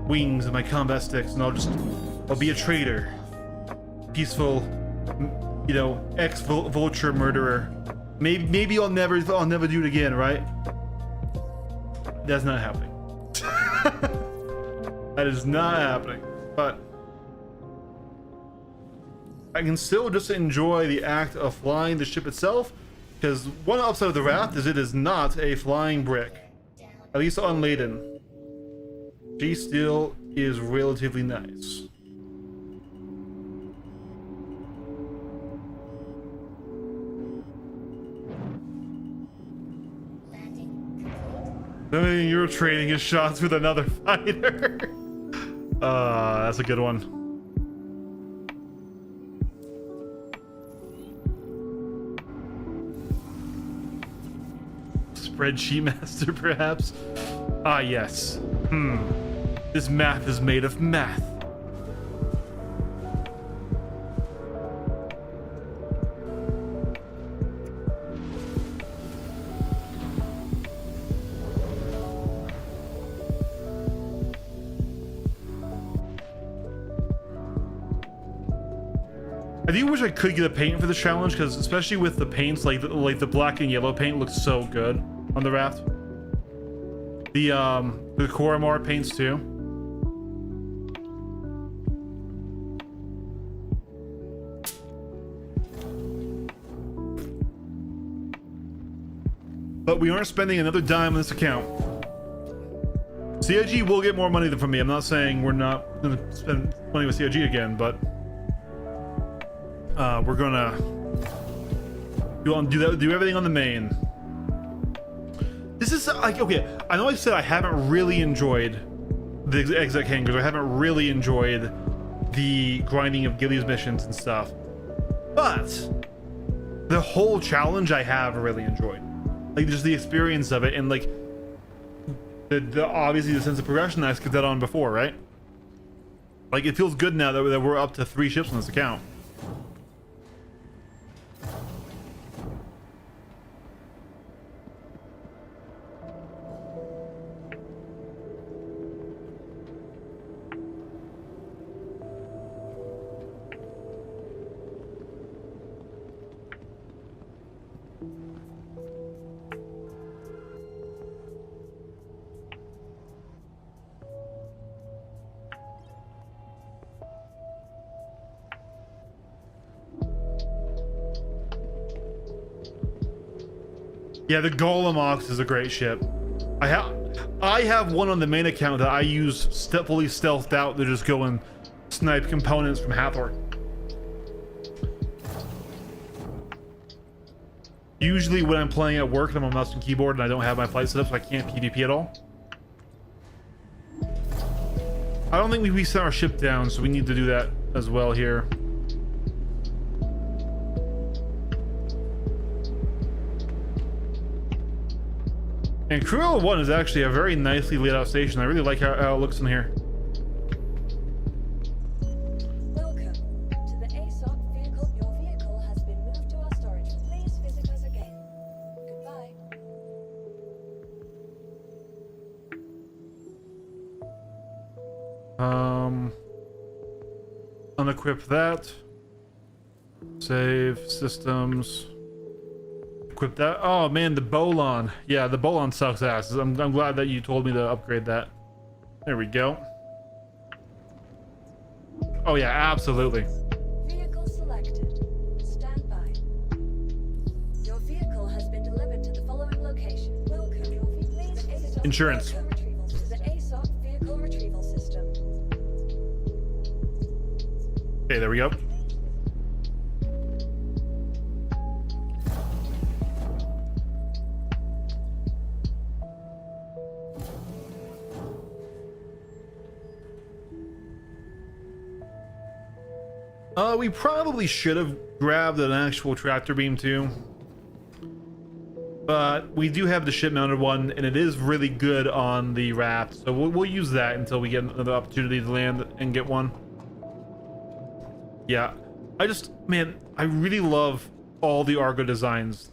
wings and my combat sticks, and I'll be a trader, peaceful, you know, ex-vulture murderer. Maybe I'll never do it again, right? That's not happening. That is not happening. But I can still just enjoy the act of flying the ship itself, because one upside of the Raft is it is not a flying brick, at least unladen. She still is relatively nice. Landing complete. I mean, you're trading his shots with another fighter. That's a good one. Spreadsheet master, perhaps? Ah, yes. This math is made of math. I do wish I could get a paint for this challenge, because especially with the paints, like the black and yellow paint looks so good on the Raft. The Koromar paints too. But we aren't spending another dime on this account. CIG will get more money than from me. I'm not saying we're not gonna spend money with CIG again, but we're gonna do everything on the main. This is like, okay, I know I said I haven't really enjoyed the exec hangers. I haven't really enjoyed the grinding of Gilly's missions and stuff, but the whole challenge I have really enjoyed. Like just the experience of it, and like the obviously the sense of progression that I skipped that on before, right? Like it feels good now that we're up to 3 ships on this account. Yeah, the Golem Ox is a great ship. I have one on the main account that I use fully stealthed out to just go and snipe components from Hathor. Usually when I'm playing at work and I'm on mouse and keyboard and I don't have my flight set up, so I can't PvP at all. I don't think we sent our ship down, so we need to do that as well here. And Cruella 1 is actually a very nicely laid out station. I really like how it looks in here. Welcome to the ASOP vehicle. Your vehicle has been moved to our storage. Please visit us again. Goodbye. Unequip that. Save systems. Equip that. Oh man, the Bolon. Yeah, the Bolon sucks ass. I'm glad that you told me to upgrade that. There we go. Oh yeah, absolutely. Vehicle selected. Stand by. Your vehicle has been delivered to the following location. Welcome. Please visit our Insurance. vehicle retrieval to the ASOP vehicle retrieval system. Okay, there we go. We probably should have grabbed an actual tractor beam too. But we do have the ship mounted one, and it is really good on the raft. So we'll use that until we get another opportunity to land and get one. Yeah, man, I really love all the Argo designs.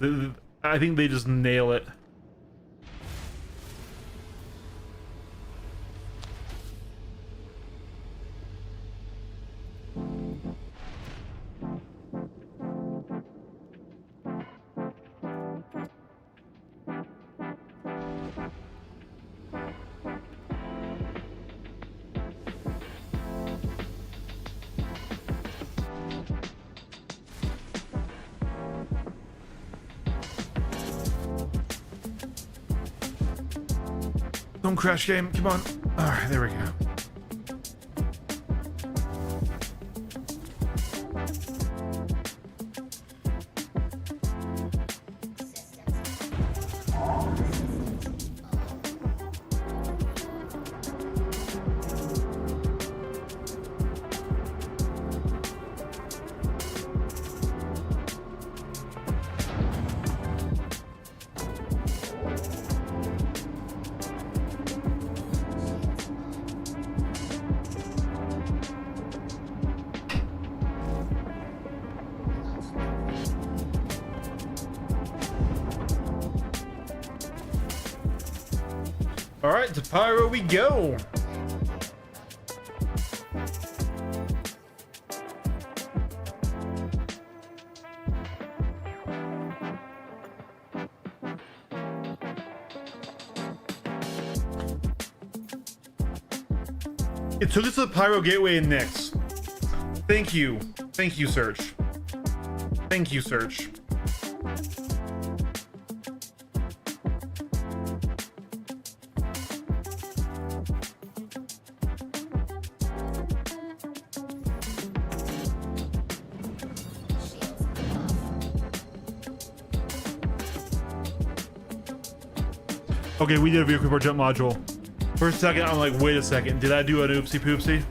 I think they just nail it. Don't crash, game. Come on. All right, there we go. All right, to Pyro we go. It took us to the Pyro Gateway in Nyx. Thank you. Thank you, Search. Thank you, Search. Okay, we did a vehicle jump module. For a second, I'm like, wait a second, did I do an oopsie poopsie?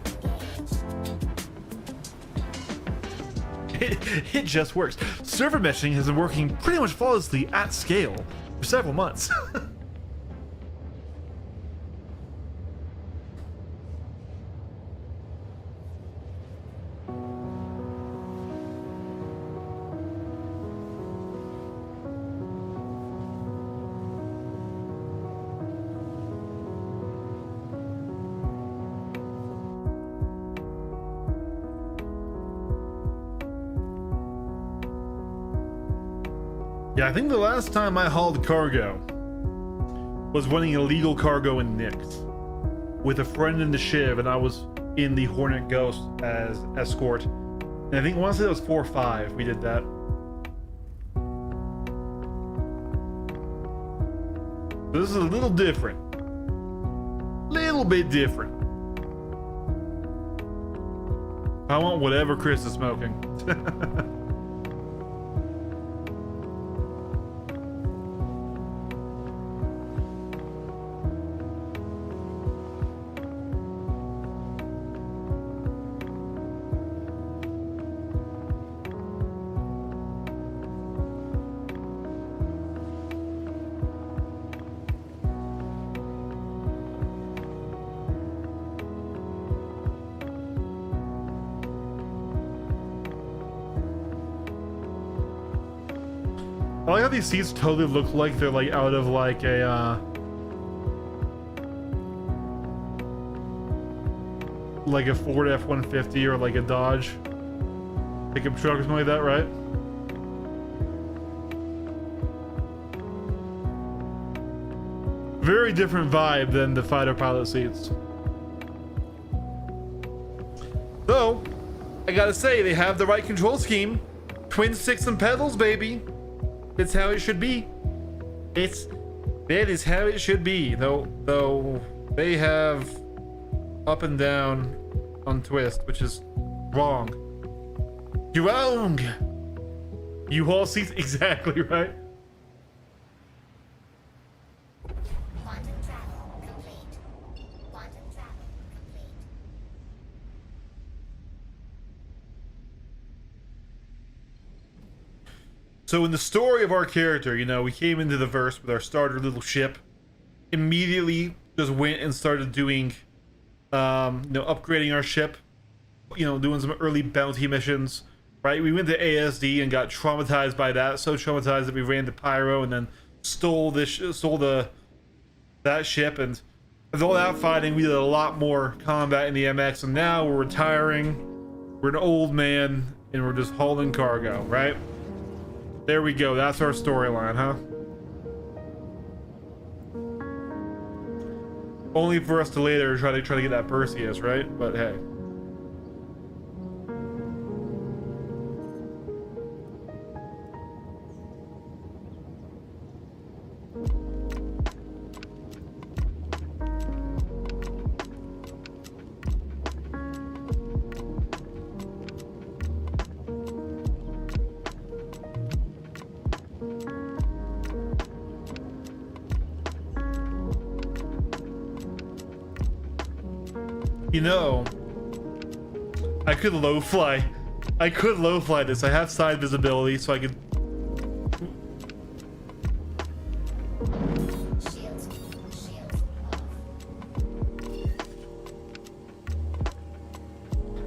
It just works. Server meshing has been working pretty much flawlessly at scale for several months. Yeah, I think the last time I hauled cargo was running illegal cargo in Nyx with a friend in the Shiv, and I was in the Hornet Ghost as escort. And I think once it was 4 or 5, we did that. So this is a little different. little bit different. I want whatever Chris is smoking. I like how these seats totally look like they're like out of like a like a Ford F-150 or like a Dodge pickup truck or something like that, right? Very different vibe than the fighter pilot seats. Though, I gotta say, they have the right control scheme. Twin sticks and pedals, baby. It's how it should be. That is how it should be. Though they have up and down on twist, which is wrong. You're wrong. You all see exactly right. Quantum travel complete. Quantum travel complete. So in the story of our character, you know, we came into the verse with our starter little ship, immediately just went and started doing, upgrading our ship, doing some early bounty missions, right? We went to ASD and got traumatized by that, so traumatized that we ran to Pyro and then stole that ship, and with all that fighting, we did a lot more combat in the MX, and now we're retiring, we're an old man, and we're just hauling cargo, right? There we go. That's our storyline, huh? Only for us to later try to get that Perseus, right? But hey. You know, I could low fly this. I have side visibility, so I could. Shields off.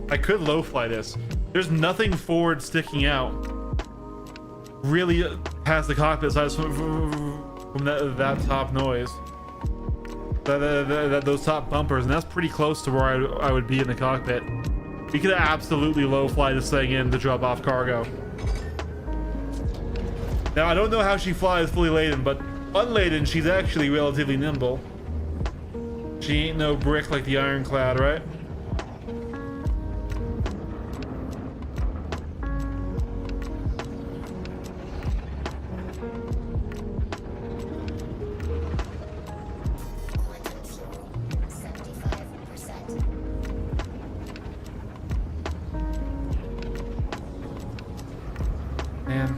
I could low fly this. There's nothing forward sticking out really past the cockpit aside from that top noise. Those top bumpers, and that's pretty close to where I would be in the cockpit. We could absolutely low fly this thing in to drop off cargo. Now I don't know how she flies fully laden, but unladen she's actually relatively nimble. She ain't no brick like the Ironclad, right? Quantum fuel 75%. Man.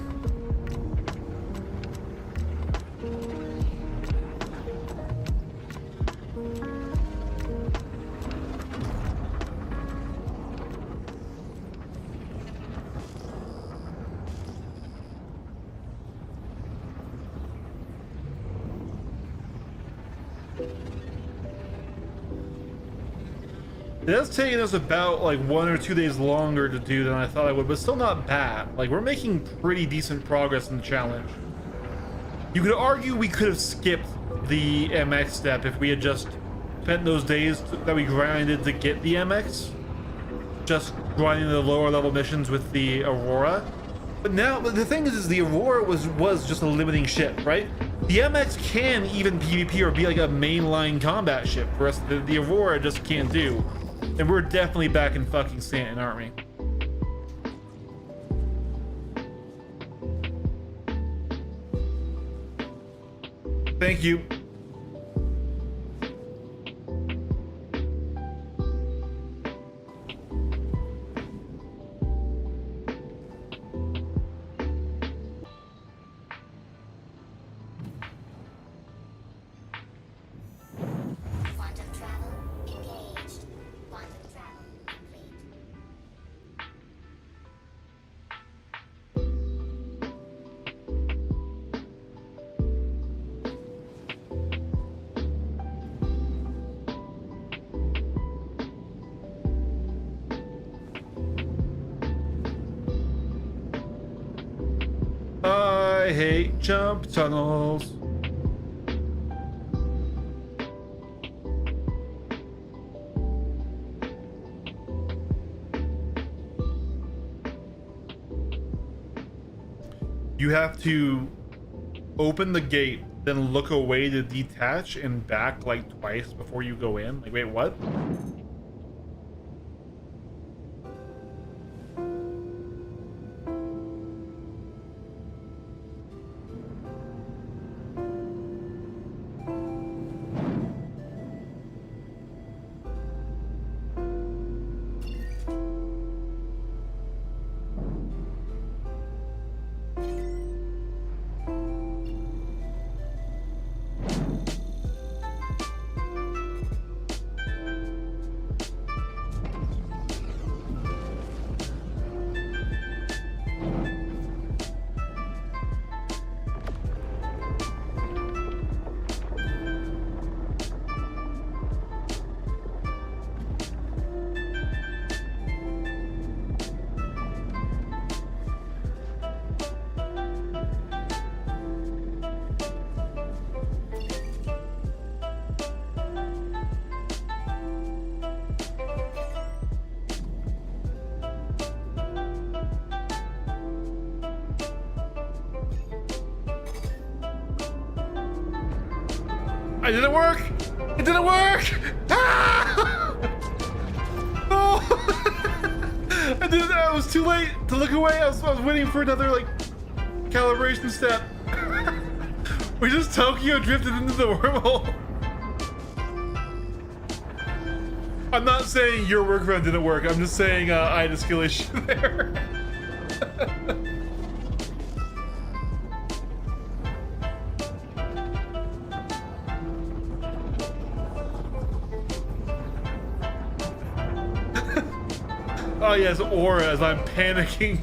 It's taking us about like 1 or 2 days longer to do than I thought I would, but still not bad. Like, we're making pretty decent progress in the challenge. You could argue we could have skipped the MX step if we had just spent those days that we grinded to get the MX, just grinding the lower level missions with the Aurora. But now, the thing is the Aurora was just a limiting ship, right? The MX can even PvP or be like a mainline combat ship. For us, the Aurora just can't do. And we're definitely back in fucking Stanton, aren't we? Thank you. I hate jump tunnels. You have to open the gate, then look away to detach and back like twice before you go in. Like, wait, what? It didn't work! It didn't work! Ah! No! I didn't. I was too late to look away. I was waiting for another like calibration step. We just Tokyo drifted into the wormhole. I'm not saying your workaround didn't work. I'm just saying I had a skill issue there. Oh yes, aura as I'm panicking.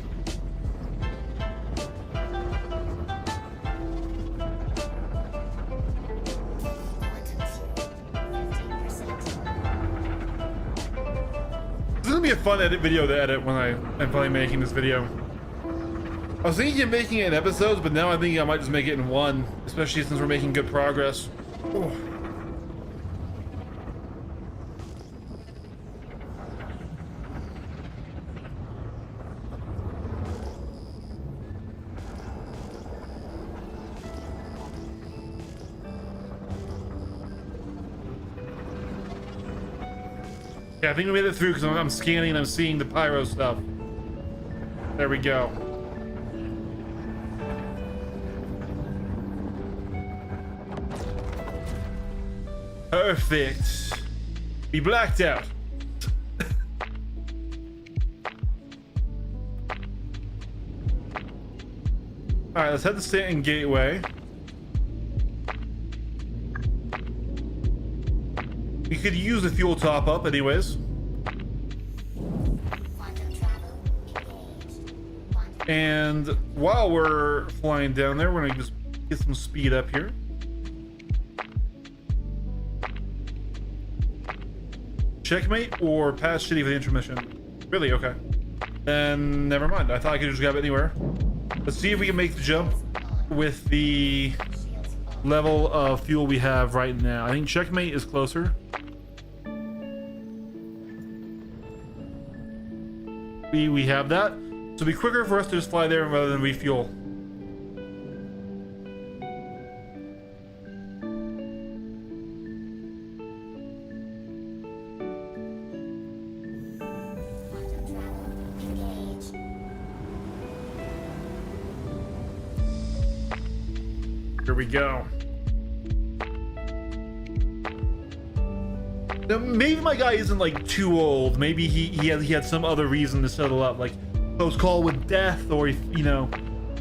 This is gonna be a fun edit video to edit when I'm finally making this video. I was thinking of making it in episodes, but now I'm thinking I might just make it in one, especially since we're making good progress. Oh. Yeah, I think we made it through because I'm scanning and I'm seeing the pyro stuff. There we go. Perfect. We blacked out. Alright, let's head to Stanton Gateway. We could use a fuel top up anyways. And while we're flying down there, we're gonna just get some speed up here. Checkmate or pass shitty for the intermission? Really? Okay. Then never mind. I thought I could just grab it anywhere. Let's see if we can make the jump with the level of fuel we have right now. I think checkmate is closer. We have that. So it'd be quicker for us to just fly there rather than refuel. Here we go. Now, maybe my guy isn't like too old. Maybe he had some other reason to settle up, like close call with death, or you know,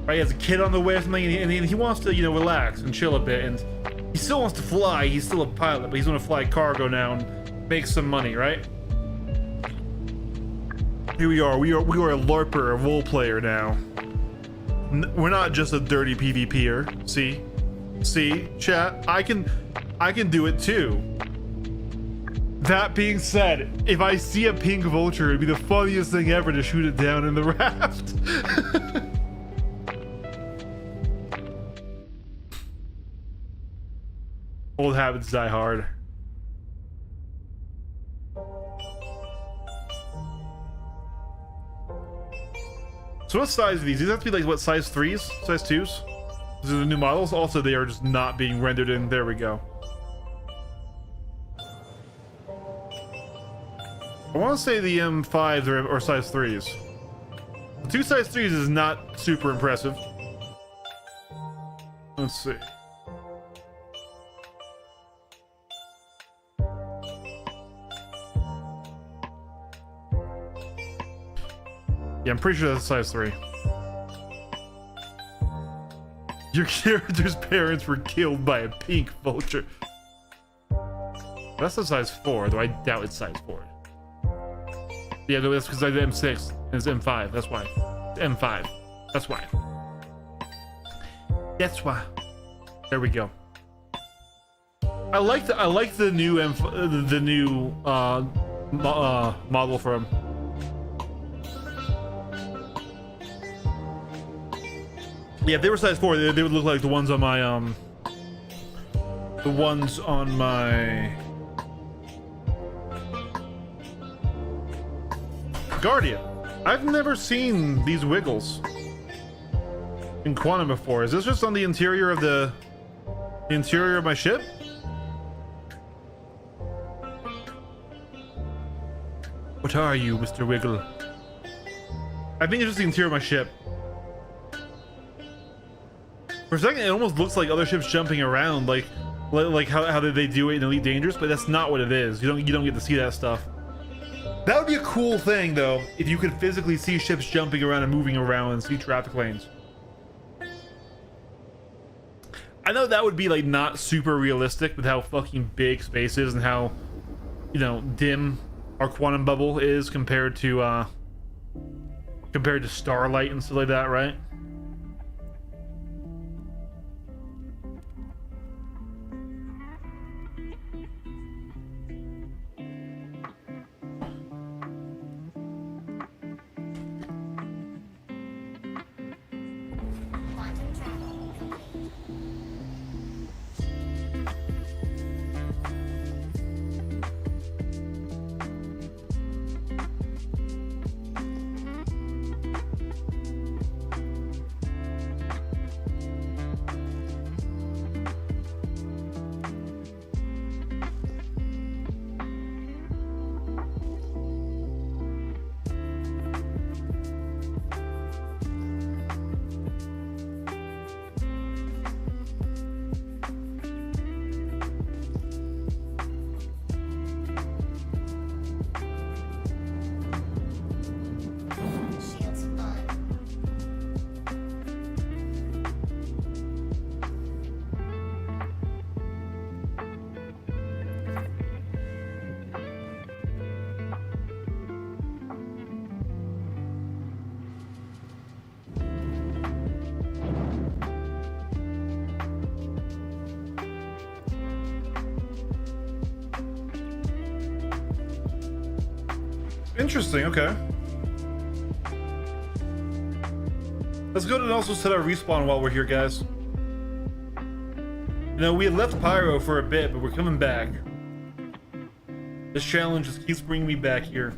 right? He has a kid on the way or something, and he wants to, you know, relax and chill a bit. And he still wants to fly. He's still a pilot, but he's gonna fly cargo now and make some money, right? Here we are. We are a LARPer, a role player now. We're not just a dirty PvPer. See, chat. I can do it too. That being said, if I see a pink vulture, it'd be the funniest thing ever to shoot it down in the raft. Old habits die hard. So what size are these? These have to be like what, size 3s? Size 2s? These are the new models. Also, they are just not being rendered in. There we go. I want to say the M5s or size 3s. The 2 size 3s is not super impressive. Let's see. Yeah, I'm pretty sure that's size 3. Your character's parents were killed by a pink vulture. That's a size 4, though I doubt it's size 4. Yeah, no, that's because I did M6 and it's M5. That's why. M5. That's why. That's why. There we go. I like the new model for him. Yeah, if they were size 4, they would look like the ones on my Guardian. I've never seen these wiggles in Quantum before. Is this just on the interior of the interior of my ship? What are you, Mr. Wiggle? I think it's just the interior of my ship. For a second, it almost looks like other ships jumping around, like how they do it in Elite Dangerous, but that's not what it is. You don't get to see that stuff. That would be a cool thing, though, if you could physically see ships jumping around and moving around and see traffic lanes. I know that would be like not super realistic with how fucking big space is and how, you know, dim our quantum bubble is compared to Starlight and stuff like that, right? Quantum travel complete. Shields on. Interesting, okay. Let's go ahead and also set our respawn while we're here, guys. You know, we had left Pyro for a bit, but we're coming back. This challenge just keeps bringing me back here.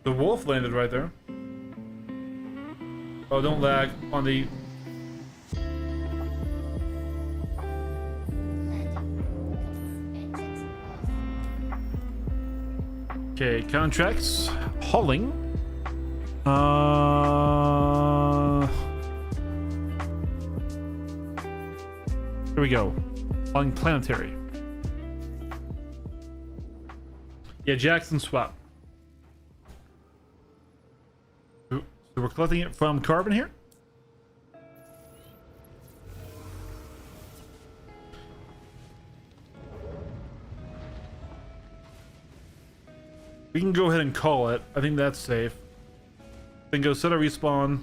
The wolf landed right there. Oh, don't lag on the... Engines off. Okay, contracts. Hauling. Here we go. Hauling planetary. Yeah, Jackson swap. So we're collecting it from Carbon here. We can go ahead and call it. I think that's safe. Then go set a respawn.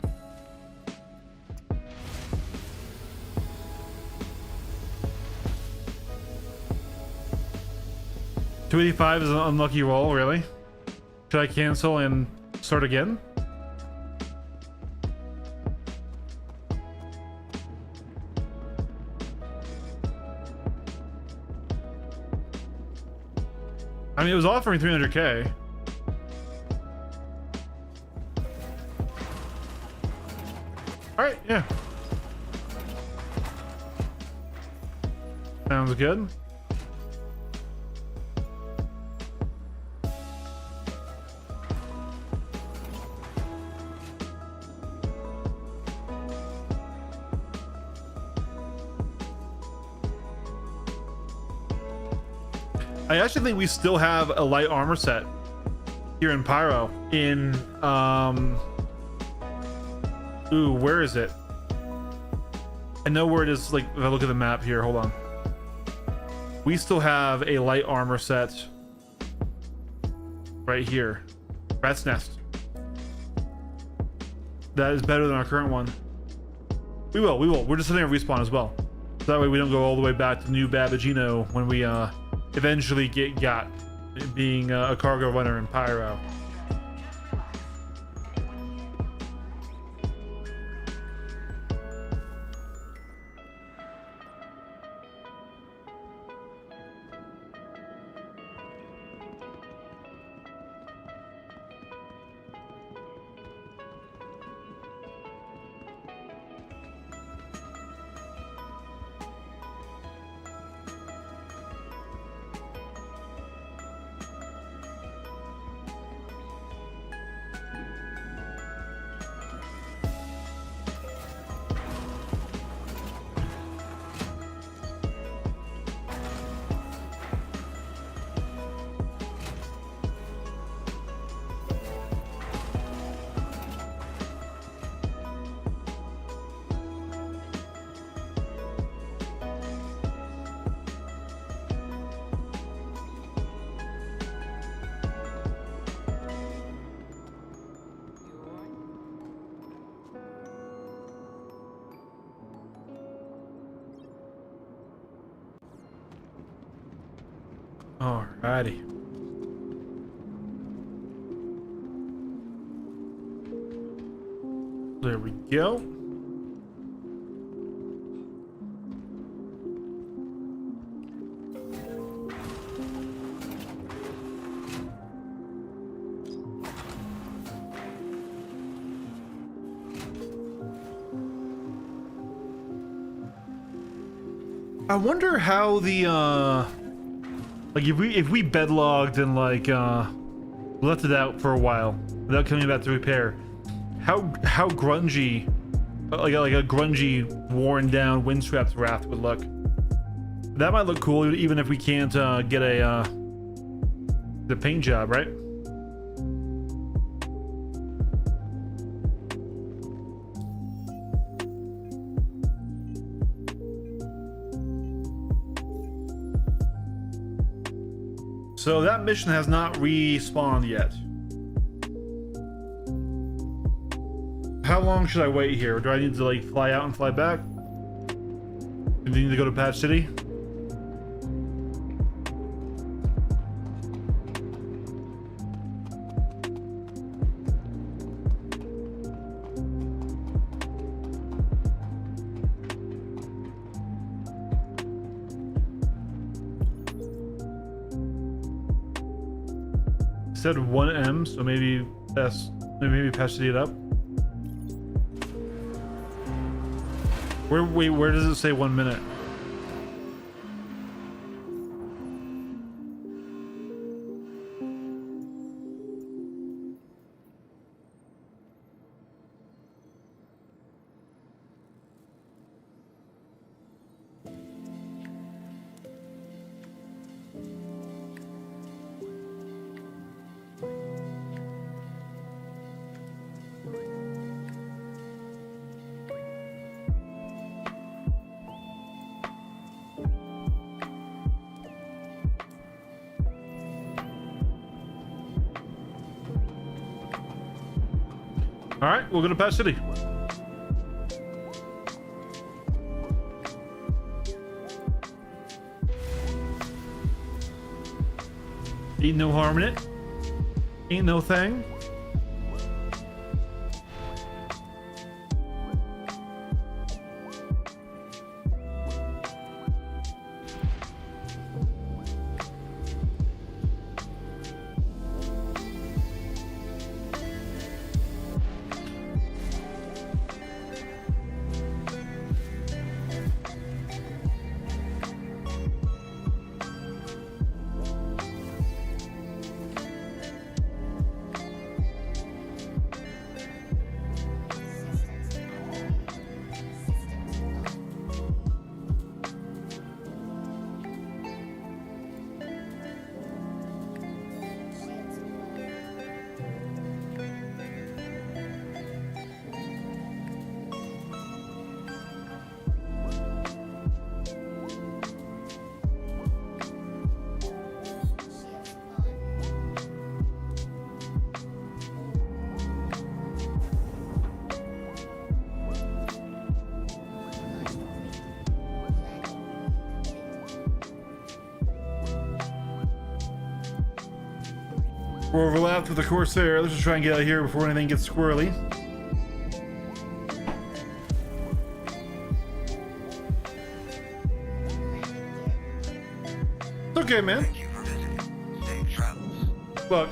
$285 is an unlucky roll, really? Should I cancel and start again? mean, it was offering 300K. All right, yeah. Sounds good. I actually think we still have a light armor set here in Pyro. In ooh, where is it? I know where it is. Like, if I look at the map here, hold on. We still have a light armor set right here. Rat's Nest. That is better than our current one. We will. We're just setting a respawn as well. So that way we don't go all the way back to New Babagino when we eventually got being a cargo runner in Pyro. Alrighty. There we go. I wonder how the like if we bedlogged and like left it out for a while without coming back to repair, how grungy like a grungy worn down Windstraps raft would look. That might look cool even if we can't get the paint job, right? So that mission has not respawned yet. How long should I wait here? Or do I need to like fly out and fly back? Do you need to go to Patch City? Said 1M, so maybe Patch City it up. Where does it say 1 minute? All right, we'll go to Patch City. Ain't no harm in it. Ain't no thing. We're overlapped with the Corsair. Let's just try and get out of here before anything gets squirrely. It's okay, man. Thank you for visiting. Safe travels. Look,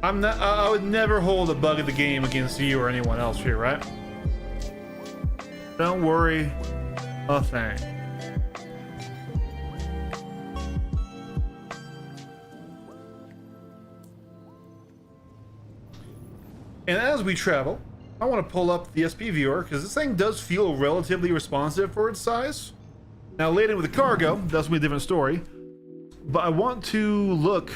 I'm not. I would never hold a bug of the game against you or anyone else here, right? Don't worry a thing. And as we travel, I want to pull up the SP viewer because this thing does feel relatively responsive for its size. Now, laden with the cargo, that's gonna be a different story. But I want to look.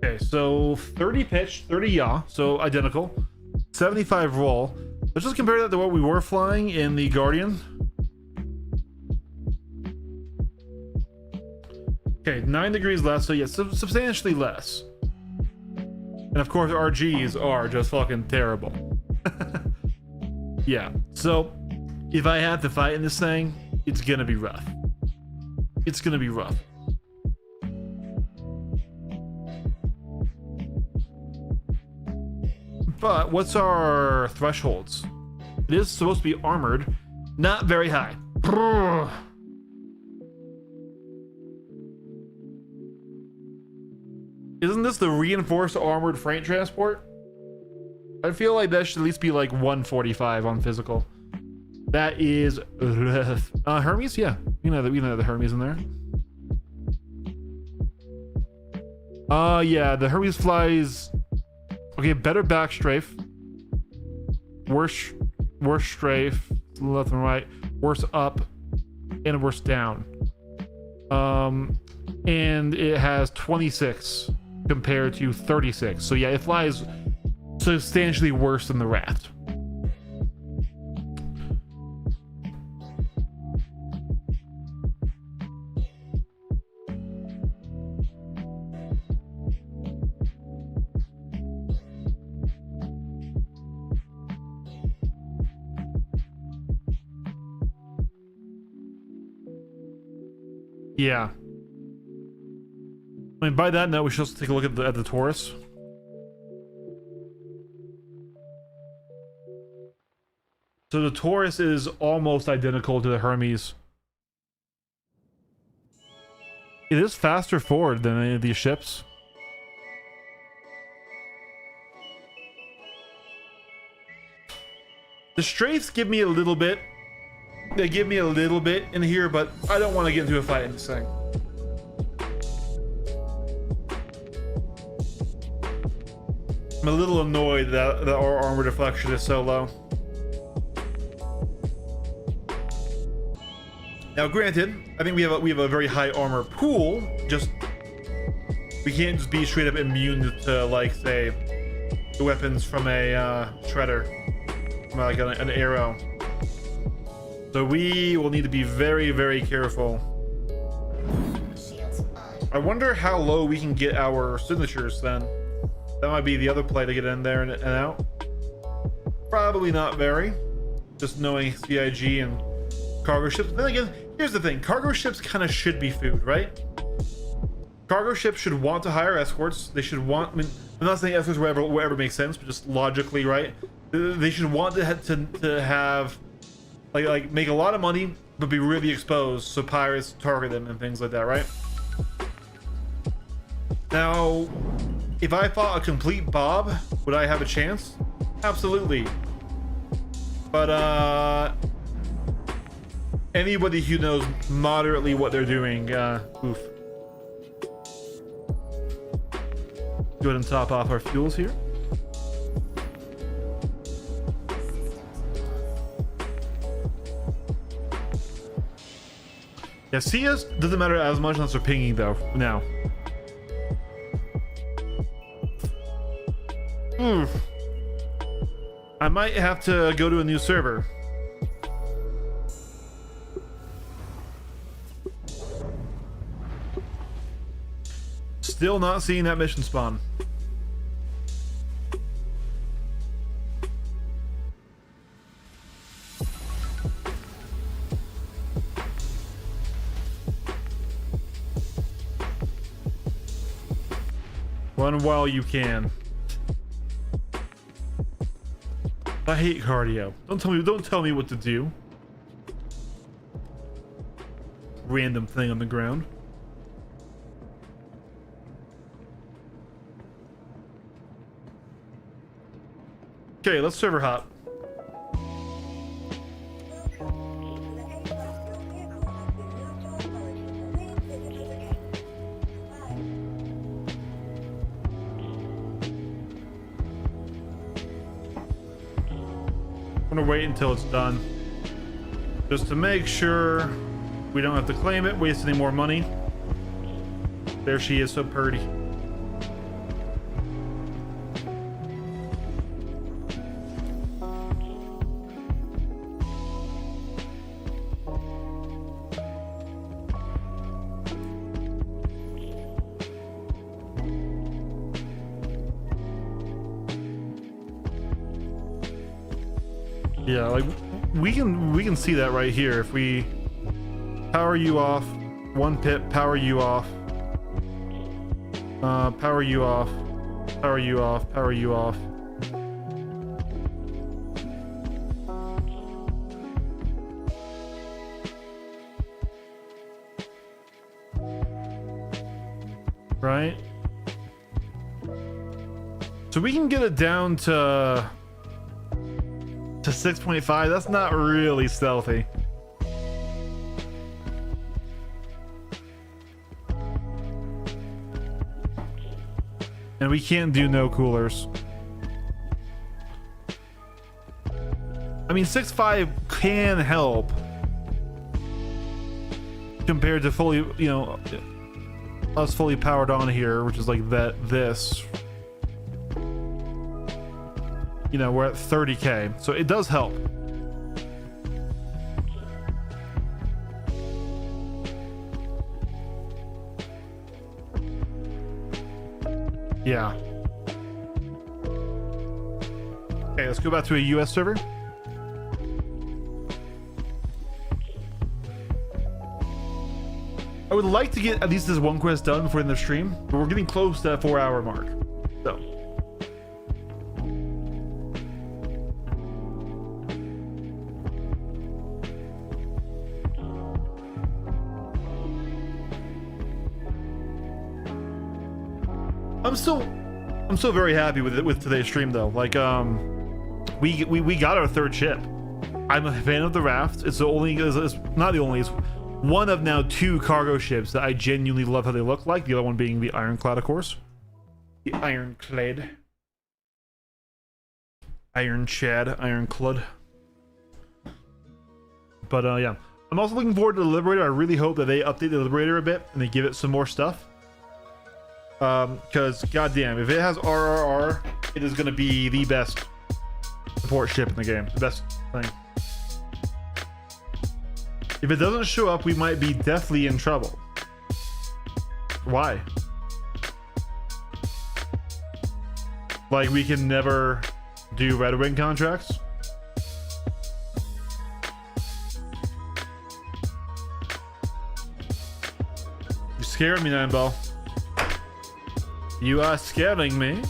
Okay, so 30 pitch, 30 yaw, so identical. 75 roll. Let's just compare that to what we were flying in the Guardian. Okay, 9 degrees less, so yes, substantially less. And of course, RGs are just fucking terrible. Yeah, so if I have to fight in this thing, it's gonna be rough. It's gonna be rough. But what's our thresholds? It is supposed to be armored, not very high. Isn't this the reinforced armored freight transport? I feel like that should at least be like 145 on physical. That is Hermes, yeah. You know the Hermes in there. Yeah, the Hermes flies. Okay, better back strafe. Worse strafe, left and right. Worse up, and worse down. And it has 26 compared to 36. So yeah, it flies substantially worse than the Wrath. Yeah. I mean, by that note, we should also take a look at the Taurus. So the Taurus is almost identical to the Hermes. It is faster forward than any of these ships. The strafes give me a little bit. They give me a little bit in here, but I don't want to get into a fight in this thing. I'm a little annoyed that our armor deflection is so low. Now, granted, I think we have a very high armor pool. Just we can't just be straight up immune to, like, say, the weapons from a shredder, from like an arrow. So we will need to be very, very careful. Shields on. I wonder how low we can get our signatures then. That might be the other play to get in there and out. Probably not very. Just knowing CIG and cargo ships. Then again, here's the thing. Cargo ships kind of should be food, right? Cargo ships should want to hire escorts. They should want... I mean, I'm not saying escorts wherever makes sense, but just logically, right? They should want to have... Like make a lot of money, but be really exposed so pirates target them and things like that, right? Now, if I fought a complete Bob, would I have a chance? Absolutely. But anybody who knows moderately what they're doing, oof. Go ahead and top off our fuels here. Yeah, CS doesn't matter as much unless they're pinging though, now. I might have to go to a new server. Still not seeing that mission spawn. while you can. I hate cardio. Don't tell me what to do. Random thing on the ground. Okay, let's server hop. I'm gonna wait until it's done, just to make sure we don't have to claim it, waste any more money. There she is, so pretty. Yeah, like we can see that right here. If we power you off, one pip, power you off, power you off, power you off, power you off. Right? So we can get it down to 6.5. That's not really stealthy. And we can't do no coolers. I mean, 6.5 can help compared to fully, you know, us fully powered on here, which is like this. You know, we're at 30k, so it does help. Yeah. Okay, let's go back to a US server. I would like to get at least this one quest done before the stream, but we're getting close to that 4-hour mark. So I'm so very happy with today's stream though. Like we got our third ship. I'm a fan of the raft. It's the only, it's not the only, it's one of now 2 cargo ships that I genuinely love how they look like. The other one being the Ironclad, of course. The Ironclad. Ironclad. But yeah. I'm also looking forward to the Liberator. I really hope that they update the Liberator a bit and they give it some more stuff. Because goddamn, if it has RRR, it is going to be the best support ship in the game. The best thing. If it doesn't show up, we might be deathly in trouble. Why? Like, we can never do Red Wing contracts? You scared me, Nineball. You are scaring me.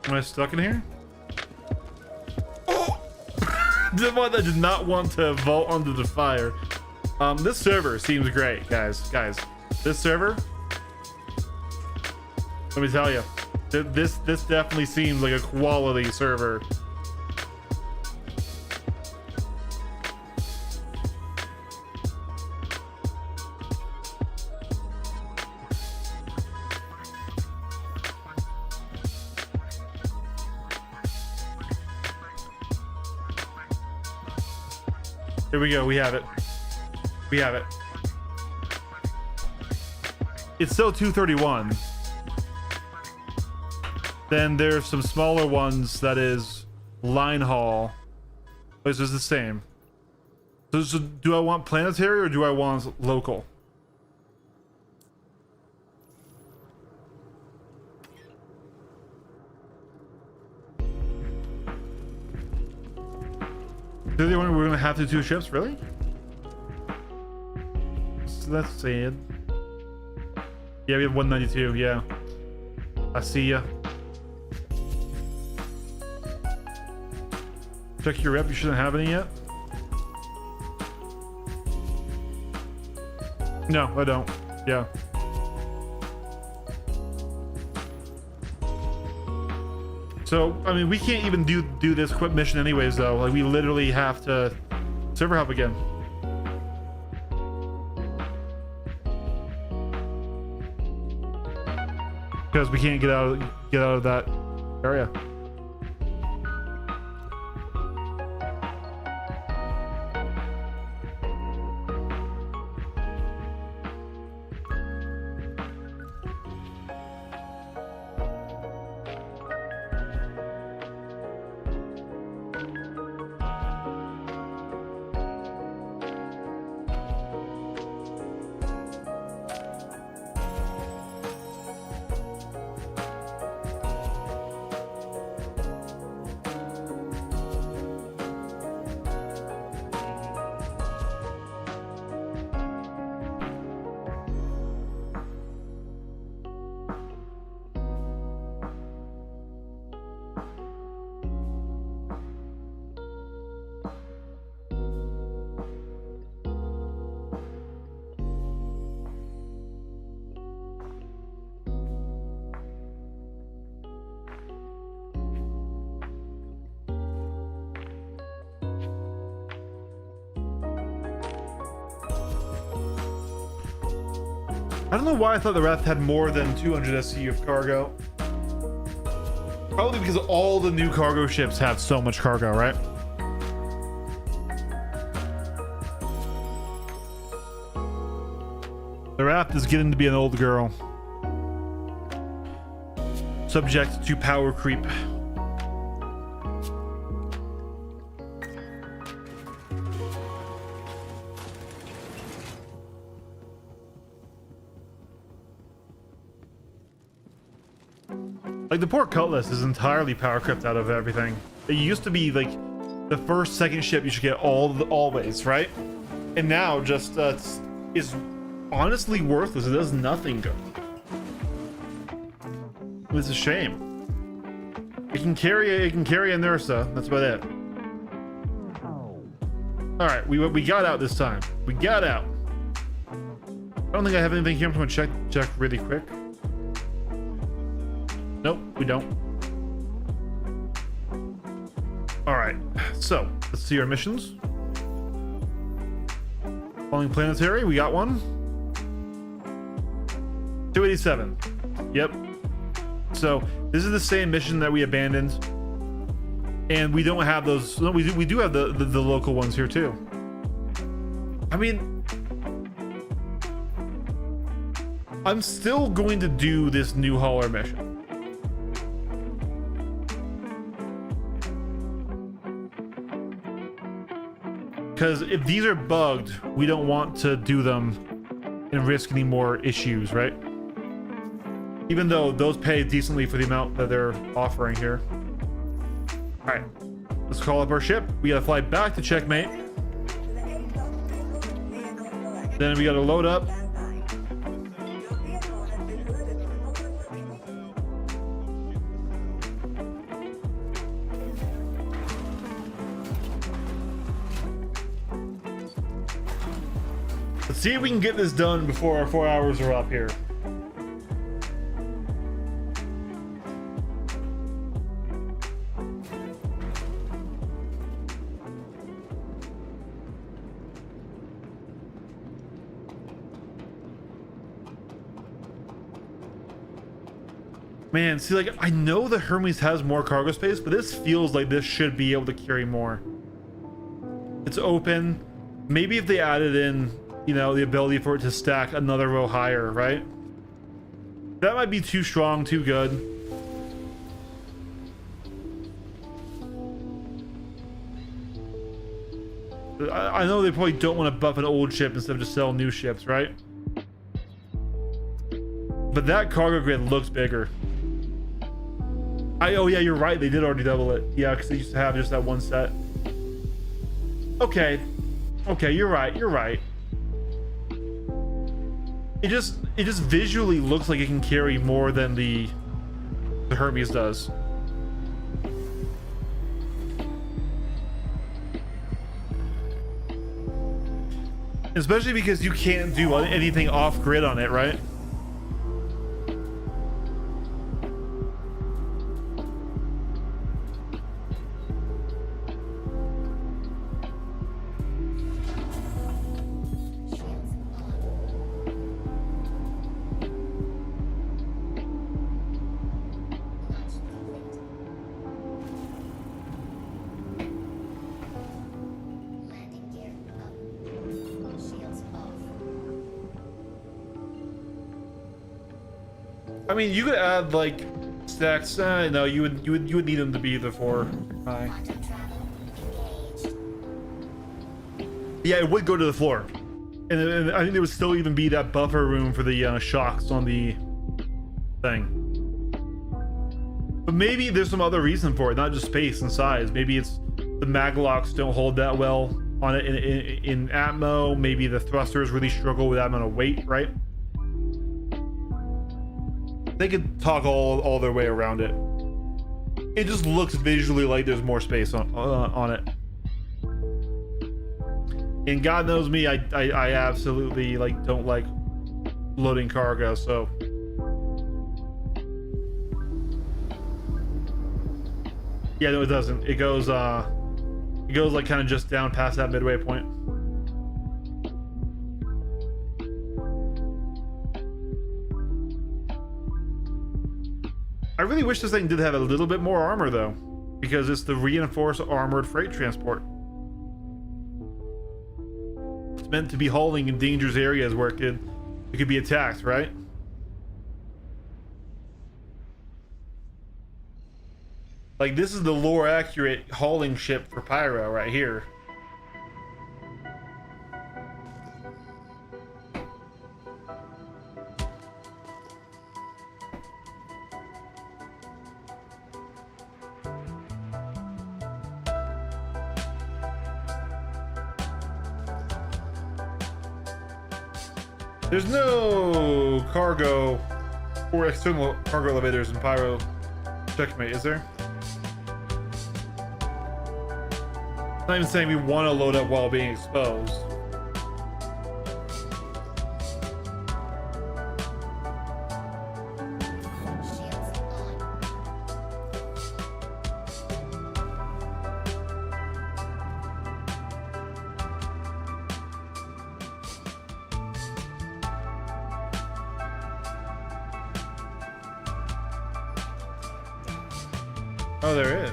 Am I stuck in here? Oh! The one that did not want to vault onto the fire. This server seems great, guys. This server, let me tell you, this definitely seems like a quality server. Here we go. We have it. We have it. It's still 231. Then there's some smaller ones that is line haul. This is the same. So do I want planetary or do I want local? We're gonna have to do ships, really? So that's sad. Yeah, we have 192. Yeah, I see ya. Check your rep. You shouldn't have any yet. No, I don't. Yeah. So, I mean, we can't even do this quick mission anyways, though. Like, we literally have to server hub again. Because we can't get out of that area. I don't know why I thought the Wrath had more than 200 SC of cargo. Probably because all the new cargo ships have so much cargo, right? The Wrath is getting to be an old girl. Subject to power creep. Like, the poor Cutlass is entirely power crept out of everything. It used to be like the first, second ship you should get always, right? And now just is honestly worthless. It does nothing good. It's a shame. It can carry a Nursa. That's about it. All right, we got out this time. We got out. I don't think I have anything here. I'm gonna check really quick. Nope, we don't. All right, so let's see our missions. Falling planetary, we got one. 287. Yep. So this is the same mission that we abandoned, and we don't have those. No, we do have the local ones here too. I mean, I'm still going to do this new hauler mission. Because if these are bugged, we don't want to do them and risk any more issues, right? Even though those pay decently for the amount that they're offering here. All right, let's call up our ship. We gotta fly back to Checkmate. Then we gotta load up. Let's see if we can get this done before our 4 hours are up here. Man, see, like, I know the Hermes has more cargo space, but this feels like this should be able to carry more. It's open. Maybe if they added in, you know, the ability for it to stack another row higher, right? That might be too strong, too good. I know they probably don't want to buff an old ship instead of just sell new ships, right? But that cargo grid looks bigger. Oh yeah, you're right. They did already double it. Yeah, because they used to have just that one set. Okay, you're right. You're right. It just visually looks like it can carry more than the Hermes does. Especially because you can't do anything off grid on it, right? Shields on. Launch complete. Landing gear up. Shields off. I mean, you could add like stacks. No, you would need them to be the 4 high. Quantum travel engaged. Yeah, it would go to the floor, and I think there would still even be that buffer room for the shocks on the thing. But maybe there's some other reason for it, not just space and size. Maybe it's the maglocks don't hold that well on it in Atmo. Maybe the thrusters really struggle with that amount of weight, right? They could talk all their way around it. It just looks visually like there's more space on it. And God knows me, I absolutely like don't like loading cargo, so yeah, no, it doesn't. It goes like kind of just down past that midway point. I really wish this thing did have a little bit more armor though, because it's the reinforced armored freight transport. It's meant to be hauling in dangerous areas where it could be attacked, right? Like this is the lore accurate hauling ship for Pyro right here. There's no cargo or external cargo elevators in Pyro Checkmate, is there? Not even saying we want to load up while being exposed. Shields on. Oh, there is.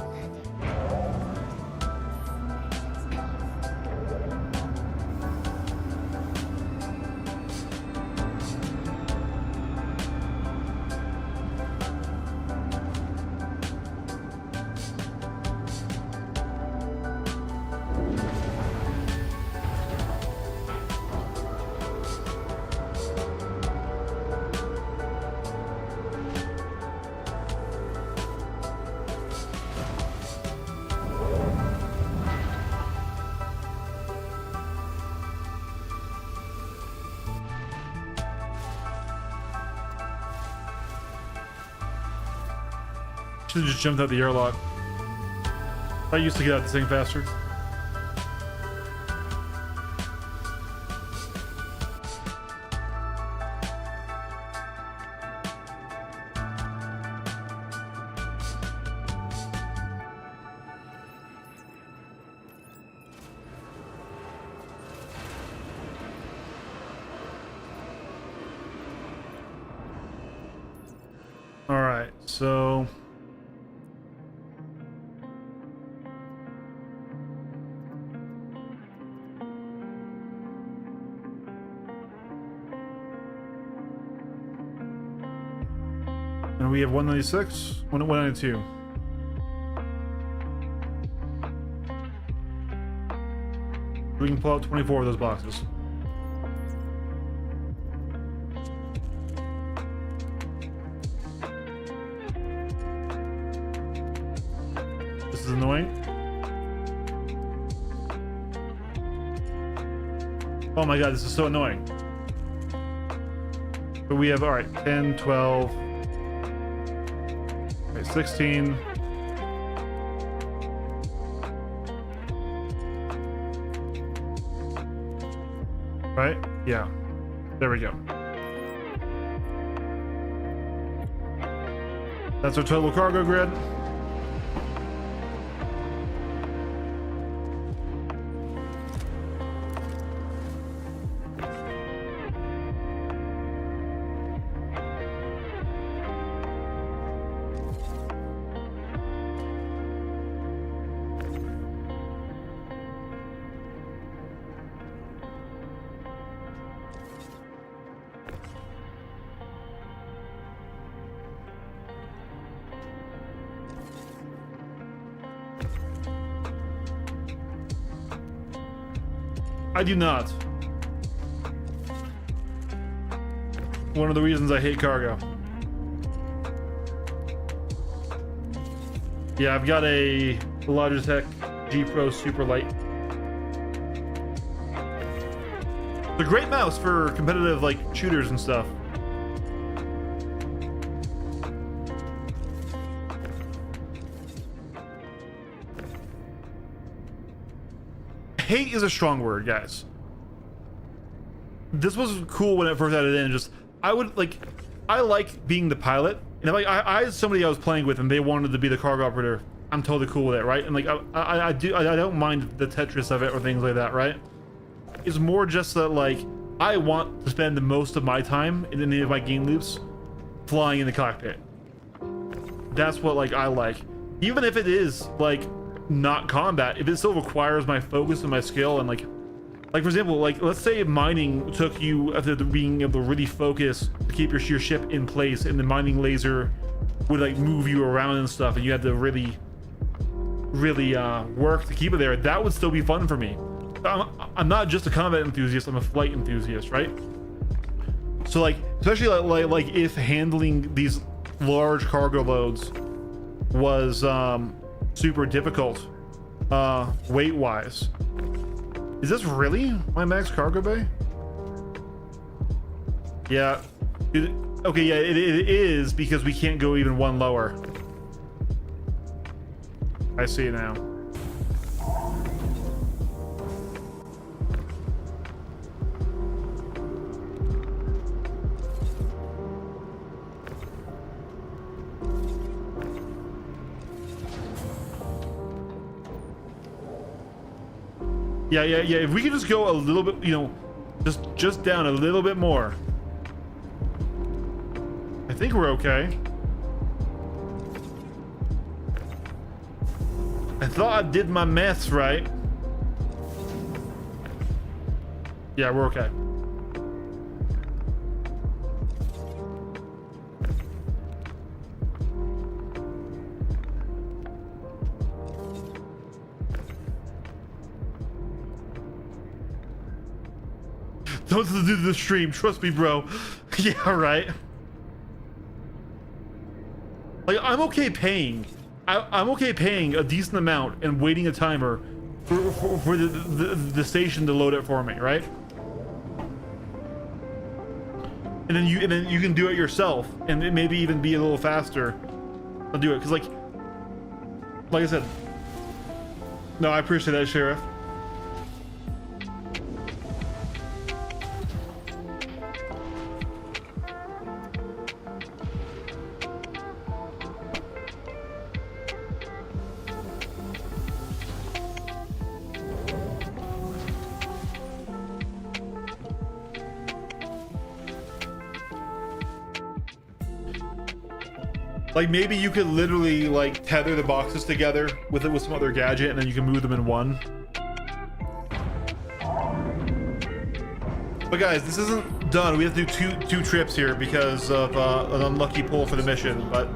Landing. Engines off. Should have just jumped out the airlock. I used to get out this thing faster. right, so and we have 196, 192. We can pull out 24 of those boxes. This is annoying. Oh my god, this is so annoying. But we have, all right, 10, 12, okay, 16. Right? Yeah. There we go. That's our total cargo grid. I do not. One of the reasons I hate cargo. Yeah, I've got a Logitech G Pro Super Light. It's a great mouse for competitive like shooters and stuff. Hate is a strong word, guys. This was cool when it first added in. Just I like being the pilot, and if I had somebody I was playing with and they wanted to be the cargo operator, I'm totally cool with it, right? And like I don't mind the Tetris of it or things like that, right? It's more just that like I want to spend the most of my time in any of my game loops flying in the cockpit. That's what like I like, even if it is like not combat, if it still requires my focus and my skill, and like for example, like let's say mining took you after being able to really focus to keep your ship in place, and the mining laser would like move you around and stuff, and you had to really work to keep it there. That would still be fun for me. I'm not just a combat enthusiast, I'm a flight enthusiast, right? So like especially like if handling these large cargo loads was super difficult weight wise. Is this really my max cargo bay? Yeah. Okay, yeah, it is, because we can't go even one lower. I see it now. Yeah. If we could just go a little bit, you know, just down a little bit more. I think we're okay. I thought I did my maths right. Yeah, we're okay. Don't do the stream, trust me, bro. Yeah, right. Like, I'm okay paying. I'm okay paying a decent amount and waiting a timer for the station to load it for me, right? And then you can do it yourself, and it maybe even be a little faster. I'll do it, because like I said. No, I appreciate that, Sheriff. Like maybe you could literally like tether the boxes together with some other gadget, and then you can move them in one. But guys, this isn't done. We have to do two trips here because of an unlucky pull for the mission. But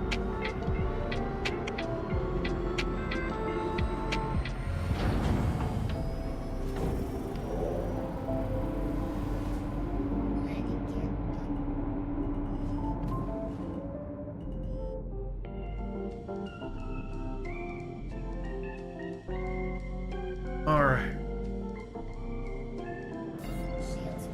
Landing gear all right. shields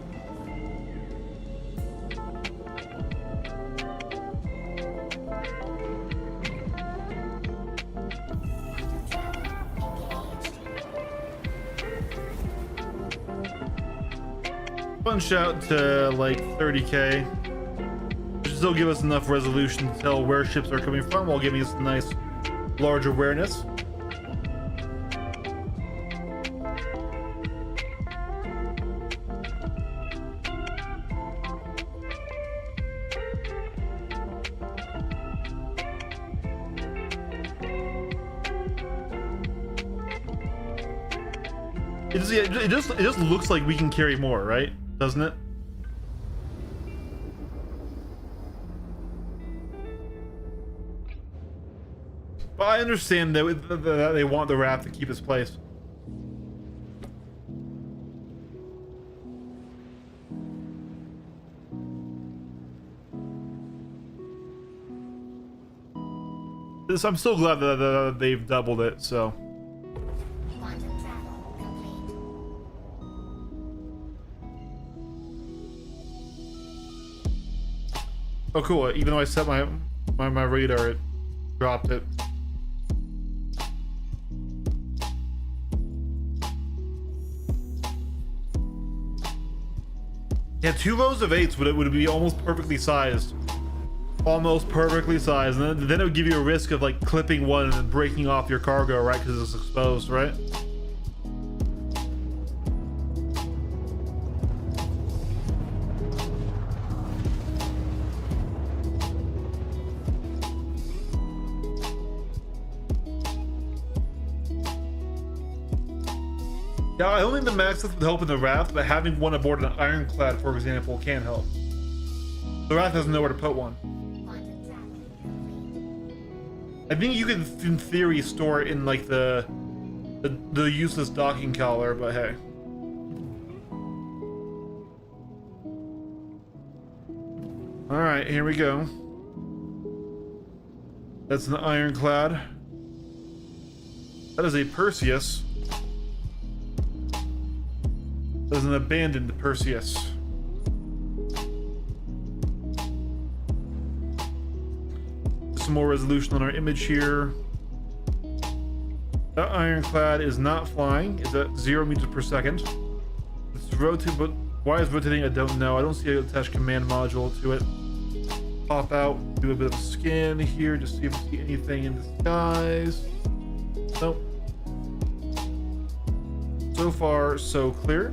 Punch out to like 30k. Which still give us enough resolution to tell where ships are coming from while giving us a nice large awareness. It just looks like we can carry more, right? Doesn't it? But I understand that they want the raft to keep its place. I'm so glad that they've doubled it, so. quantum travel complete. Oh cool, even though I set my radar, it dropped it. Yeah, 2 rows of 8s would be almost perfectly sized. Almost perfectly sized, and then it would give you a risk of like clipping one and then breaking off your cargo, right? Because it's exposed, right? Yeah, I don't think the max would help in the raft, but having one aboard an ironclad, for example, can help. The raft doesn't know where to put one. Quantum travel complete. I think you could, in theory, store it in like the useless docking collar, but hey. All right, here we go. That's an ironclad. That is a Perseus. That is an abandoned Perseus. Some more resolution on our image here. That ironclad is not flying. It's at 0 meters per second. It's rotating, but why it's rotating, I don't know. I don't see an attached command module to it. Pop out, do a bit of a scan here, just see if we see anything in the skies. Nope. So far, so clear.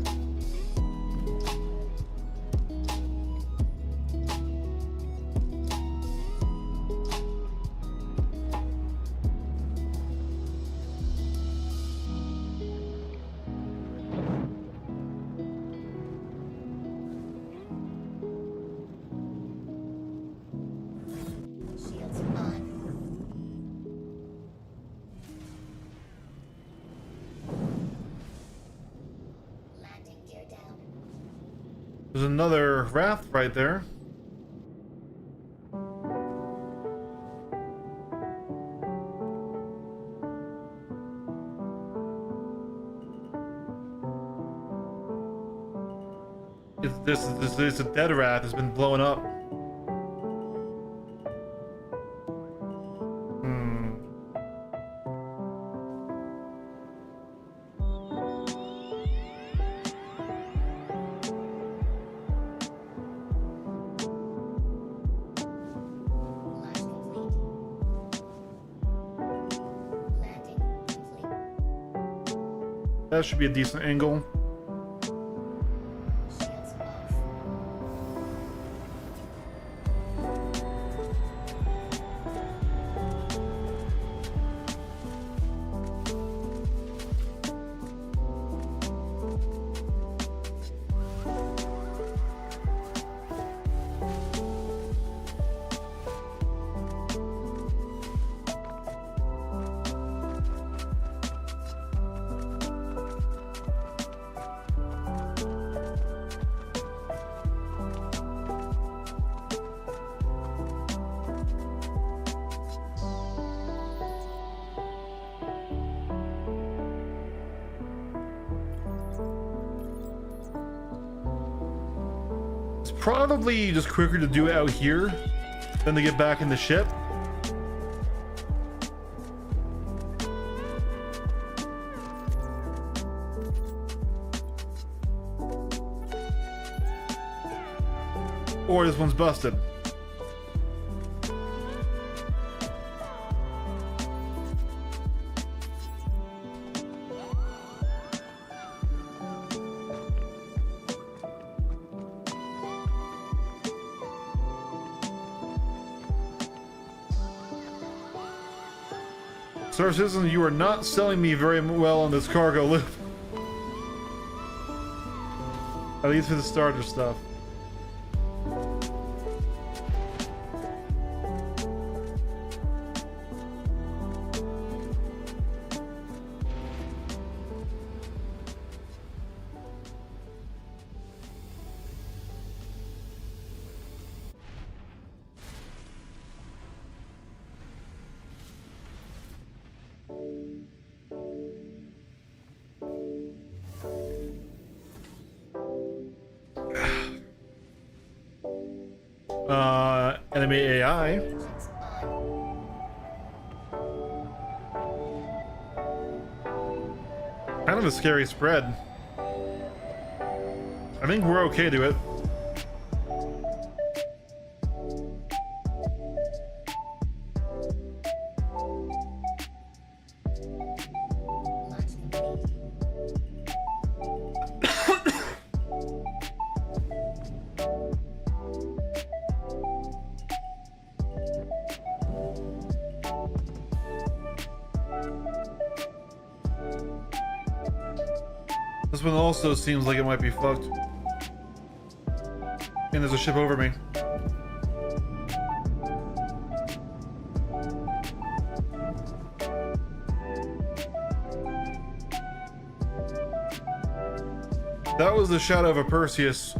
Shields on. Landing gear down. There's another raft right there. This is a dead raft. It's been blown up. Launch complete. Landing complete. That should be a decent angle. Shields off. probably just quicker to do it out here than to get back in the ship. Or this one's busted. Sir Citizen, you are not selling me very well on this cargo loop. At least for the starter stuff. Enemy AI. Engines on. Kind of a scary spread. I think we're okay to it. Launch complete. This one also seems like it might be fucked. And there's a ship over me. That was the shadow of a Perseus.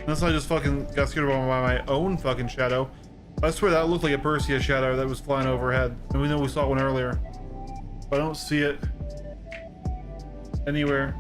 Unless I just fucking got scared by my own fucking shadow. I swear that looked like a Perseus shadow that was flying overhead. And we know we saw one earlier. But I don't see it anywhere.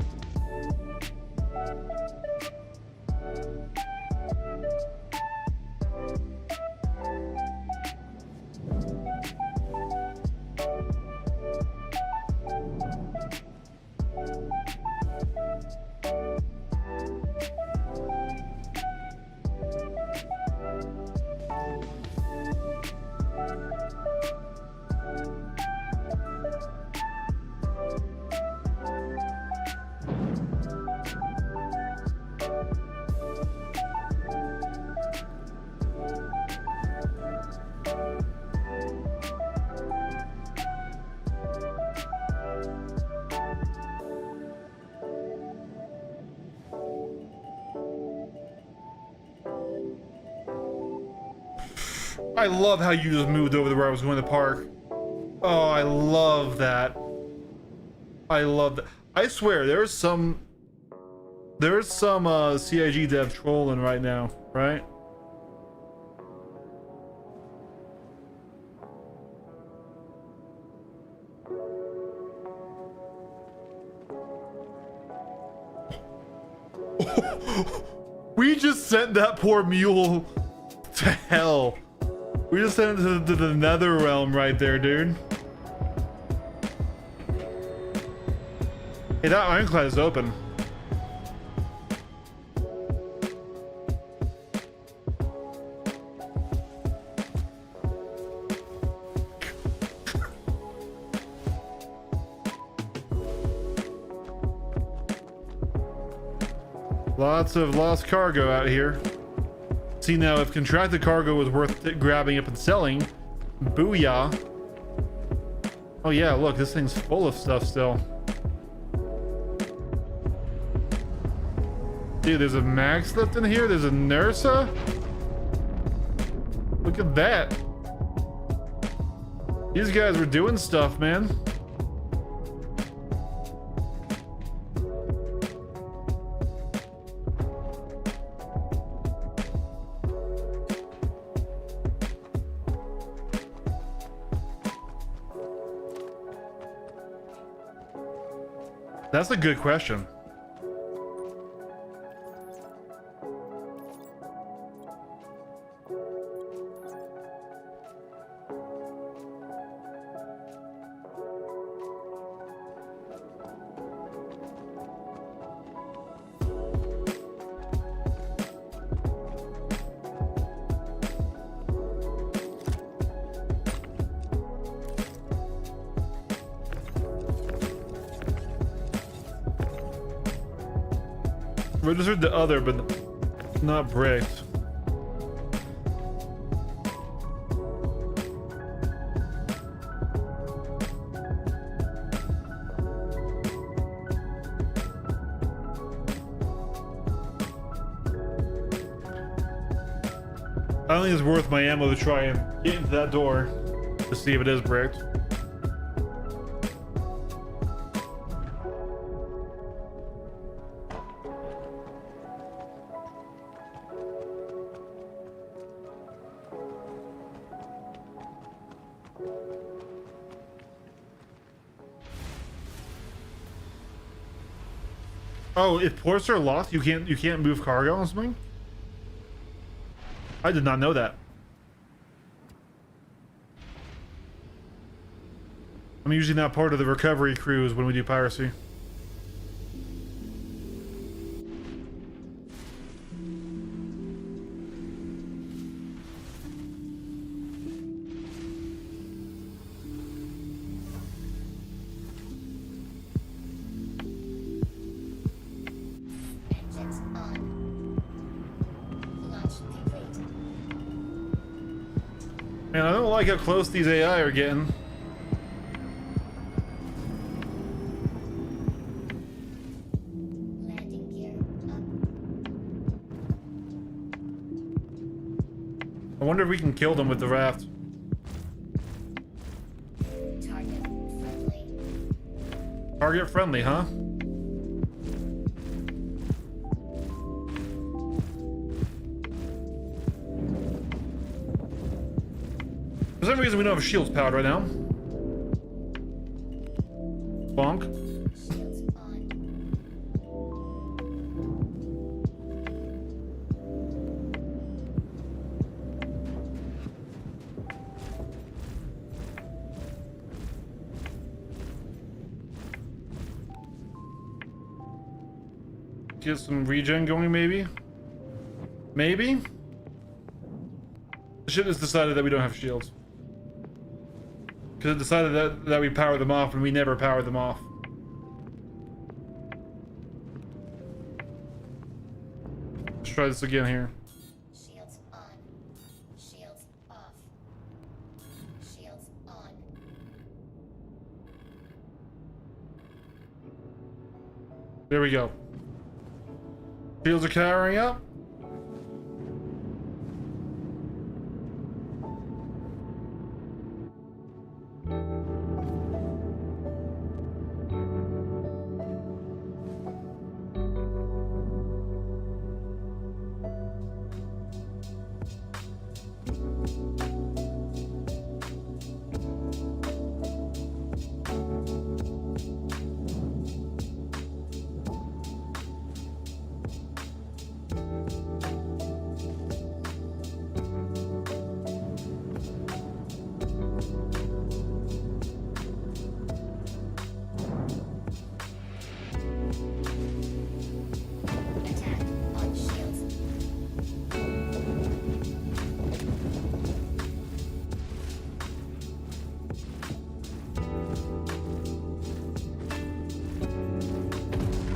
I love how you just moved over to where I was going to park. Oh, I love that. I love that. I swear, there's some CIG dev trolling right now, right? We just sent that poor mule to hell. We just sent it to the nether realm right there, dude. Hey, that ironclad is open. Lots of lost cargo out here. See, now if contracted cargo was worth grabbing up and selling, booyah. Oh yeah, look, this thing's full of stuff still. Dude, there's a Max lift in here. There's a Nursa. Look at that. These guys were doing stuff, man. That's a good question. Registered the other, but not bricked. I don't think it's worth my ammo to try and get into that door to see if it is bricked. Oh, if ports are locked, you can't move cargo on something? I did not know that. I'm usually not part of the recovery crews when we do piracy. Engines on. Launch complete. Man, I don't like how close these AI are getting. Landing gear up. I wonder if we can kill them with the raft. Target friendly. Target friendly, huh? For some reason, we don't have shields powered right now. Bonk. Shields on. Get some regen going, maybe? Maybe? The ship has decided that we don't have shields. Because it decided that we power them off, and we never powered them off. Let's try this again here. Shields on. Shields off. Shields on. There we go. Shields are carrying up. Attack on shields.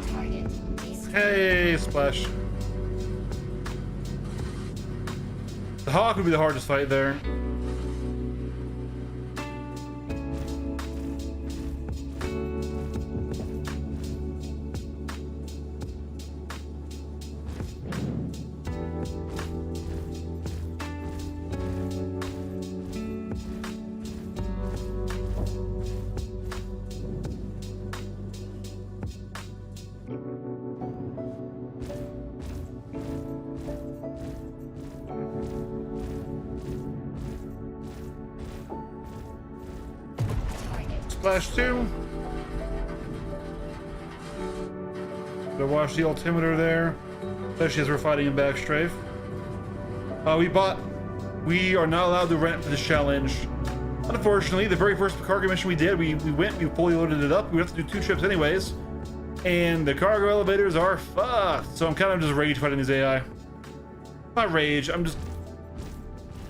Target destroyed. Hey, Splash. The Hawk would be the hardest fight there. Target Splash 2. Gotta watch the altimeter there, especially as we're fighting in back strafe. We are not allowed to rent for this challenge. Unfortunately, the very first cargo mission we did, we fully loaded it up. We have to do 2 trips anyways. And the cargo elevators are fucked. So I'm kind of just rage fighting these AI. Not rage, I'm just...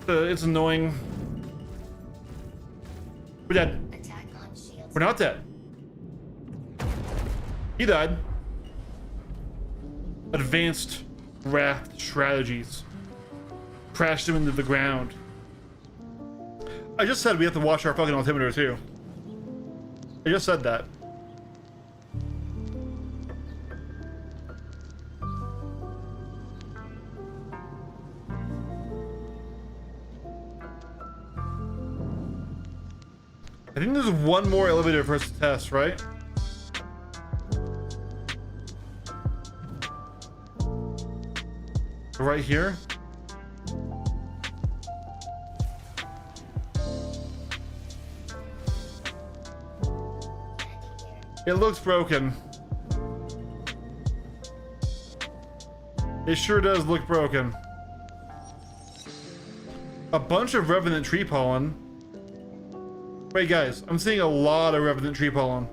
it's annoying. We're dead. Attack on shields. We're not dead. He died. Advanced raft strategies. Crashed him into the ground. I just said we have to watch our fucking altimeter too. I just said that. I think there's one more elevator for us to test, right? Right here. It looks broken. It sure does look broken. A bunch of Revenant tree pollen. Wait, guys, I'm seeing a lot of Revenant tree pollen.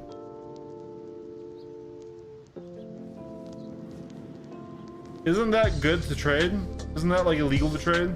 Isn't that good to trade? Isn't that like illegal to trade?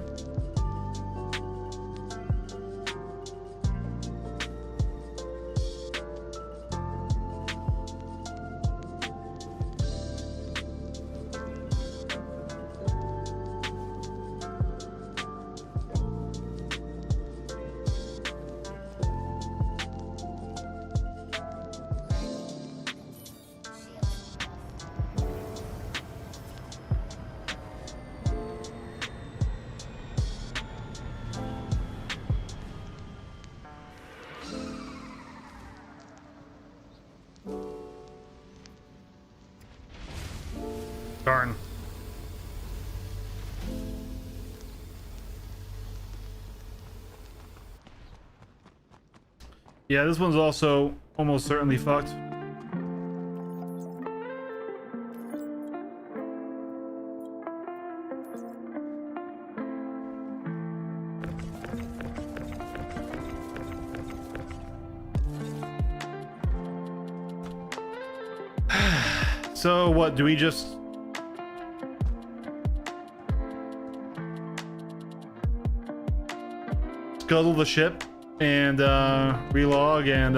Darn. Yeah, this one's also almost certainly fucked. So what, do we just... scuttle the ship and relog and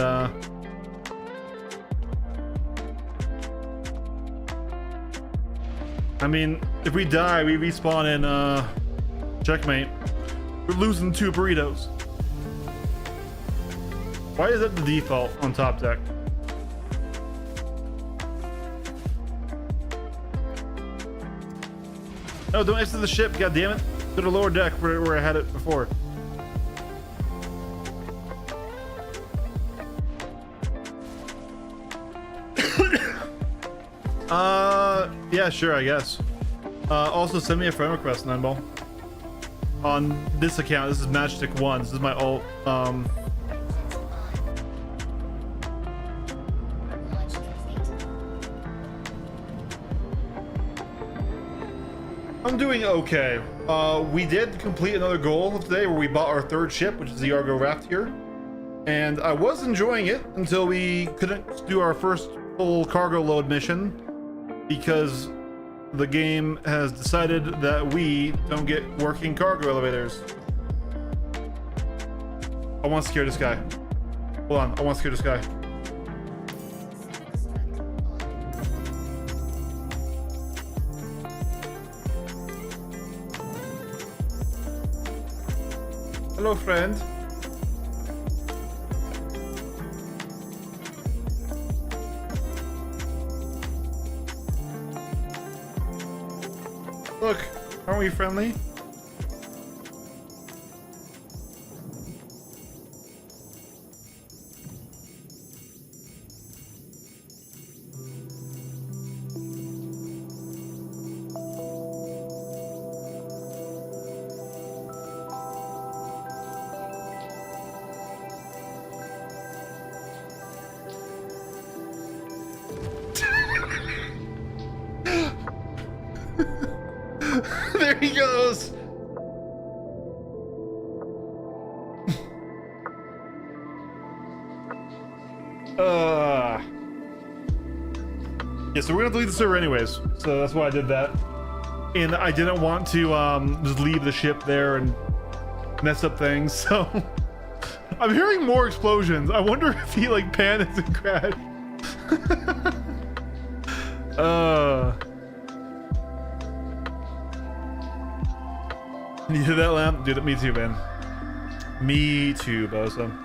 I mean, if we die, we respawn in checkmate. We're losing 2 burritos. Why is that the default on top deck? No, don't exit the ship, god damn it. To the lower deck where I had it before. Yeah, sure, I guess. Also send me a friend request, Nineball. On this account, this is Matchstick 1. This is my alt, Launch complete. I'm doing okay. We did complete another goal today where we bought our 3rd ship, which is the Argo Raft here. And I was enjoying it until we couldn't do our first full cargo load mission because the game has decided that we don't get working cargo elevators. I want to scare this guy. Hold on, I want to scare this guy. Self-destruct on. Hello, friend. Look, aren't we friendly? There he goes. Yeah, so we're gonna delete the server anyways. So that's why I did that. And I didn't want to just leave the ship there and mess up things. So I'm hearing more explosions. I wonder if he like panics and crashed. You hear that lamp? Dude, me too, man. Me too, Bosa.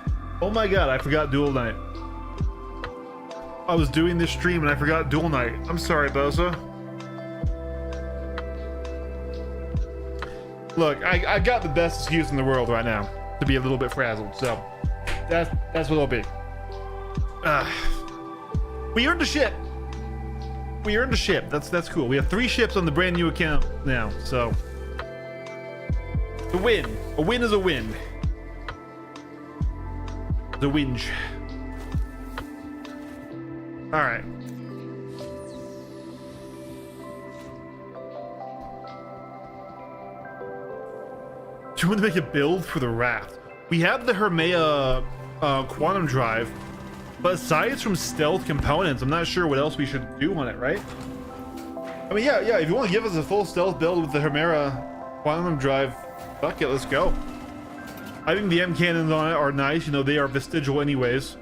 Oh my god, I forgot Duel Night. I was doing this stream and I forgot Duel Night. I'm sorry, Bosa. Look, I got the best excuse in the world right now to be a little bit frazzled, so that's what it'll be. We earned a ship. We earned a ship. That's cool. We have 3 ships on the brand new account now, so the win. A win is a win. The winch. All right. Do you want to make a build for the raft? We have the Hermea quantum drive, but aside from stealth components, I'm not sure what else we should do on it, right? I mean, yeah, if you want to give us a full stealth build with the Hermea quantum drive, fuck it, let's go. I think the M cannons on it are nice. You know, they are vestigial anyways.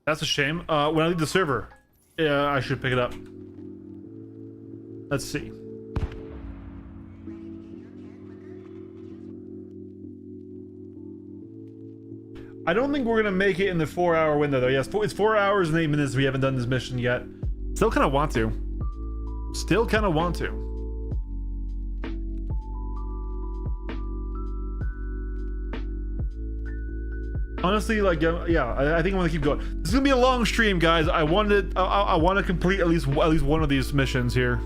That's a shame. When I leave the server, I should pick it up. Let's see. I don't think we're gonna make it in the 4-hour window though. Yes, it's 4 hours and 8 minutes. We haven't done this mission yet. Still kind of want to. Still kind of want to. Honestly, like, yeah, I think I'm gonna keep going. This is gonna be a long stream, guys. I want to complete at least one of these missions here.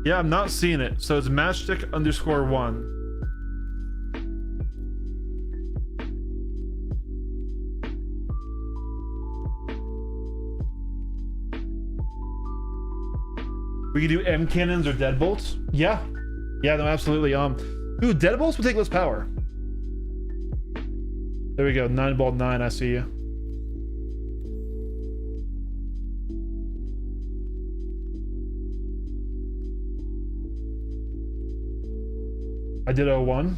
Yeah, I'm not seeing it. So it's matchstick_1. We can do M cannons or deadbolts. Yeah, no, absolutely. Dude, deadbolts would take less power. There we go. 9-ball-9. I see you. I did 01.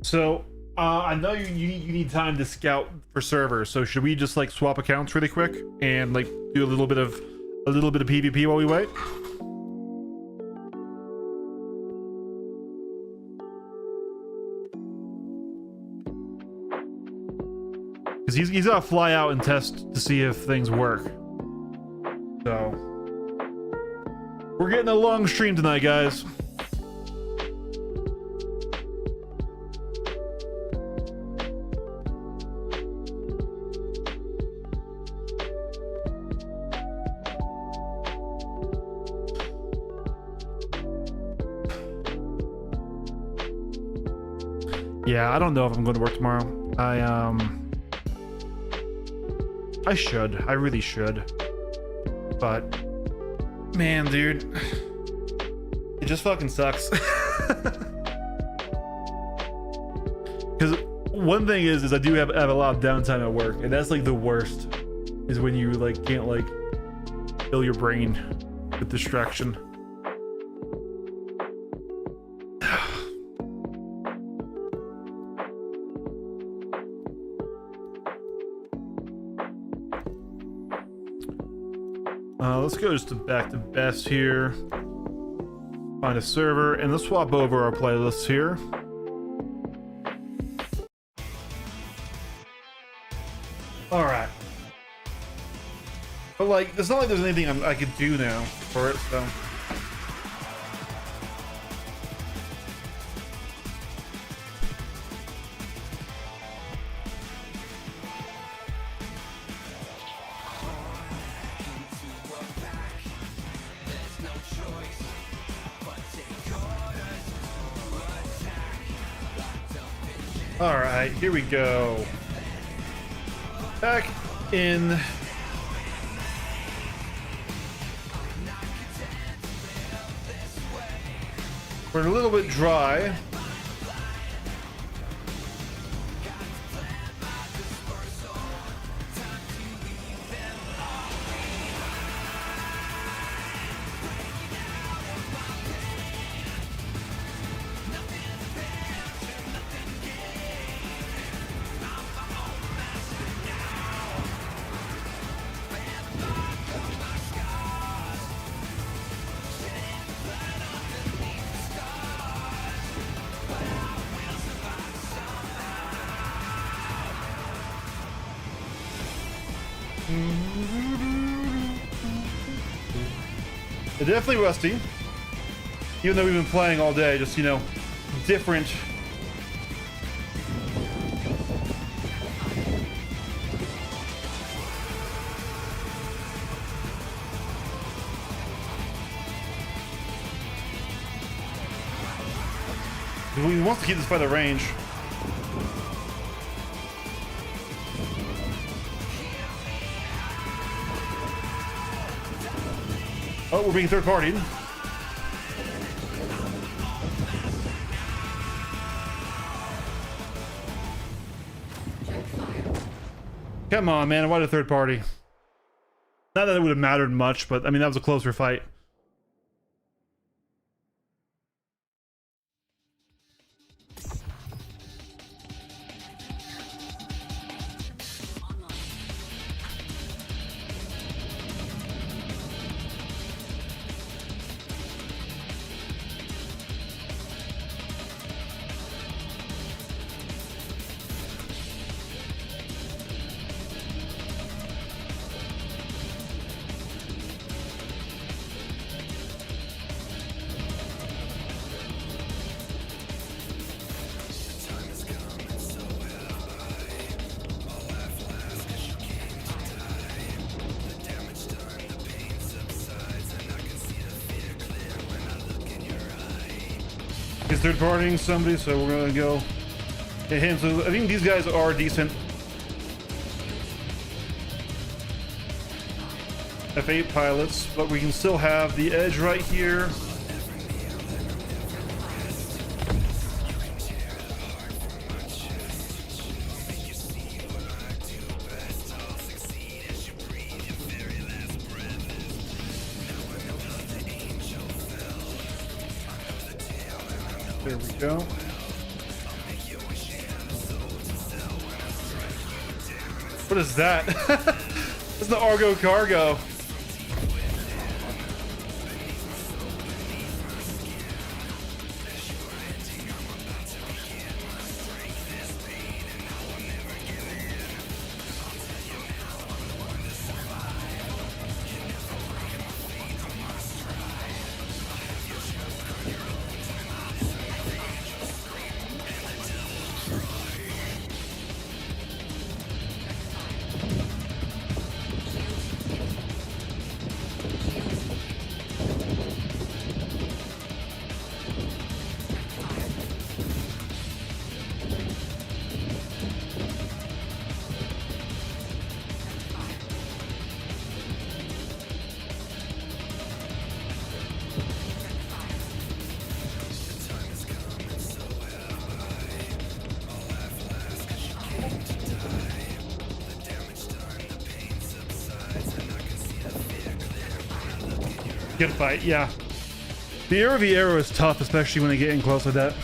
So I know you need time to scout for servers. So should we just like swap accounts really quick and like do a little bit of PvP while we wait? Because he's gotta fly out and test to see if things work. So we're getting a long stream tonight, guys. Yeah, I don't know if I'm going to work tomorrow. I should. I really should. But man, dude, it just fucking sucks. Because one thing is I do have a lot of downtime at work, and that's like the worst. Is when you like can't like fill your brain with distraction. Let's go just back to best here. Find a server, and let's swap over our playlists here. All right. But like, it's not like there's anything I could do now for it, so. All right, here we go. Back in. We're a little bit dry. They're definitely rusty, even though we've been playing all day, just, you know, different. We want to keep this by the range. Oh, we're being third-partied. Come on, man. Why the third party? Not that it would have mattered much, but I mean, that was a closer fight. He's third partying somebody, so we're gonna go hit him. So I think these guys are decent. F8 pilots, but we can still have the edge right here. There we go. What is that? It's the Argo cargo. Good fight, yeah. The arrow is tough, especially when they get in close like that.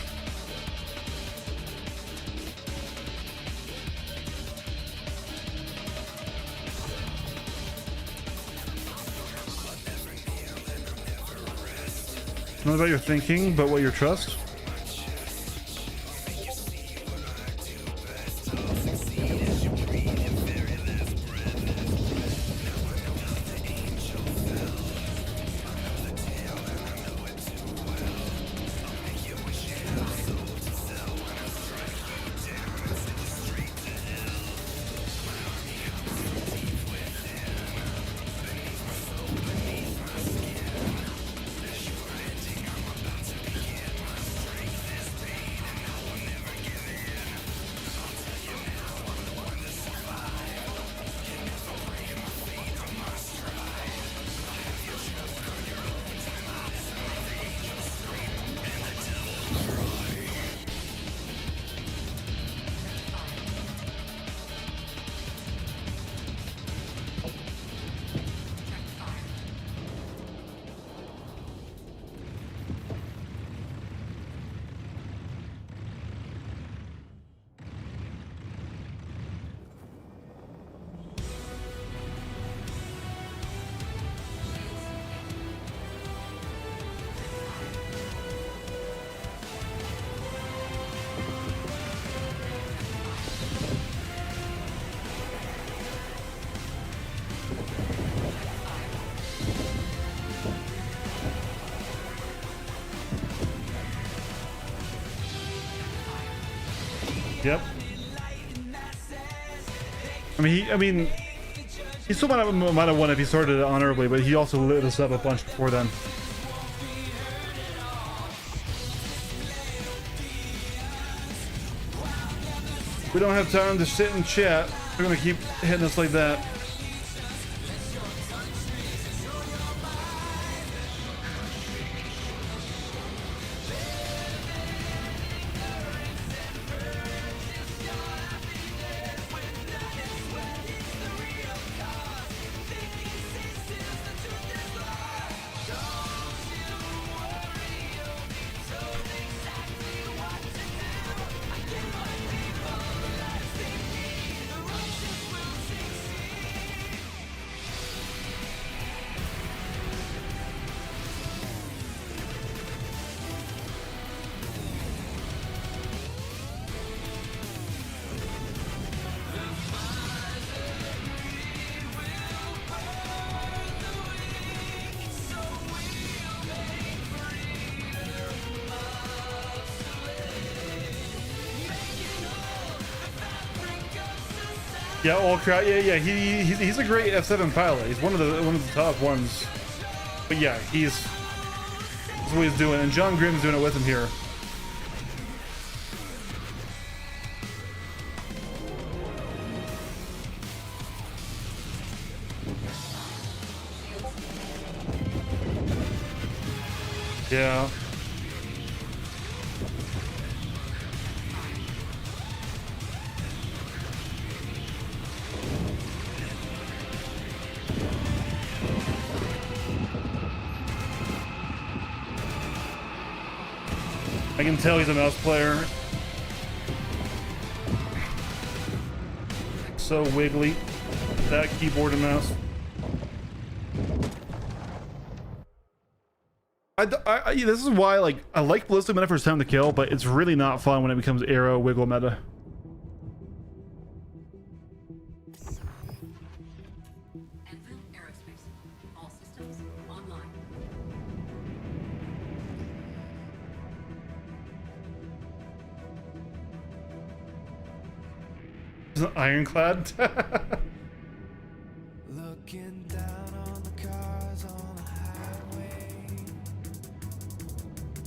Not about your thinking, but what your trust. Yep. I mean, he still might have won if he started it honorably, but he also lit us up a bunch before then. We don't have time to sit and chat. We're gonna keep hitting us like that. Yeah, all crowd. Yeah. He's a great F7 pilot. He's one of the top ones. But yeah, that's what he's doing, and John Grimm's doing it with him here. Yeah. I can tell he's a mouse player. So wiggly. That keyboard and mouse. This is why, like, I like Ballistic Meta for its time to kill, but it's really not fun when it becomes arrow wiggle meta. Enfield Aerospace. All systems online. Is it ironclad? Looking down on the cars on the highway.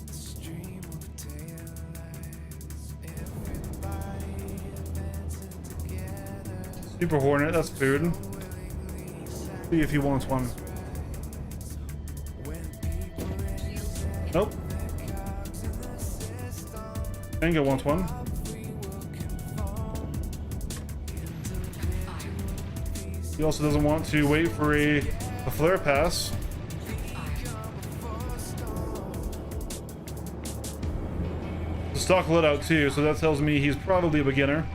The stream of taillights. Everybody advancing together. Super Hornet, that's food. See if he wants one. Nope. Tango wants one. He also doesn't want to wait for a flare pass. The stock lit out too, so that tells me he's probably a beginner.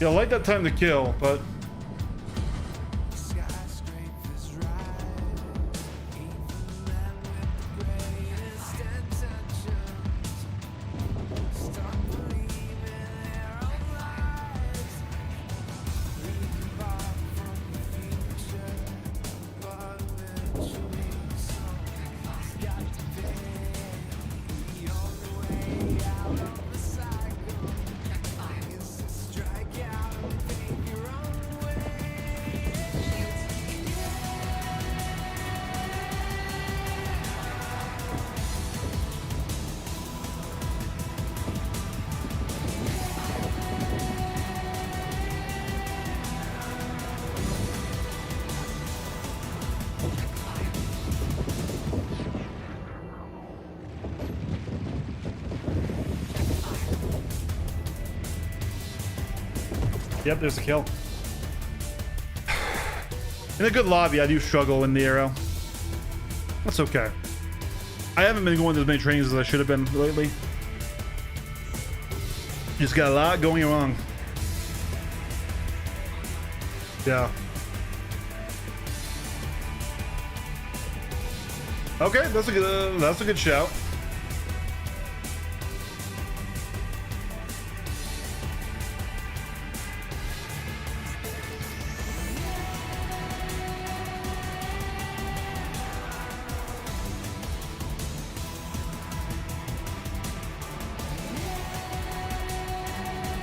Yeah, I like that time to kill, but Yep, there's a kill. In a good lobby, I do struggle in the arrow. That's okay. I haven't been going to as many trainings as I should have been lately. Just got a lot going wrong. Yeah. Okay, that's a good shout.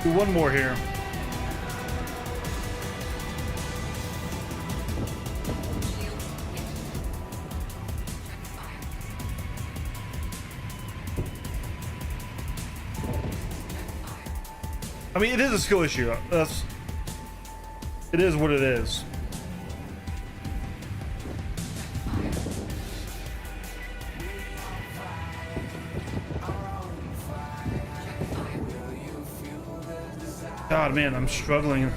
Do one more here. I mean, it is a skill issue. It is what it is. God, man, I'm struggling.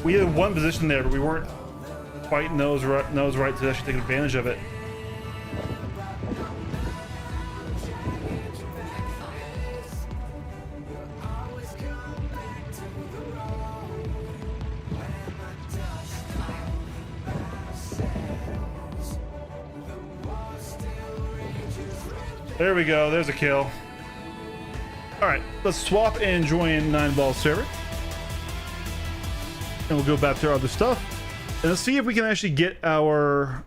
We had one position there, but we weren't quite nose right to actually take advantage of it. There we go. There's a kill. All right, let's swap and join 9-ball server. And we'll go back to our other stuff. And let's see if we can actually get our...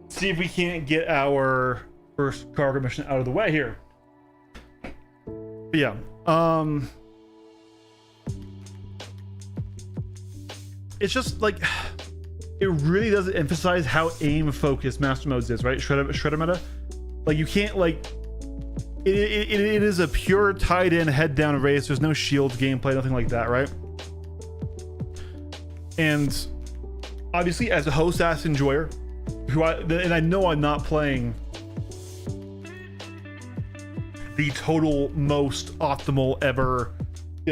See if we can't get our first cargo mission out of the way here. But yeah. It's just like it really doesn't emphasize how aim focused Master Modes is, right? Shredder meta, like you can't like it is a pure tied in head down race. There's no shield gameplay, nothing like that, right? And obviously, as a host ass enjoyer, and I know I'm not playing the total most optimal ever,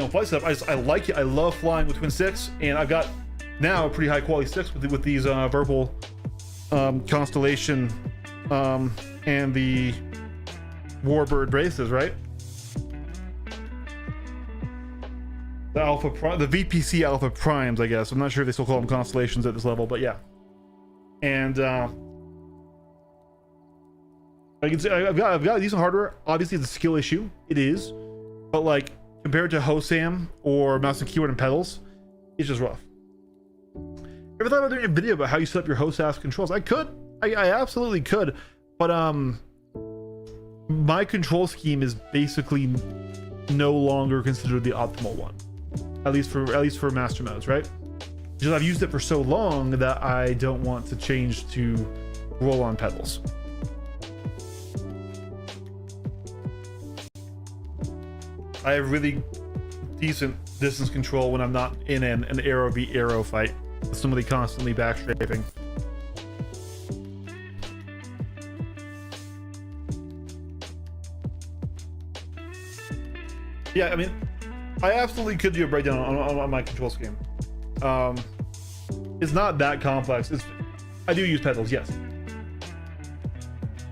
flight setup. I like it. I love flying with Twin Six, and I've got now a pretty high quality six with these Verbal Constellation and the Warbird braces, right? The VPC Alpha Primes, I guess. I'm not sure if they still call them Constellations at this level, but yeah. And I can say I've got decent hardware. Obviously, it's a skill issue. It is, but like compared to Hosam or mouse and keyboard and pedals, it's just rough. Ever thought about doing a video about how you set up your host ass controls? I could. I absolutely could, but my control scheme is basically no longer considered the optimal one, at least for Master Modes, right? Because I've used it for so long that I don't want to change to roll on pedals. I have really decent distance control when I'm not in an arrow v arrow fight with somebody constantly backstrafing. Yeah, I mean, I absolutely could do a breakdown on my control scheme. It's not that complex. I do use pedals, yes,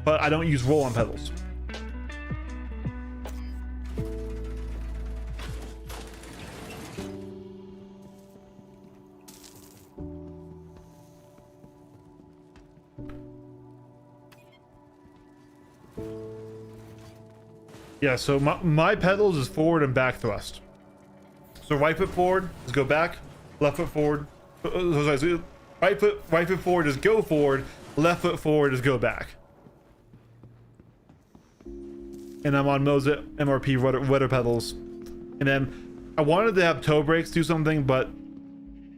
but I don't use roll on pedals. Yeah, so my pedals is forward and back thrust. So right foot forward is go back, left foot forward. Right foot forward is go forward, left foot forward is go back. And I'm on Moza MRP rudder pedals. And then I wanted to have toe brakes do something, but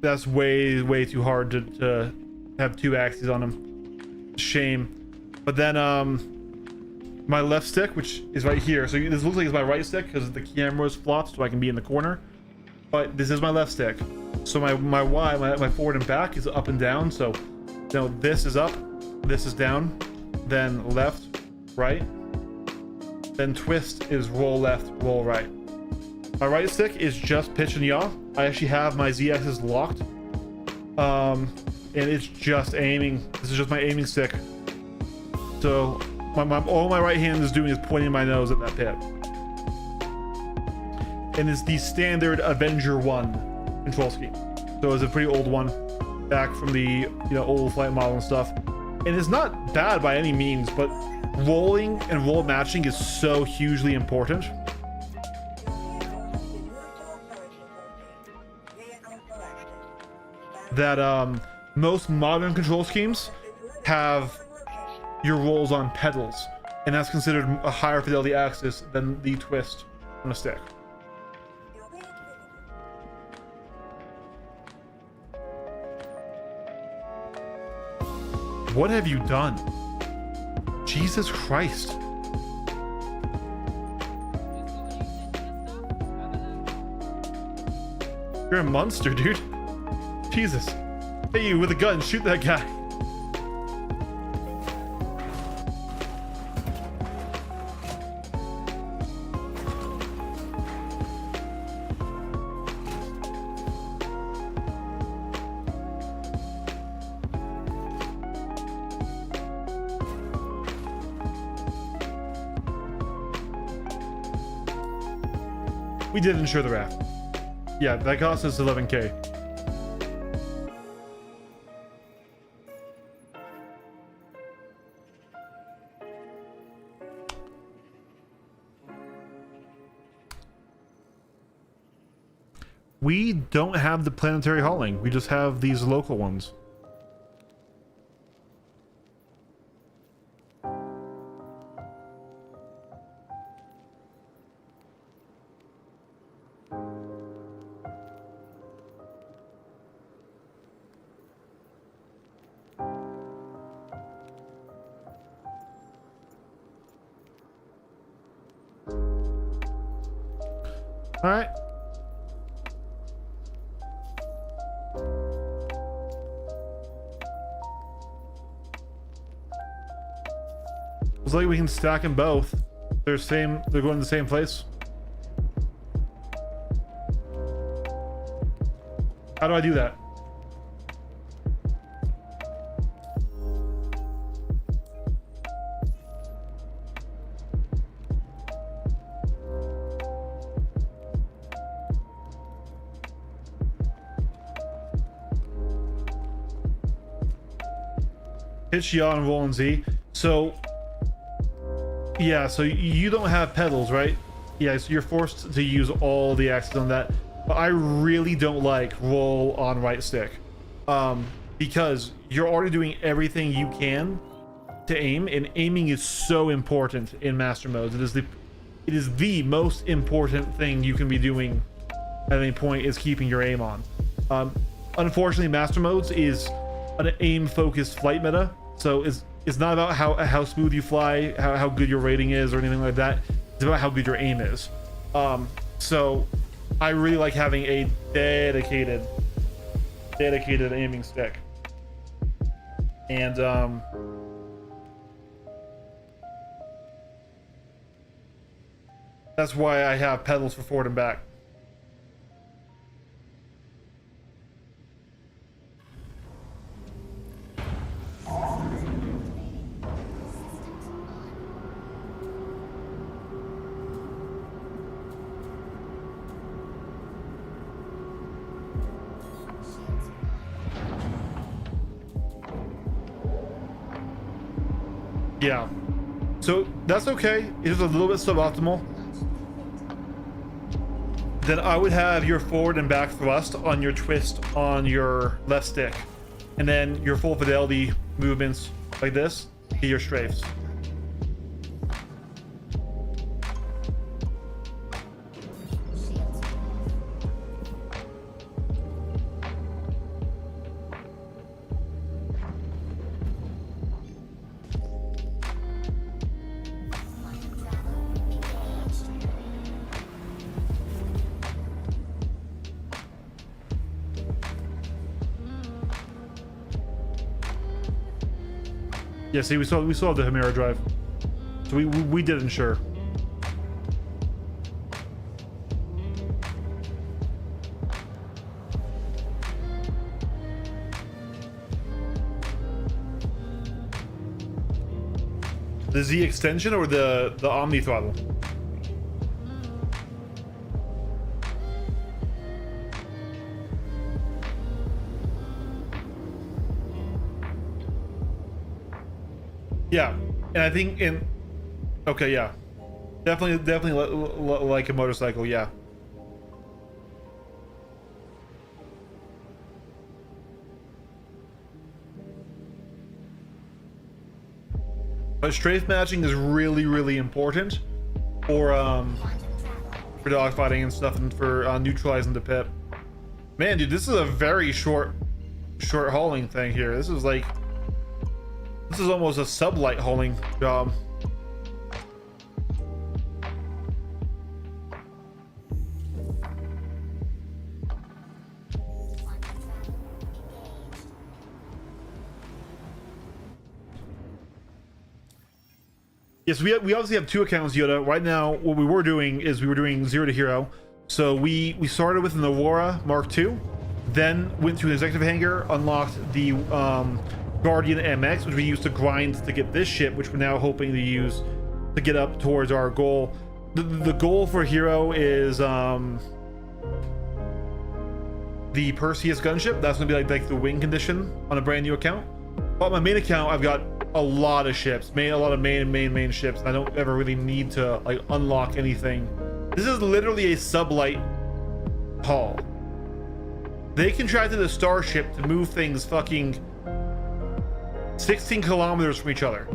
that's way too hard to have two axes on them. Shame. But then my left stick, which is right here. So this looks like it's my right stick because the camera is flopped, so I can be in the corner. But this is my left stick. So my Y, my forward and back is up and down. So this is up, this is down, then left, right. Then twist is roll left, roll right. My right stick is just pitch and yaw. I actually have my Z-axis locked. And it's just aiming. This is just my aiming stick. So all my right hand is doing is pointing my nose at that pit. And it's the standard Avenger 1 control scheme. So it's a pretty old one, back from the old flight model and stuff. And it's not bad by any means, but rolling and roll matching is so hugely important that most modern control schemes have your rolls on pedals, and that's considered a higher fidelity axis than the twist on a stick. What have you done? Jesus Christ. You're a monster, dude. Jesus. Hey, you with a gun, shoot that guy. We did insure the raft. Yeah, that cost us 11K. We don't have the planetary hauling. We just have these local ones. All right. Looks like we can stack them both. They're going to the same place. How do I do that? Pitch, yaw, and roll and Z. So yeah, so you don't have pedals, right? Yeah, so you're forced to use all the axes on that. But I really don't like roll on right stick, because you're already doing everything you can to aim, and aiming is so important in master modes. It is the most important thing you can be doing at any point, is keeping your aim on. Unfortunately, master modes is an aim focused flight meta, so it's not about how smooth you fly, how good your rating is, or anything like that. It's about how good your aim is. So I really like having a dedicated aiming stick. And that's why I have pedals for forward and back. Yeah, so that's okay. It is a little bit suboptimal. Then I would have your forward and back thrust on your twist on your left stick, and then your full fidelity movements like this be your strafes. Yeah, see, we still have the Himera drive, so we did ensure. The Z extension or the Omni throttle? Yeah, and I think okay, yeah, definitely like a motorcycle, yeah. But strafe matching is really important for dogfighting and stuff, and for neutralizing the pip. Man, dude, this is a very short hauling thing here. This is almost a sublight hauling job. Yes, we obviously have two accounts, Yoda. Right now, what we were doing is we were doing 0 to hero. So we started with an Aurora Mark II, then went to an executive hangar, unlocked the Guardian MX, which we used to grind to get this ship, which we're now hoping to use to get up towards our goal. The goal for hero is the Perseus gunship. That's gonna be like the wing condition on a brand new account. But my main account, I've got a lot of ships, a lot of main ships, and I don't ever really need to like unlock anything. This is literally a sublight haul. They contracted a starship to move things fucking 16 kilometers from each other.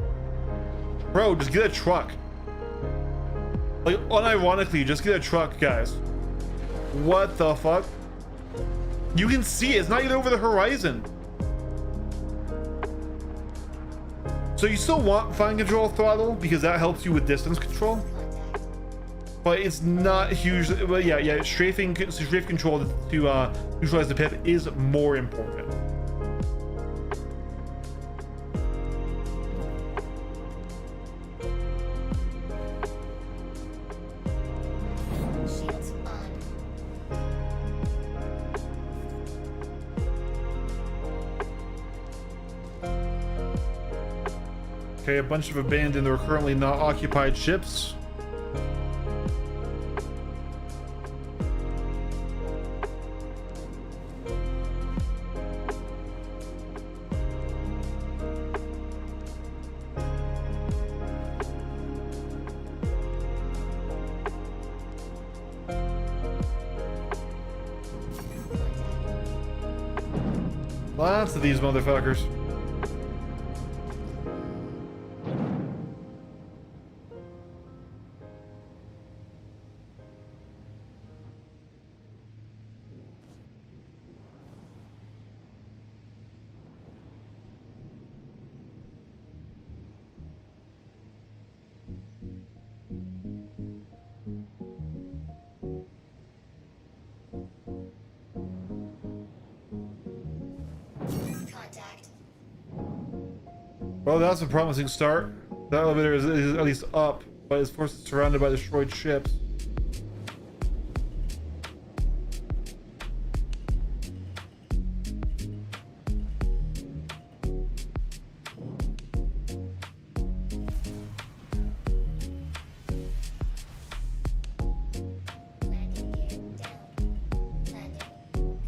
Bro, just get a truck. Like, unironically, just get a truck, guys. What the fuck? You can see it. It's not even over the horizon. So you still want fine control throttle because that helps you with distance control, but it's not huge. But yeah, strafe control to neutralize the pip is more important. Shields on. Okay, a bunch of abandoned or currently not occupied ships. Lots of these motherfuckers. Contact. Well, that's a promising start. The elevator is at least up, but it's forced surrounded by destroyed ships. Landing gear down. Landing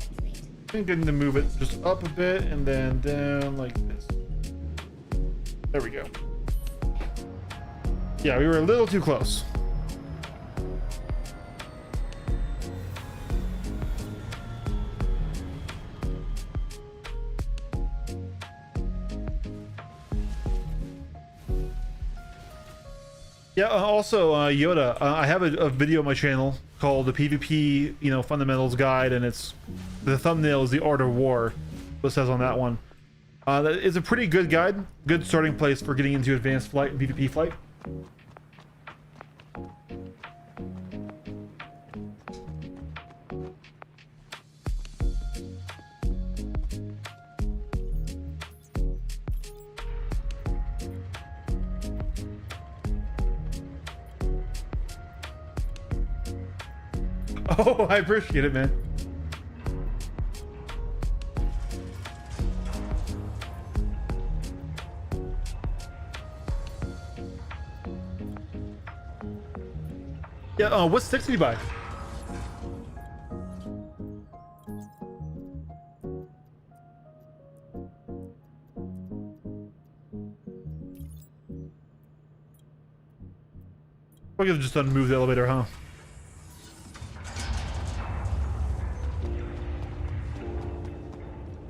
complete. I think I need to move it just up a bit and then down like this. There we go. Yeah, we were a little too close. Yeah, also Yoda, I have a video on my channel called the PvP, fundamentals guide, and the thumbnail is the Art of War. What it says on that one. It's a pretty good guide, good starting place for getting into advanced flight and PvP flight. Oh, I appreciate it, man. Yeah, what sticks did you buy? We're gonna just unmove the elevator, huh?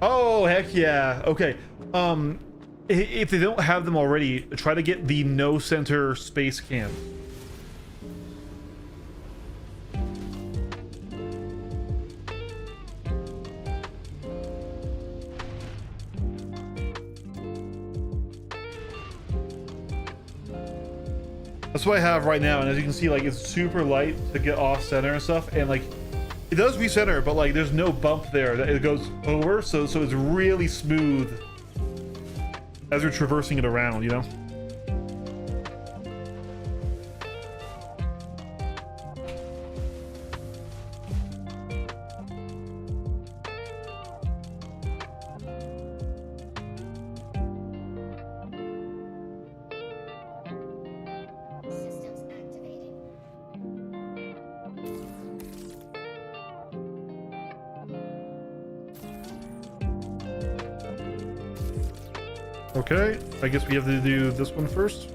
Oh, heck yeah. Okay. If they don't have them already, try to get the no center space cam. That's what I have right now, and as you can see, like, it's super light to get off center and stuff, and like it does recenter, but like there's no bump there that it goes over, so it's really smooth as you're traversing it around, you know. Systems activating. Okay, I guess we have to do this one first.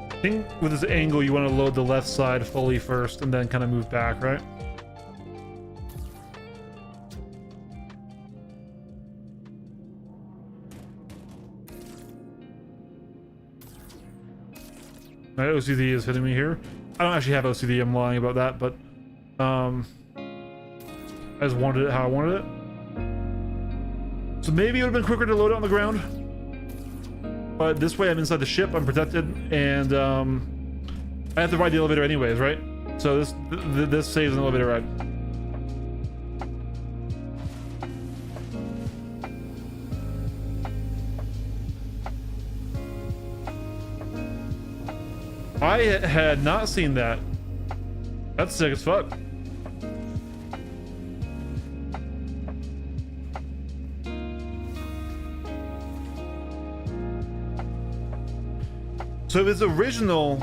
I think with this angle, you want to load the left side fully first and then kind of move back, right? My OCD is hitting me here. I don't actually have OCD, I'm lying about that, but I just wanted it how I wanted it. So maybe it would have been quicker to load it on the ground. But this way I'm inside the ship, I'm protected, and I have to ride the elevator anyways, right? So this saves an elevator ride. I had not seen that. That's sick as fuck. So if it's original,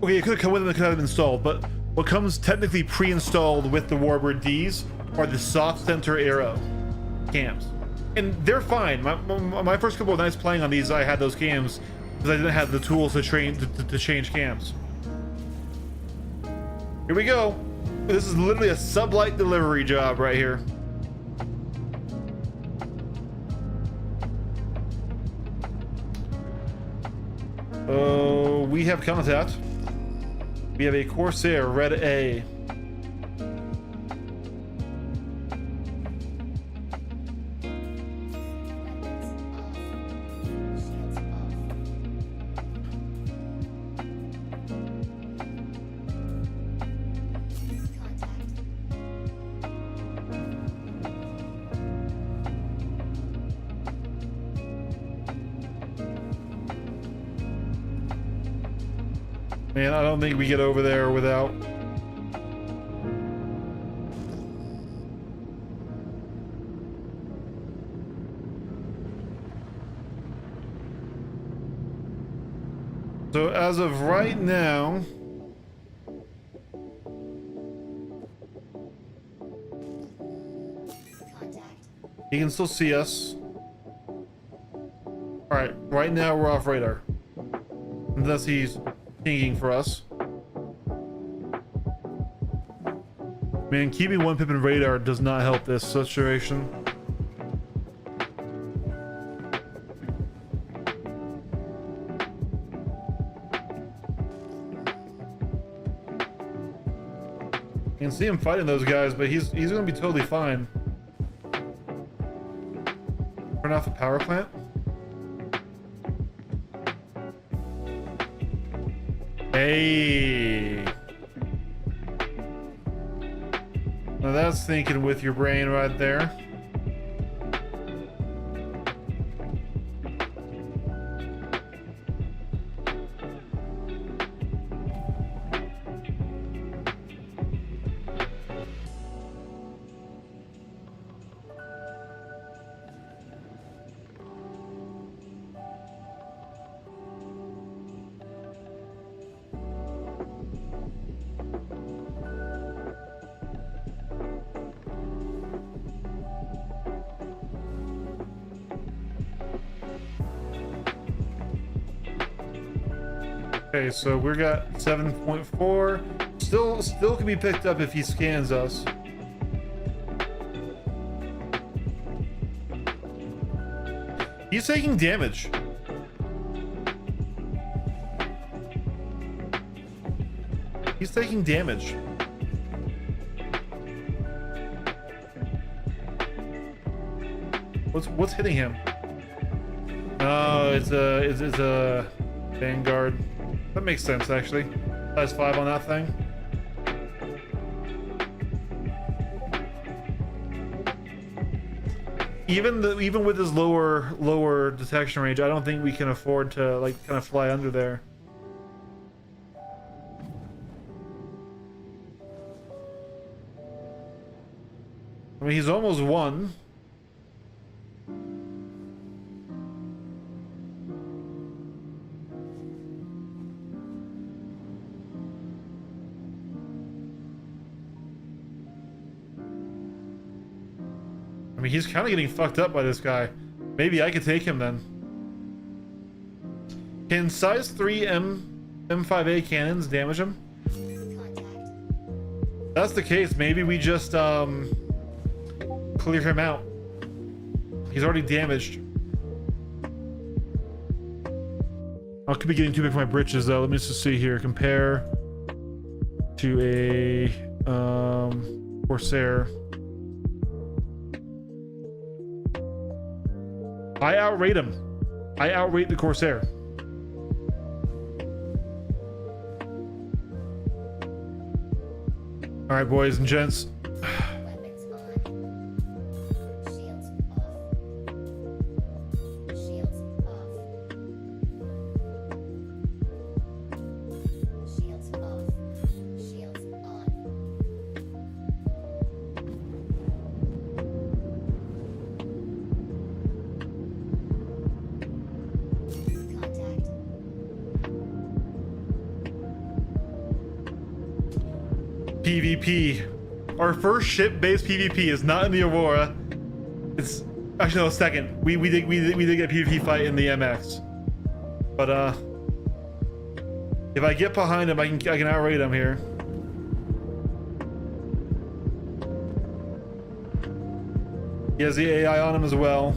okay, it could have come with them, it could have been installed, but what comes technically pre-installed with the Warbird Ds are the soft center arrow cams. And they're fine. My first couple of nights playing on these, I had those cams because I didn't have the tools to change cams. Here we go. This is literally a sublight delivery job right here. We have contact. We have a Corsair Red A. Man, I don't think we get over there without... So as of right now... He can still see us. Alright, right now we're off radar. Unless he's pinging for us. Man, keeping one pip in radar does not help this situation. You can see him fighting those guys, but he's gonna be totally fine. Turn off the power plant. Hey. Now that's thinking with your brain right there. Okay, so we got 7.4. Still can be picked up if he scans us. He's taking damage. He's taking damage. What's hitting him? Oh, it's a Vanguard. That makes sense, actually. Size 5 on that thing. Even with his lower detection range, I don't think we can afford to like kind of fly under there. I mean, he's almost won. I mean, he's kind of getting fucked up by this guy. Maybe I could take him then. Can size 3 M5A cannons damage him? Contact. That's the case. Maybe we just clear him out. He's already damaged. I could be getting too big for my britches though. Let me just see here. Compare to a Corsair. I outrate him. I outrate the Corsair. All right, boys and gents. Weapons on. Shields off. Shields off. Shields off. Shields on. Contact. PvP. Our first ship-based PvP is not in the Aurora. It's actually no, second. We did get a PvP fight in the MX. But if I get behind him, I can outrate him here. He has the AI on him as well.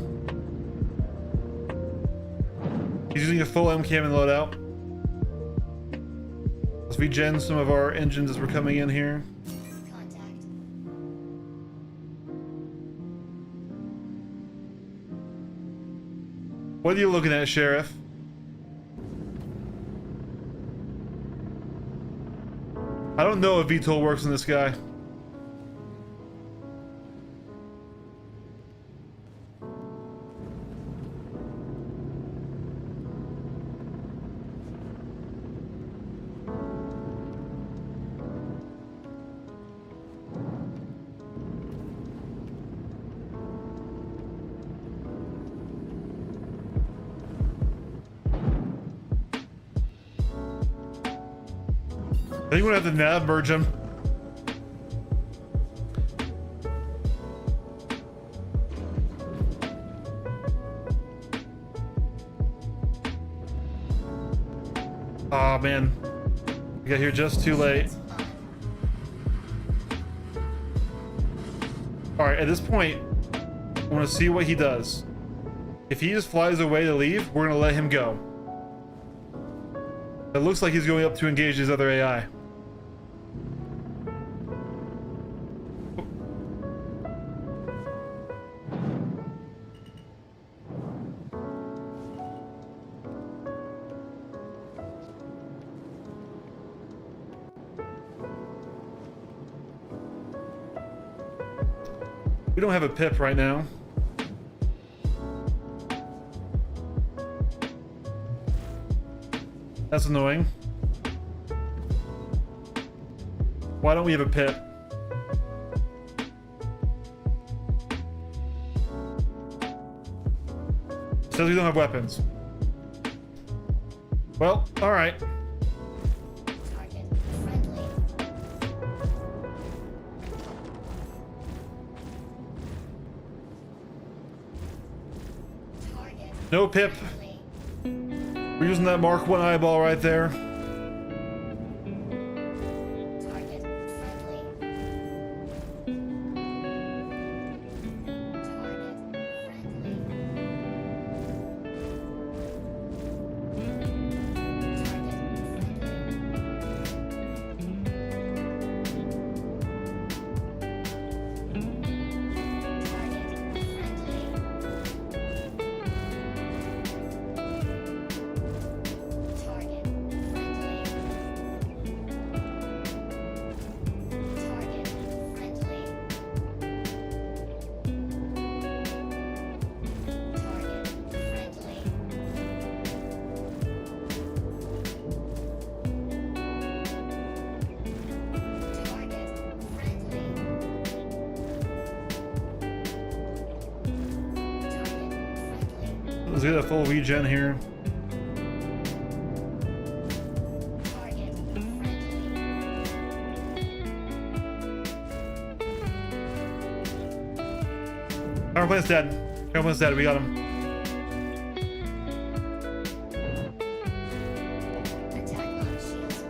He's using a full MCAM loadout. Let's regen some of our engines as we're coming in here. Contact. What are you looking at, Sheriff? I don't know if VTOL works on this guy. I think we're gonna have to nav merge him. Oh man, we got here just too late. All right, at this point, I want to see what he does. If he just flies away to leave, we're gonna let him go. It looks like he's going up to engage his other AI. We don't have a pip right now. That's annoying. Why don't we have a pip? Says we don't have weapons. Well, all right. Target friendly. Target No pip. friendly. We're using that Mark 1 eyeball right there. Target friendly. Target friendly. Target friendly. Target friendly. Target friendly. Target friendly. Target friendly. Let's get a full regen here. Target friendly. Power plant's dead. Power plant's dead. We got him. Attack on shields.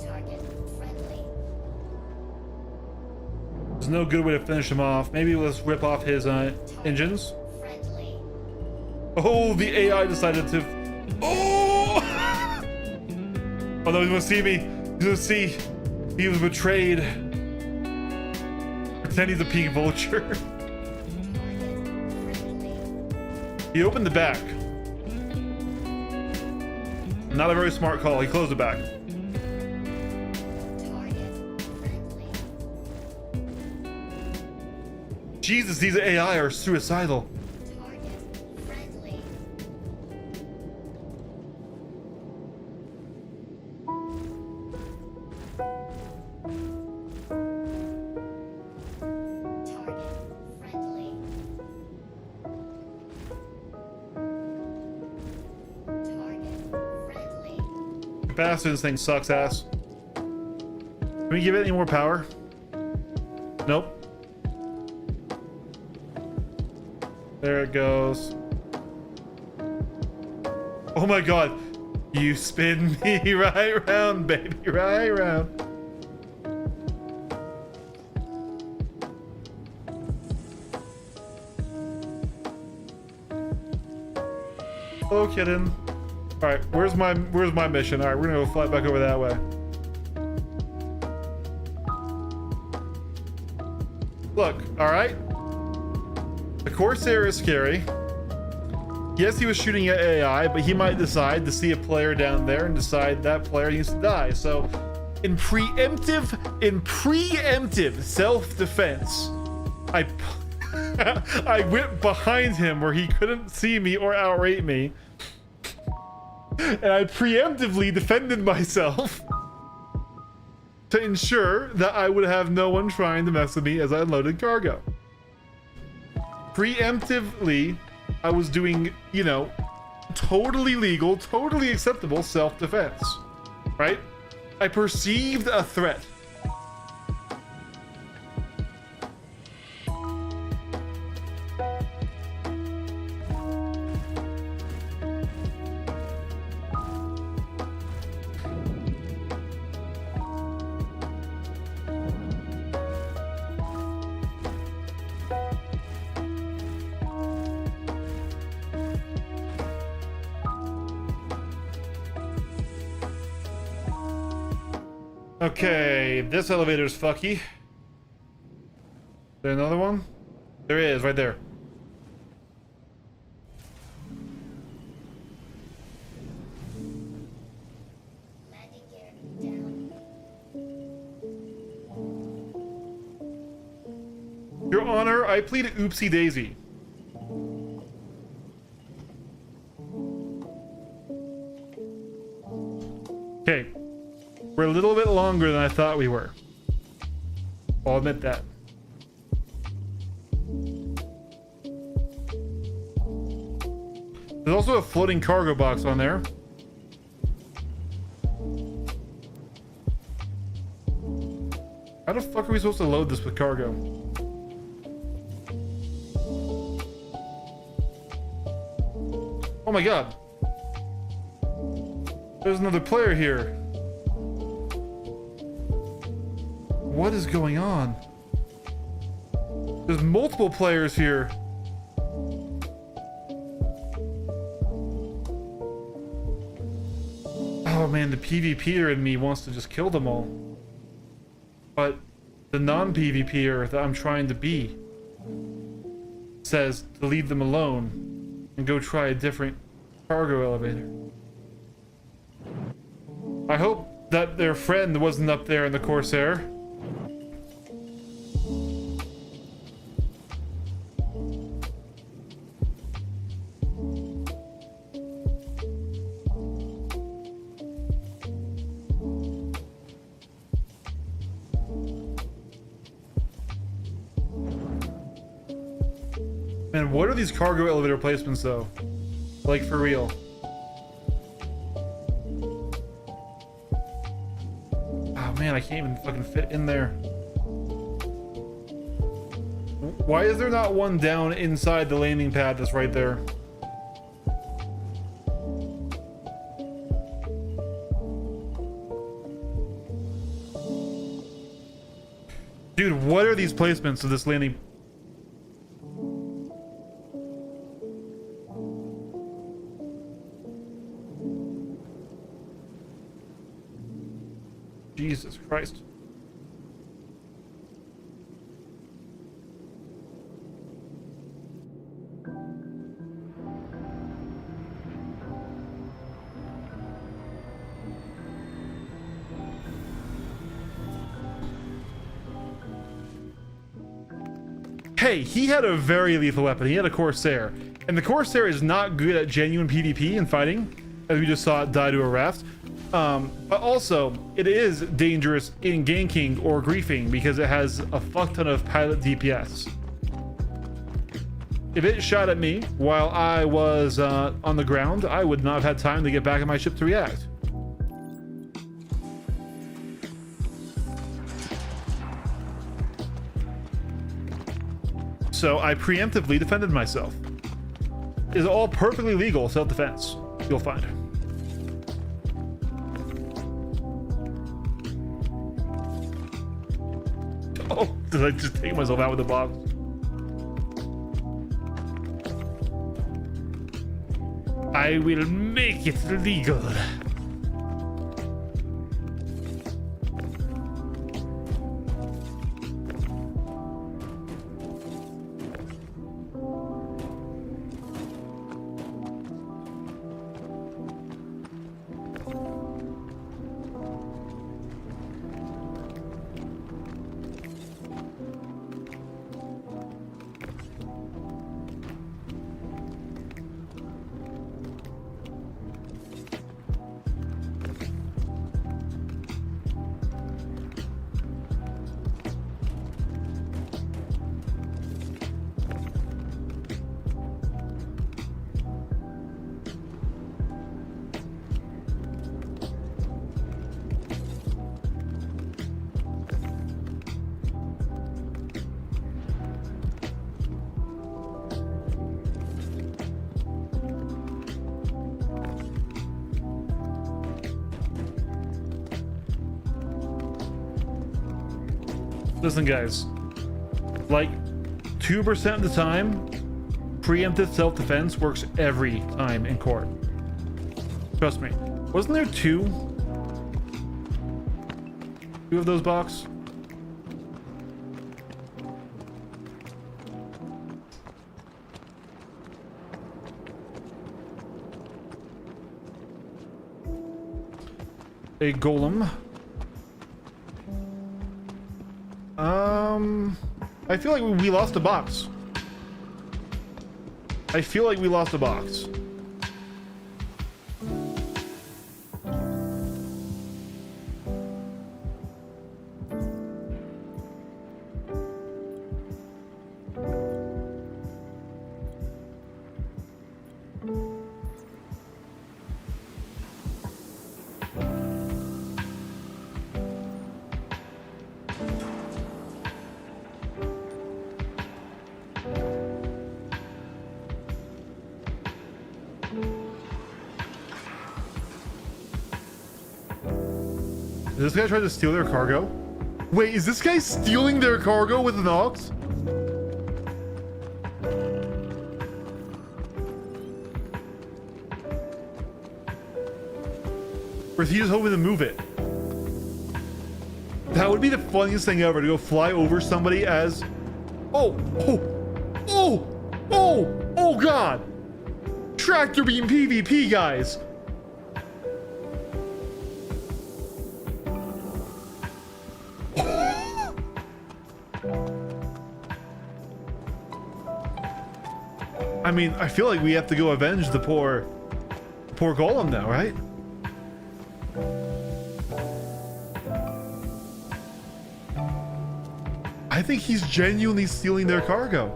Target friendly. There's no good way to finish him off. Maybe let's rip off his engines. Friendly. Oh, the AI decided to. Oh! Oh no, he's gonna see me. He's gonna see. He was betrayed. Pretend he's a pink vulture. Target friendly. He opened the back. Not a very smart call. He closed the back. Target friendly. Jesus, these AI are suicidal. Target friendly. Target friendly. Target friendly. Capacity, this thing sucks ass. Can we give it any more power? Nope. There it goes. Oh my god. You spin me right round, baby, right round. Oh, kidding. All right, where's my mission? All right, we're gonna go fly back over that way. Look, all right. The Corsair is scary. Yes, he was shooting at AI, but he might decide to see a player down there and decide that player needs to die. So, in preemptive self-defense, I went behind him where he couldn't see me or outrate me, and I preemptively defended myself to ensure that I would have no one trying to mess with me as I unloaded cargo. Preemptively, I was doing, you know, totally legal, totally acceptable self-defense, right? I perceived a threat. Okay, this elevator's fucky. Is there another one? There is, right there. Landing gear down. Your Honor, I plead oopsie daisy. Okay. We're a little bit longer than I thought we were. I'll admit that. There's also a floating cargo box on there. How the fuck are we supposed to load this with cargo? Oh my god. There's another player here. What is going on? There's multiple players here. Oh man, the PvPer in me wants to just kill them all. But the non-PvPer that I'm trying to be says to leave them alone and go try a different cargo elevator. I hope that their friend wasn't up there in the Corsair. Man, what are these cargo elevator placements though? Like for real. Oh man, I can't even fucking fit in there. Why is there not one down inside the landing pad that's right there? Dude, what are these placements of this landing? Jesus Christ. Hey, he had a very lethal weapon. He had a Corsair. And the Corsair is not good at genuine PvP and fighting, as we just saw it die to a raft. But also, it is dangerous in ganking or griefing because it has a fuck ton of pilot DPS. If it shot at me while I was on the ground, I would not have had time to get back on my ship to react. So I preemptively defended myself. It's all perfectly legal self-defense, you'll find. Oh, did I just take myself out with the box? I will make it legal. Listen, guys. Like, 2% of the time, preemptive self-defense works every time in court. Trust me. Wasn't there two of those box? A golem. I feel like we lost a box. I feel like we lost a box. Did this guy try to steal their cargo? Wait, is this guy stealing their cargo with an ox? Or is he just hoping to move it? That would be the funniest thing ever, to go fly over somebody as... Oh god! Tractor beam PvP, guys! I mean, I feel like we have to go avenge the poor golem now, right? I think he's genuinely stealing their cargo.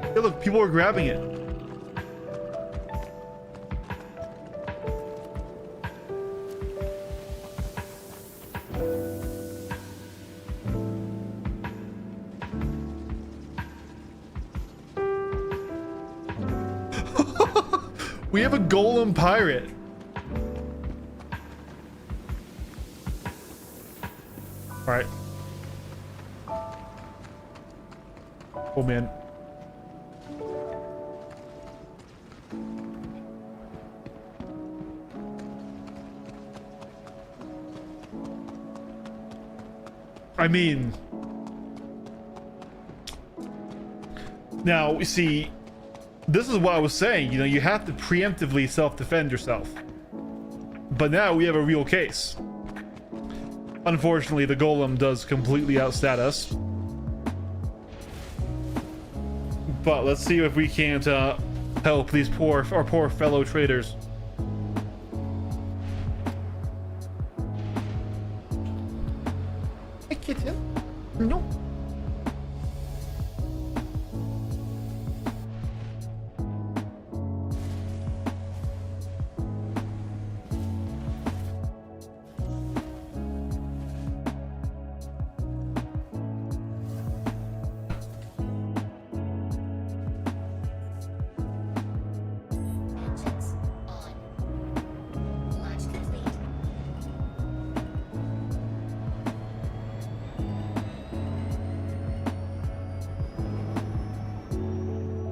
Hey, look, people are grabbing it. We have a golem pirate. All right. Oh man. I mean, now you see, this is what I was saying, you know, you have to preemptively self-defend yourself. But now we have a real case. Unfortunately, the golem does completely outstat us. But let's see if we can't help these our poor fellow traders. I get him. No. Engines on. Launch complete.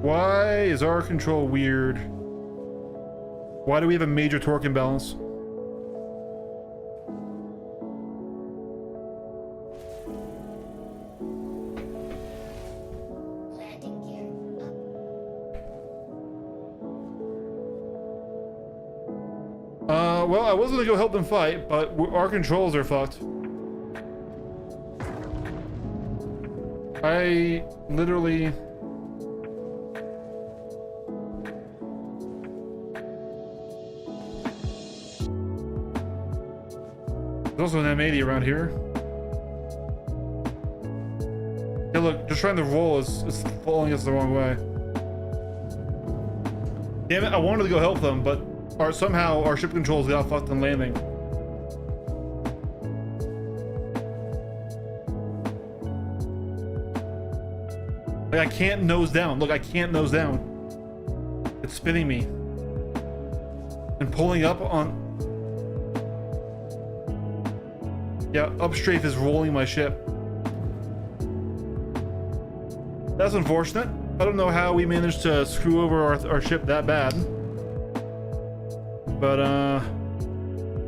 Why is our control weird? Why do we have a major torque imbalance? Landing gear up. Well, I was gonna go help them fight, but our controls are fucked. I literally... There's also an M80 around here. Yeah, look, just trying to roll is falling us the wrong way. Damn it, I wanted to go help them, but somehow our ship controls got fucked in landing. Like, I can't nose down. Look, I can't nose down. It's spinning me. And pulling up on... Yeah, upstrafe is rolling my ship. That's unfortunate. I don't know how we managed to screw over our ship that bad. But,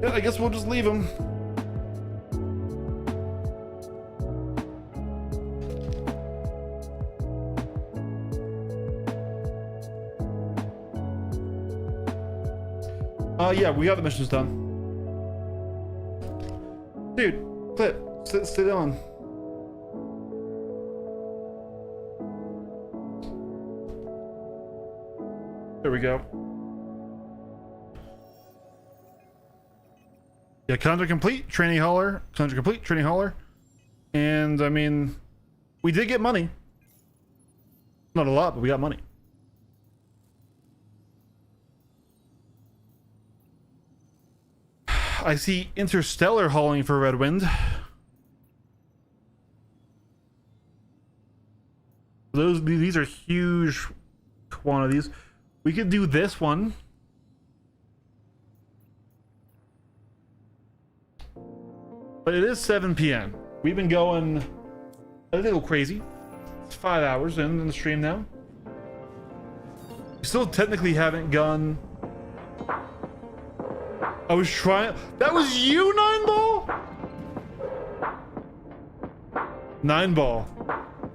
yeah, I guess we'll just leave him. Yeah, we got the missions done. Dude, Clip, sit down. There we go. Yeah, contract complete, training hauler, contract complete, training hauler. And I mean, we did get money. Not a lot, but we got money. I see Interstellar hauling for Red Wind. These are huge quantities. We could do this one. But it is 7 p.m. We've been going a little crazy. It's 5 hours in the stream now. We still technically haven't gone. I was trying. That was you, Nine Ball? Nine Ball.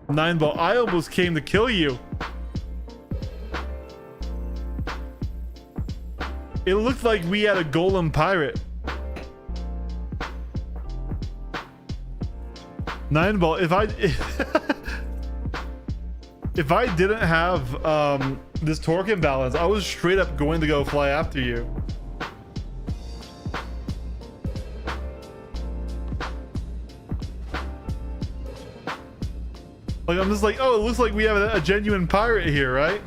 Nine Ball. I almost came to kill you. It looked like we had a golem pirate. Nine Ball, if I didn't have this torque imbalance, I was straight up going to go fly after you. Like, I'm just like, oh, it looks like we have a genuine pirate here, right?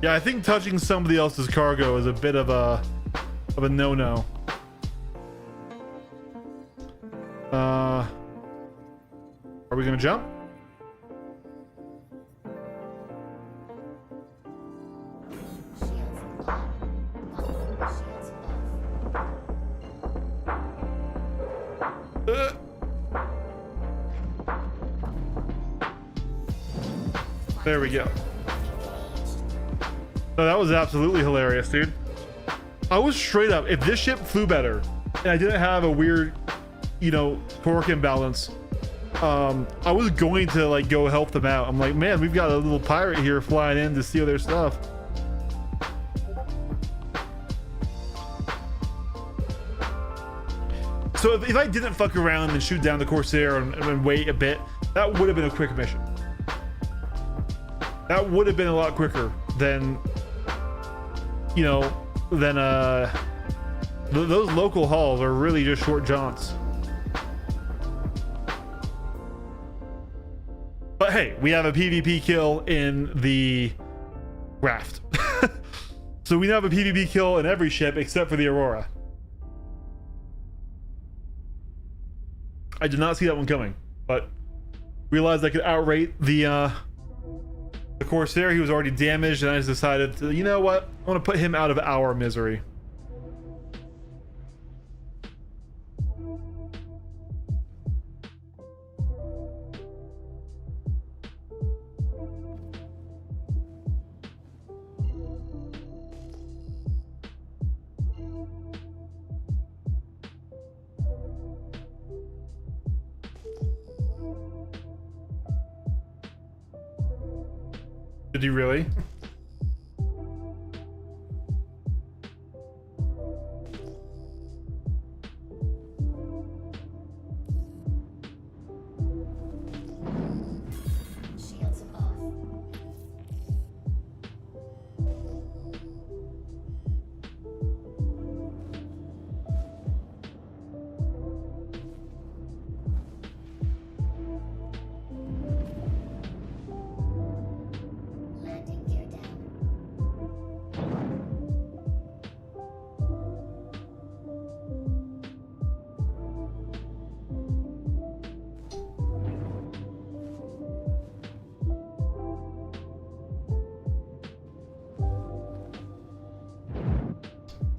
Yeah, I think touching somebody else's cargo is a bit of a no-no. Are we gonna jump? Shields on. Shields above. There we go. No, that was absolutely hilarious, dude. I was straight up, if this ship flew better and I didn't have a weird, you know, torque imbalance, I was going to like go help them out. I'm like, man, we've got a little pirate here flying in to steal their stuff. So if I didn't fuck around and shoot down the Corsair and wait a bit, that would have been a quick mission. That would have been a lot quicker than, you know, than those local hauls are really just short jaunts. But hey, we have a PvP kill in the raft. So we now have a PvP kill in every ship except for the Aurora. I did not see that one coming, but realized I could outrate the Corsair. He was already damaged, and I just decided to, you know what? I want to put him out of our misery. Did you really? Shields above. Landing gear down.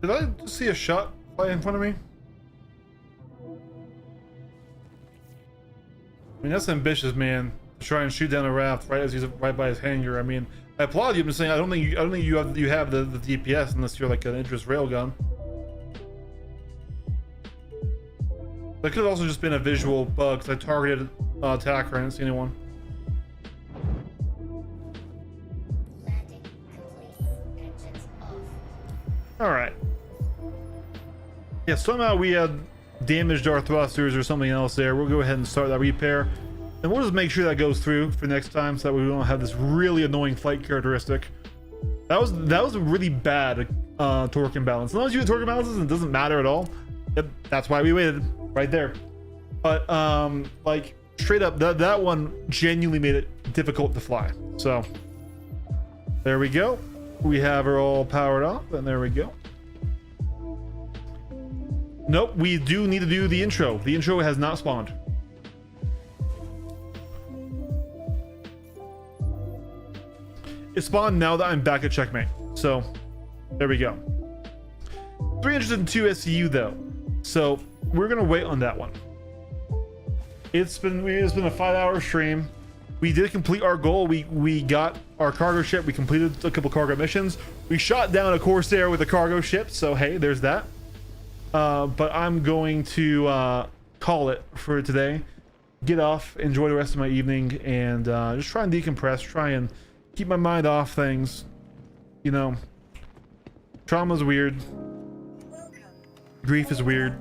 Did I just see a shot fly in front of me? mean, that's ambitious, man. To try and shoot down a raft right as he's right by his hangar. I mean, I applaud you. I'm just saying, I don't think you have the DPS unless you're like an interest railgun. That could have also just been a visual bug because I targeted attacker and I didn't see anyone. Landing complete. Engines off. All right. Yeah, somehow we had damaged our thrusters or something else there. We'll go ahead and start that repair. And we'll just make sure that goes through for next time so that we don't have this really annoying flight characteristic. That was a really bad torque imbalance. As long as you have torque imbalances, it doesn't matter at all. That's why we waited right there. But like straight up, that one genuinely made it difficult to fly. So there we go. We have her all powered up, and there we go. Nope, we do need to do the intro. The intro has not spawned. It spawned now that I'm back at checkmate. So there we go. 302 SCU though. So we're gonna wait on that one. It's been a 5-hour stream. We did complete our goal. We got our cargo ship. We completed a couple cargo missions. We shot down a Corsair with a cargo ship. So hey, there's that. But I'm going to call it for today. Get off, enjoy the rest of my evening, and just try and decompress. Try and keep my mind off things. You know, trauma's weird. Grief is weird,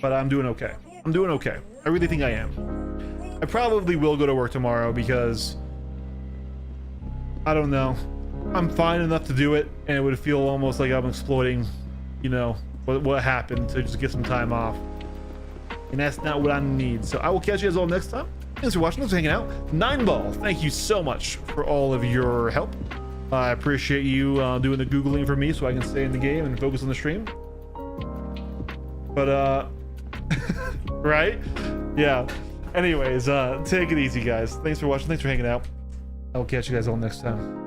but I'm doing okay. I'm doing okay. I really think I am. I probably will go to work tomorrow because I don't know. I'm fine enough to do it, and it would feel almost like I'm exploiting, you know, what happened to just get some time off. And that's not what I need. So I will catch you guys all next time. Thanks for watching. Thanks for hanging out. 9ball, thank you so much for all of your help. I appreciate you doing the Googling for me so I can stay in the game and focus on the stream. But, right? Yeah. Anyways, take it easy, guys. Thanks for watching. Thanks for hanging out. I will catch you guys all next time.